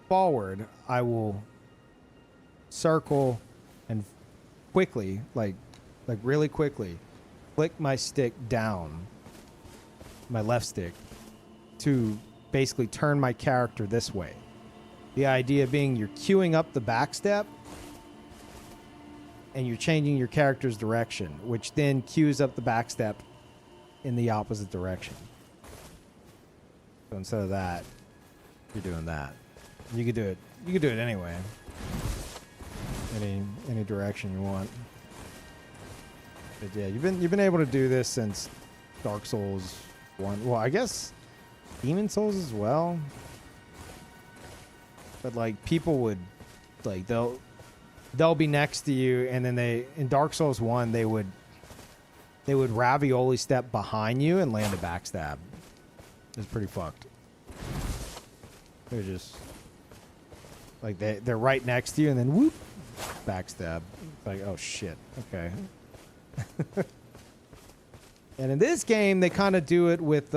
forward, I will circle and quickly, like really quickly, flick my stick down, my left stick, to basically turn my character this way. The idea being you're queuing up the back step and you're changing your character's direction, which then cues up the back step in the opposite direction. So instead of that, you're doing that. You could do it. You could do it anyway. Any direction you want. But yeah, you've been able to do this since Dark Souls 1. Well, I guess Demon Souls as well. But like people would like they'll be next to you, and then in Dark Souls 1 they would ravioli step behind you and land a backstab. It's pretty fucked. They're just like they're right next to you, and then whoop, backstab. Like, oh shit, okay. And in this game they kind of do it with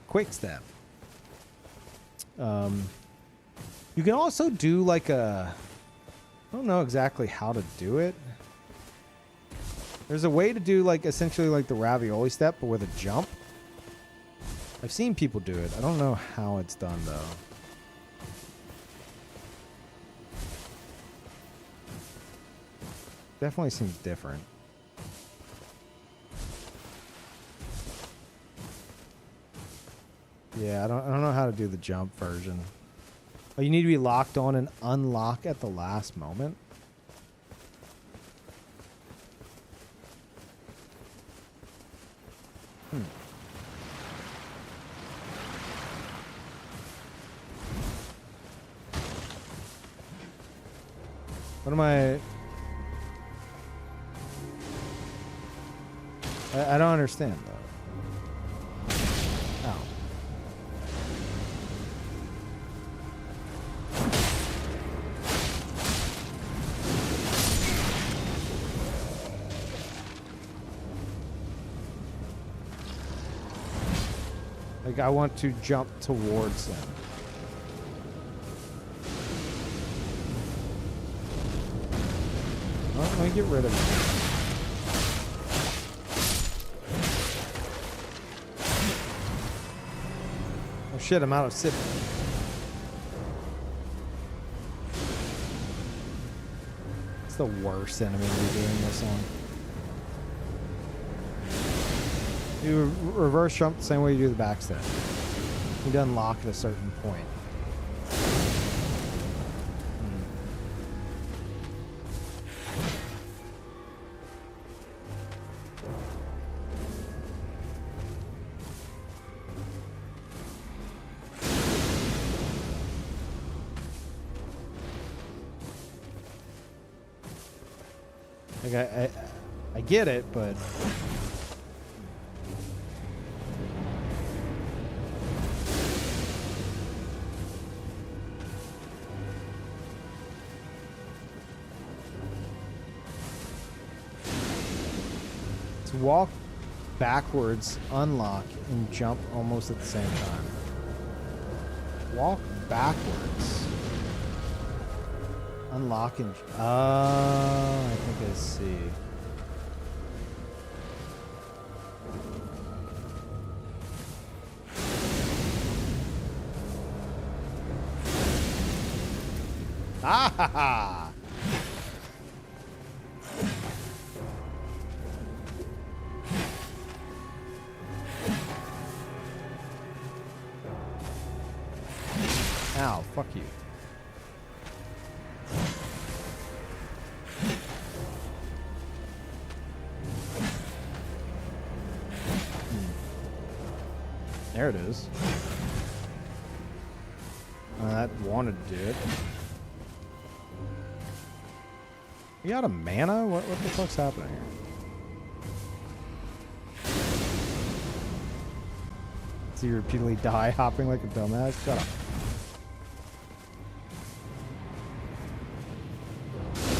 quick step. You can also do like I don't know exactly how to do it. There's a way to do like essentially like the ravioli step, but with a jump. I've seen people do it. I don't know how it's done though. Definitely seems different. Yeah, I don't know how to do the jump version. Oh, you need to be locked on and unlock at the last moment? What am I don't understand though. Oh. Like I want to jump towards him. Well, let me get rid of him. Oh shit, I'm out of sipping. It's the worst enemy to be doing this on. You reverse jump the same way you do the backstep. You unlock at a certain point. Like I get it, but to walk backwards, unlock, and jump almost at the same time. Walk backwards. Unlock and... I think I see. Ah ha ha! Ow, fuck you. There it is. That wanted to do it. You out of mana? What the fuck's happening here? So you repeatedly die hopping like a dumbass? Shut up.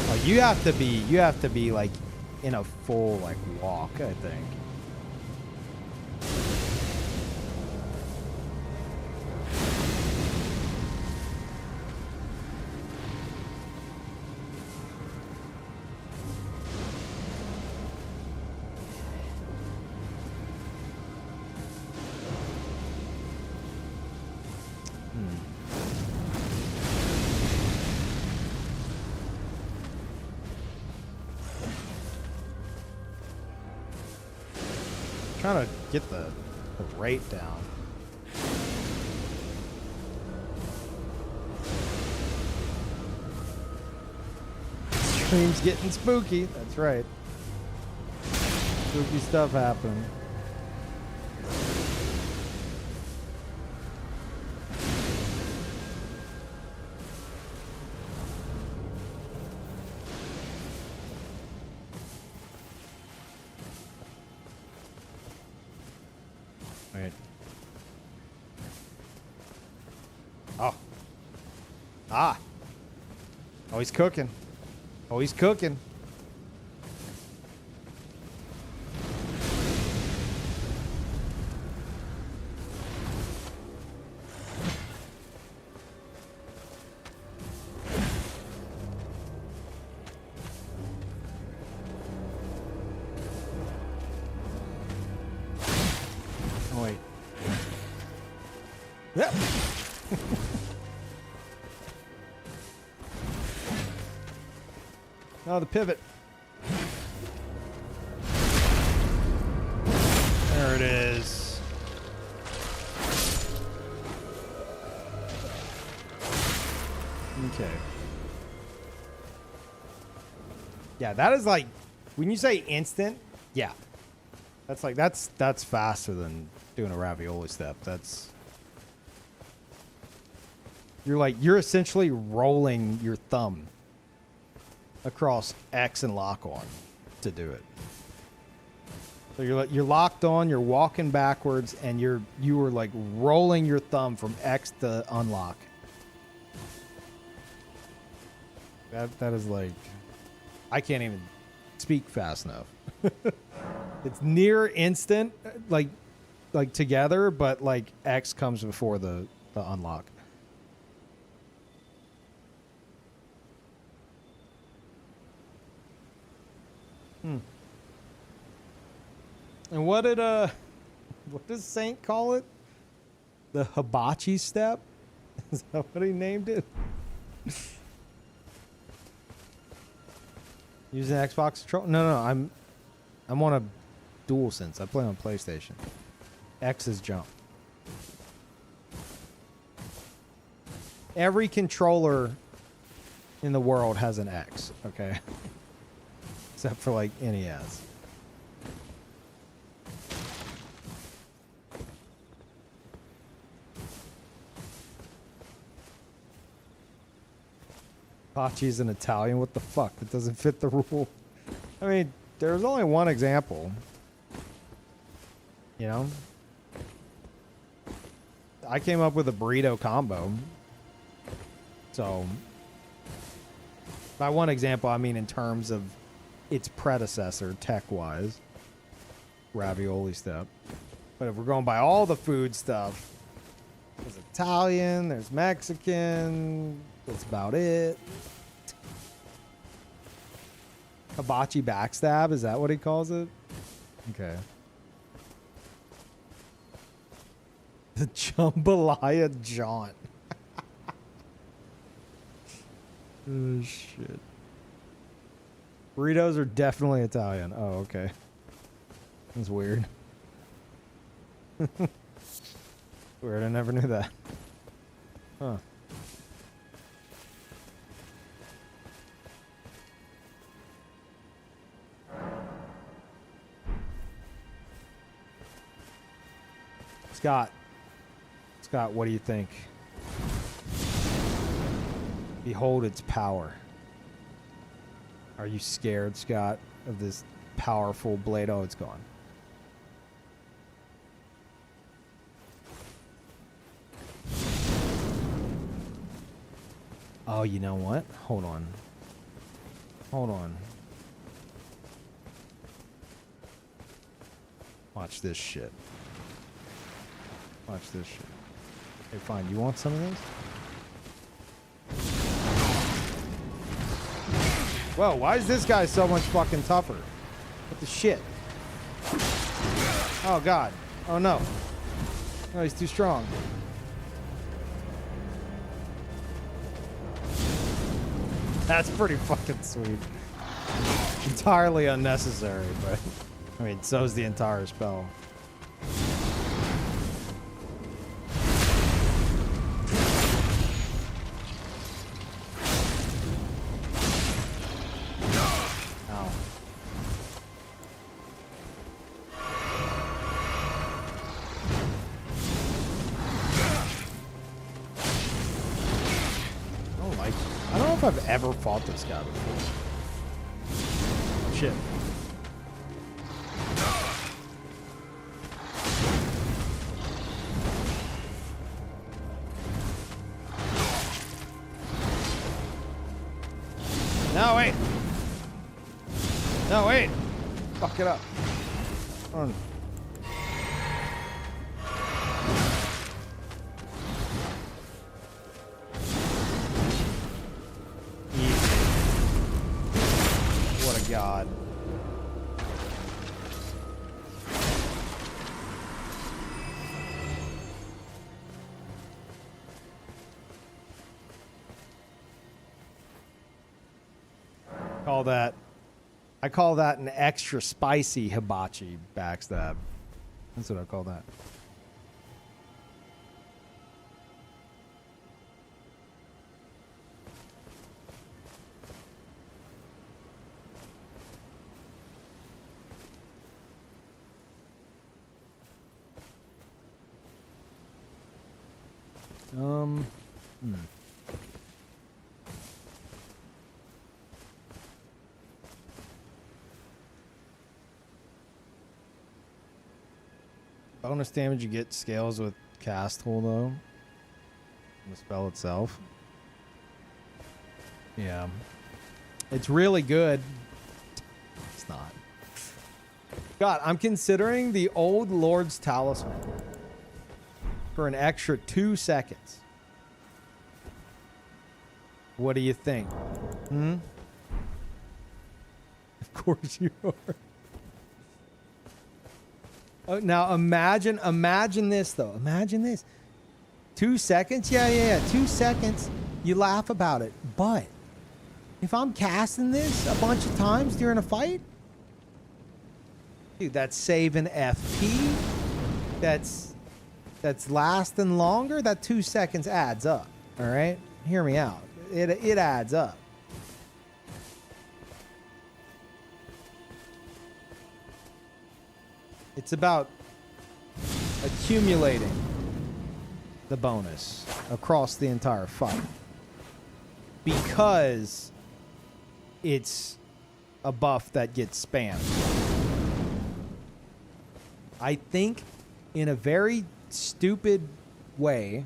Oh, you have to be like in a full like walk, I think. trying to get the rate down. Stream's getting spooky. That's right. Spooky stuff happening. Wait. Oh. Ah. Oh, he's cooking. Oh, he's cooking. Oh, wait. Yep. Oh, the pivot. There it is. Okay. Yeah, that is like, when you say instant, yeah. That's like, that's faster than doing a ravioli step. That's, you're essentially rolling your thumb across X and lock on to do it. So you're locked on, you're walking backwards, and you were like rolling your thumb from X to unlock. That is like, I can't even speak fast enough. It's near instant, like together, but like X comes before the unlock. And what does Saint call it? The hibachi step? Is that what he named it? Using Xbox control? No, I'm on a DualSense. I play on PlayStation. X is jump. Every controller in the world has an X, okay? Except for like NES. Pachi's an Italian? What the fuck? That doesn't fit the rule. I mean, there's only one example. You know? I came up with a burrito combo. So, by one example, I mean in terms of its predecessor, tech-wise. Ravioli step. But if we're going by all the food stuff, there's Italian, there's Mexican, that's about it. Hibachi backstab, is that what he calls it? Okay. The jambalaya jaunt. Oh, shit. Burritos are definitely Italian. Oh, okay. That's weird. Weird, I never knew that. Huh. Scott, what do you think? Behold its power. Are you scared, Scott, of this powerful blade? Oh, it's gone. Oh, you know what? Hold on. Hold on. Watch this shit. Watch this shit. Okay, fine. You want some of this? Whoa, why is this guy so much fucking tougher? What the shit? Oh, God. Oh, no. No, he's too strong. That's pretty fucking sweet. Entirely unnecessary, but... I mean, so's the entire spell. if I've ever fought this guy before. Shit. No, wait. No, wait. Fuck it up. Hold on. What a god. I call that an extra spicy hibachi backstab. That's what I call that. Bonus damage you get scales with cast tool though. The spell itself. Yeah. It's really good. It's not. God, I'm considering the Old Lord's Talisman for an extra 2 seconds. What do you think? Hmm? Of course you are. Oh, now imagine this though. Imagine this. 2 seconds? Yeah. 2 seconds. You laugh about it. But if I'm casting this a bunch of times during a fight, dude, that's saving FP. That's lasting longer. That 2 seconds adds up. All right? Hear me out. It adds up. It's about accumulating the bonus across the entire fight. Because it's a buff that gets spammed. I think in a very stupid way,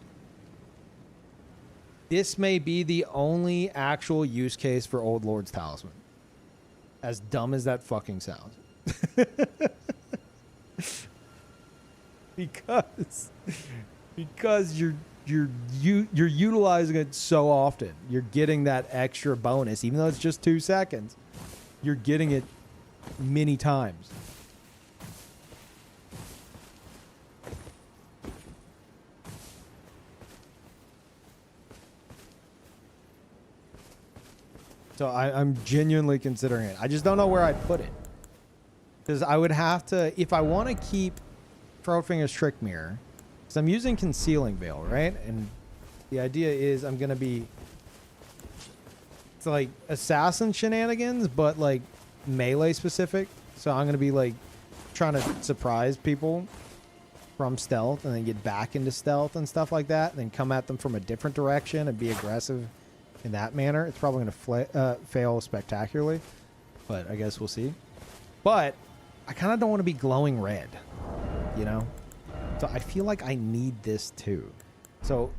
this may be the only actual use case for Old Lord's Talisman. As dumb as that fucking sounds. because you're utilizing it so often. You're getting that extra bonus, even though it's just 2 seconds. You're getting it many times. So I'm genuinely considering it. I just don't know where I'd put it. Because I would have to, if I want to keep Throatfinger's Trick Mirror, because I'm using Concealing Veil, right? And the idea is I'm going to be, it's like assassin shenanigans, but like melee specific. So I'm going to be like trying to surprise people from stealth and then get back into stealth and stuff like that. And then come at them from a different direction and be aggressive in that manner. It's probably going to fail spectacularly, but I guess we'll see. But I kind of don't want to be glowing red, you know? So I feel like I need this too. So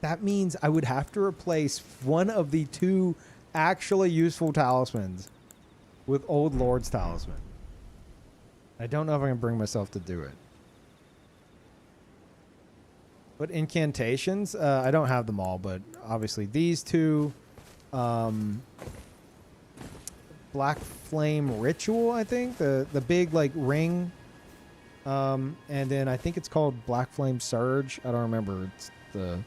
that means I would have to replace one of the 2 actually useful talismans with Old Lord's Talisman. I don't know if I can bring myself to do it. But incantations, I don't have them all, but obviously these 2, Black Flame Ritual, I think, the big like ring, and then I think it's called Black Flame Surge. I don't remember. It's the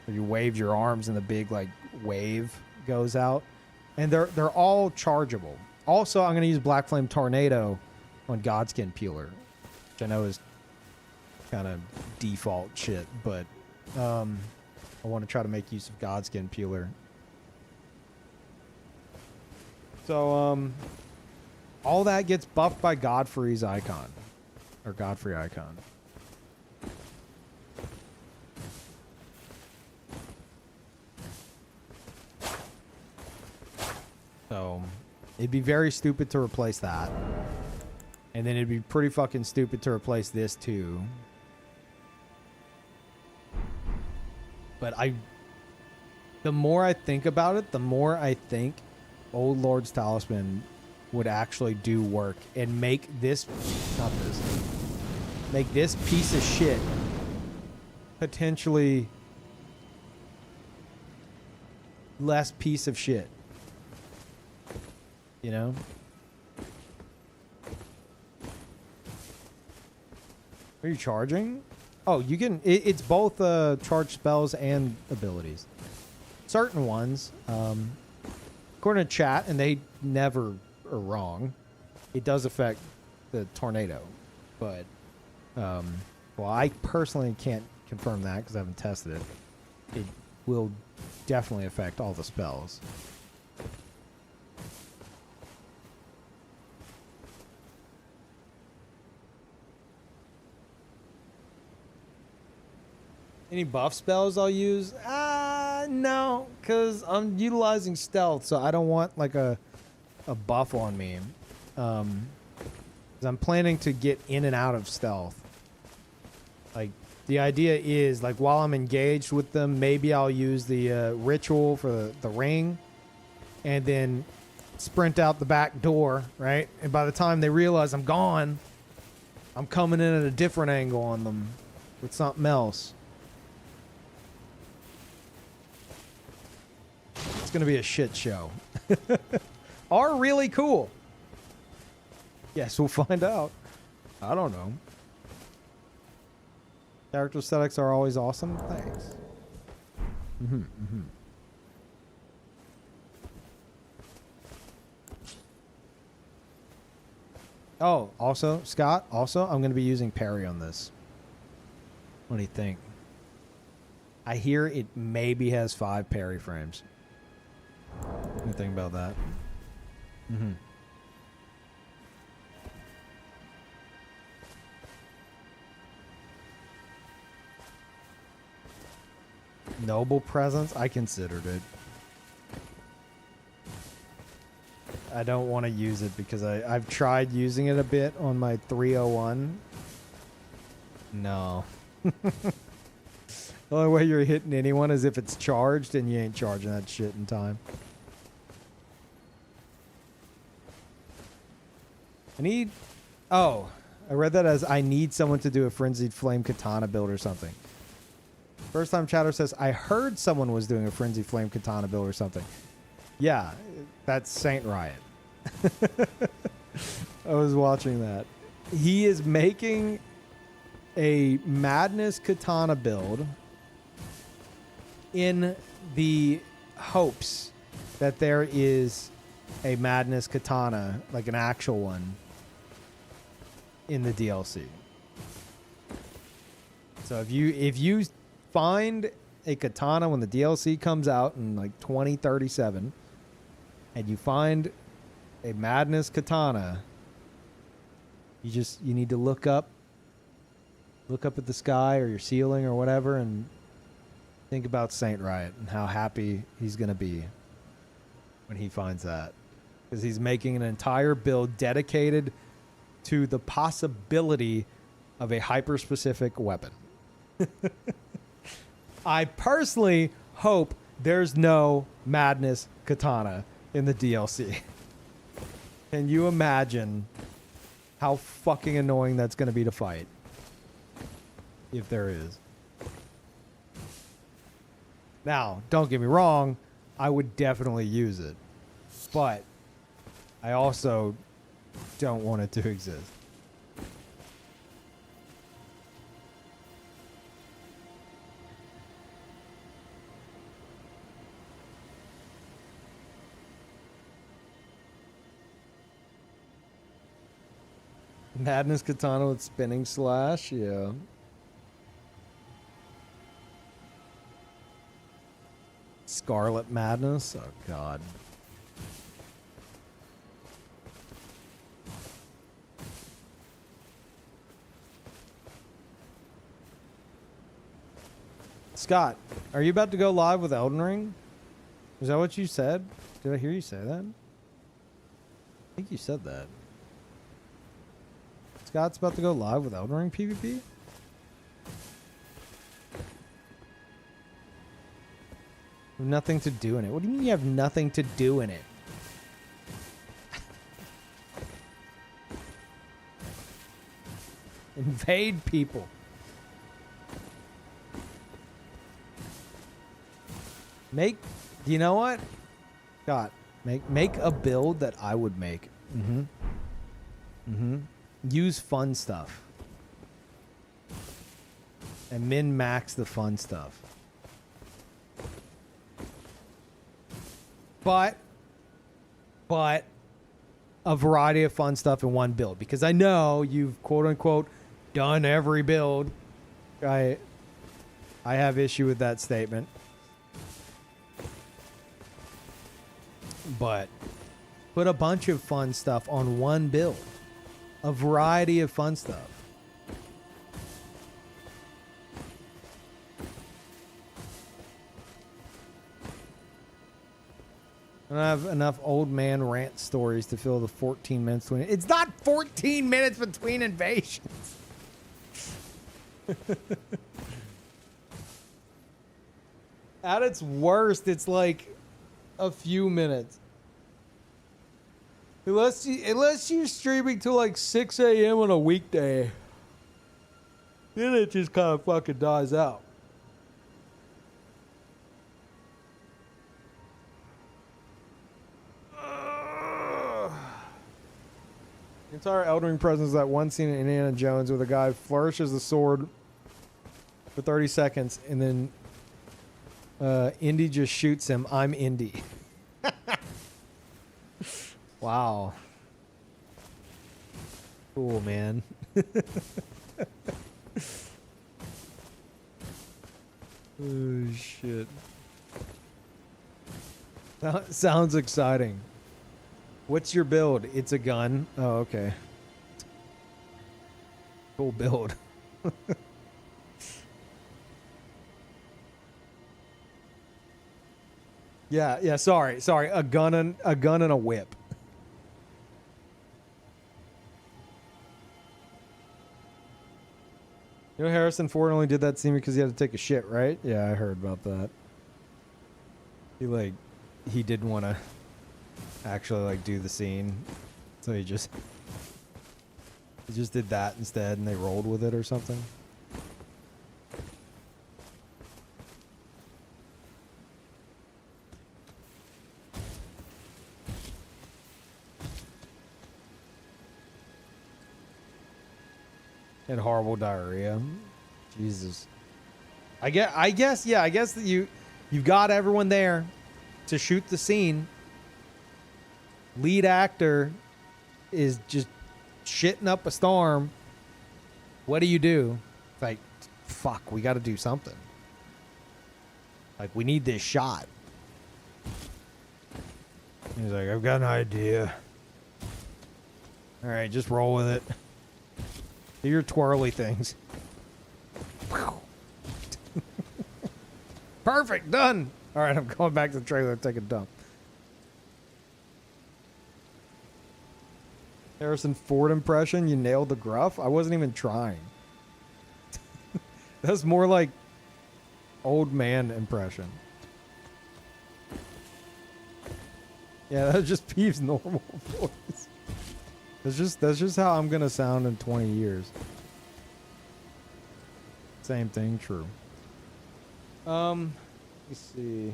you wave your arms and the big like wave goes out, and they're all chargeable. Also, I'm gonna use Black Flame Tornado on Godskin Peeler, which I know is kind of default shit, but I want to try to make use of Godskin Peeler. So all that gets buffed by Godfrey's icon, or Godfrey icon. It'd be very stupid to replace that. And then it'd be pretty fucking stupid to replace this too. But the more I think about it, the more I think Old Lord's Talisman would actually do work and make this, not this, make this piece of shit potentially less piece of shit. You know? Are you charging? Oh, you can, it's both charge spells and abilities. Certain ones, according to chat, and they never are wrong, it does affect the tornado. But, well, I personally can't confirm that because I haven't tested it. It will definitely affect all the spells. Any buff spells I'll use? No, because I'm utilizing stealth, so I don't want like a buff on me. 'Cause I'm planning to get in and out of stealth. Like, the idea is, like, while I'm engaged with them, maybe I'll use the ritual for the ring, and then sprint out the back door, right? And by the time they realize I'm gone, I'm coming in at a different angle on them with something else. It's going to be a shit show. Are really cool. Yes, we'll find out. I don't know. Character aesthetics are always awesome. Thanks. Oh, also, Scott, also, I'm going to be using parry on this. What do you think? I hear it maybe has 5 parry frames. What do you think about that? Noble presence? I considered it. I don't want to use it because I've tried using it a bit on my 301. No. The only way you're hitting anyone is if it's charged, and you ain't charging that shit in time. Oh, I read that as I need someone to do a Frenzied Flame Katana build or something. First time chatter says, I heard someone was doing a Frenzied Flame Katana build or something. Yeah, that's Saint Riot. I was watching that. He is making a Madness Katana build in the hopes that there is a Madness Katana, like an actual one, in the DLC. So if you find a katana when the DLC comes out in like 2037, and you find a Madness Katana, you need to look up at the sky or your ceiling or whatever, and think about Saint Riot and how happy he's gonna be when he finds that, because he's making an entire build dedicated to the possibility of a hyper-specific weapon. I personally hope there's no Madness Katana in the DLC. Can you imagine how fucking annoying that's going to be to fight? If there is. Now, don't get me wrong, I would definitely use it. But I also don't want it to exist. Madness Katana with spinning slash, yeah. Scarlet Madness, oh god. Scott, are you about to go live with Elden Ring? Is that what you said? Did I hear you say that? think you said that. Scott's about to go live with Elden Ring PvP? Nothing to do in it. What do you mean you have nothing to do in it? Invade people. You know what? God, make a build that I would make. Use fun stuff. And min-max the fun stuff. But a variety of fun stuff in one build. Because I know you've quote-unquote done every build. I have issue with that statement. But put a bunch of fun stuff on one build. A variety of fun stuff. I don't have enough old man rant stories to fill the 14 minutes between. It's not 14 minutes between invasions. At its worst, it's like a few minutes. Unless you're streaming till like 6 a.m. on a weekday. Then it just kind of fucking dies out. The entire Elden Ring presence is that one scene in Indiana Jones where the guy flourishes the sword for 30 seconds and then Indy just shoots him. I'm Indy. Wow. Cool, man. Oh, shit. Sounds exciting. What's your build? It's a gun. Oh, okay. Cool build. Yeah, sorry. A gun and a whip. You know Harrison Ford only did that scene because he had to take a shit, right? Yeah, I heard about that. He didn't want to actually do the scene, so he just did that instead, and they rolled with it or something. And horrible diarrhea. Jesus. I guess that you've got everyone there to shoot the scene. Lead actor is just shitting up a storm. What do? It's like, fuck, we got to do something. Like, we need this shot. He's like, I've got an idea. All right, just roll with it. Do your twirly things. Perfect, done. All right, I'm going back to the trailer to take a dump. Harrison Ford impression, you nailed the gruff. I wasn't even trying. That's more like old man impression. Yeah, that's just Peeve's normal voice. That's just how I'm gonna sound in 20 years. Same thing, true. Let's see.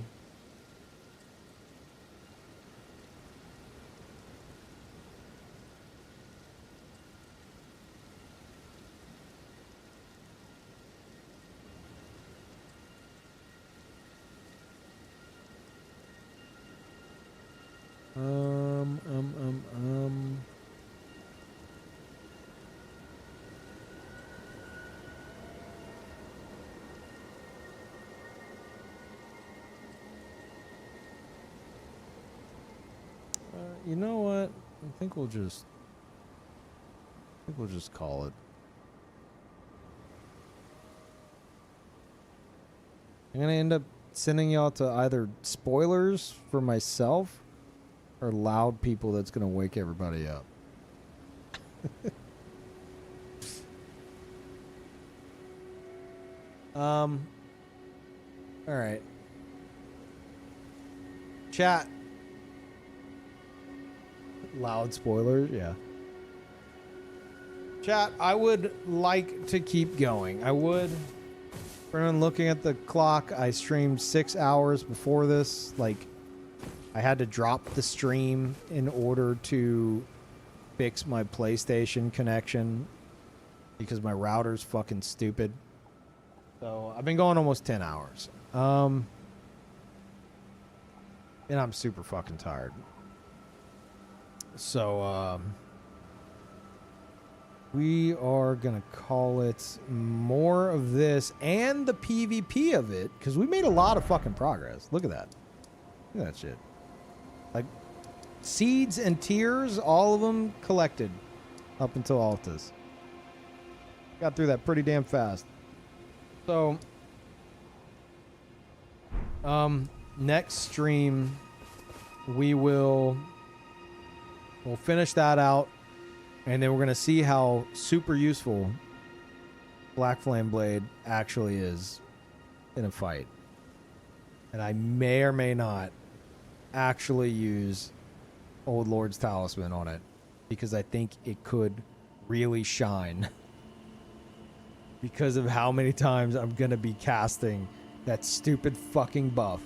You know what? I think we'll just call it. I'm gonna end up sending y'all to either spoilers for myself or loud people that's gonna wake everybody up. All right. Chat. Loud spoilers, yeah. Chat, I would like to keep going. I would. For anyone looking at the clock, I streamed 6 hours before this. Like, I had to drop the stream in order to fix my PlayStation connection because my router's fucking stupid. So I've been going almost 10 hours. And I'm super fucking tired. So, we are going to call it more of this and the PvP of it, because we made a lot of fucking progress. Look at that. Look at that shit. Like, seeds and tears, all of them collected up until Altus. Got through that pretty damn fast. So, next stream, we'll finish that out. And then we're going to see how super useful Black Flame Blade actually is in a fight. And I may or may not actually use Old Lord's Talisman on it, because I think it could really shine because of how many times I'm going to be casting that stupid fucking buff.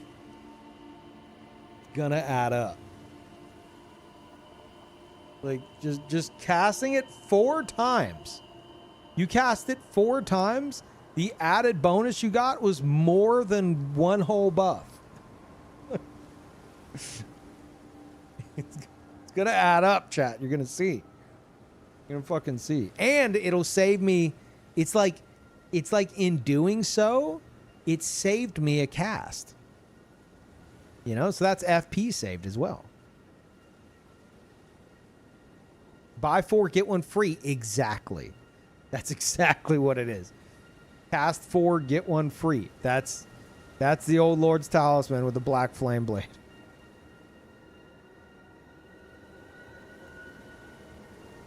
It's going to add up. Like, just casting it 4 times. You cast it 4 times, the added bonus you got was more than one whole buff. It's gonna add up, chat. You're gonna see. You're gonna fucking see. And it'll save me. It's like in doing so, it saved me a cast. You know, so that's FP saved as well. Buy 4, get 1 free. Exactly. That's exactly what it is. Cast 4, get 1 free. That's the Old Lord's Talisman with the Black Flame Blade.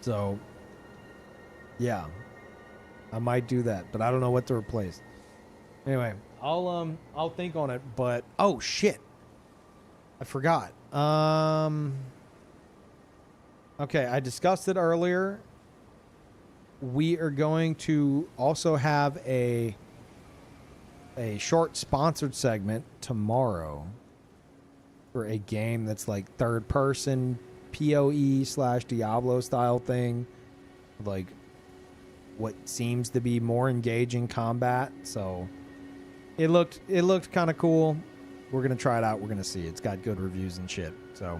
So, yeah. I might do that, but I don't know what to replace. Anyway, I'll think on it, but oh shit. I forgot. Okay, I discussed it earlier. We are going to also have a short sponsored segment tomorrow for a game that's like third person PoE/Diablo style thing, like what seems to be more engaging combat. So it looked kind of cool. We're gonna try it out. We're gonna see. It's got good reviews and shit. So,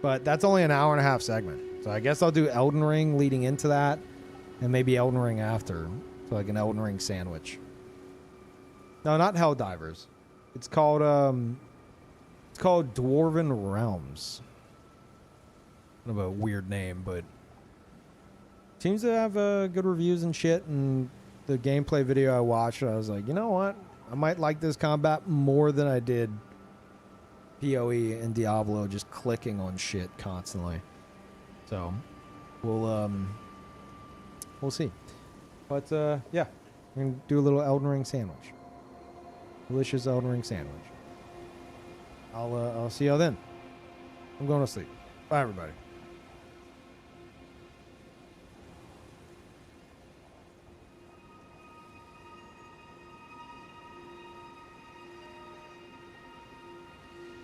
but that's only an hour and a half segment. So I guess I'll do Elden Ring leading into that, and maybe Elden Ring after. So like an Elden Ring sandwich. No, not Helldivers. It's called Dwarven Realms. Kind of a weird name, but seems to have good reviews and shit. And the gameplay video I watched, I was like, you know what? I might like this combat more than I did PoE and Diablo, just clicking on shit constantly. So we'll see. But yeah, we're gonna do a little Elden Ring sandwich. Delicious Elden Ring sandwich. I'll see y'all then. I'm going to sleep. Bye, everybody.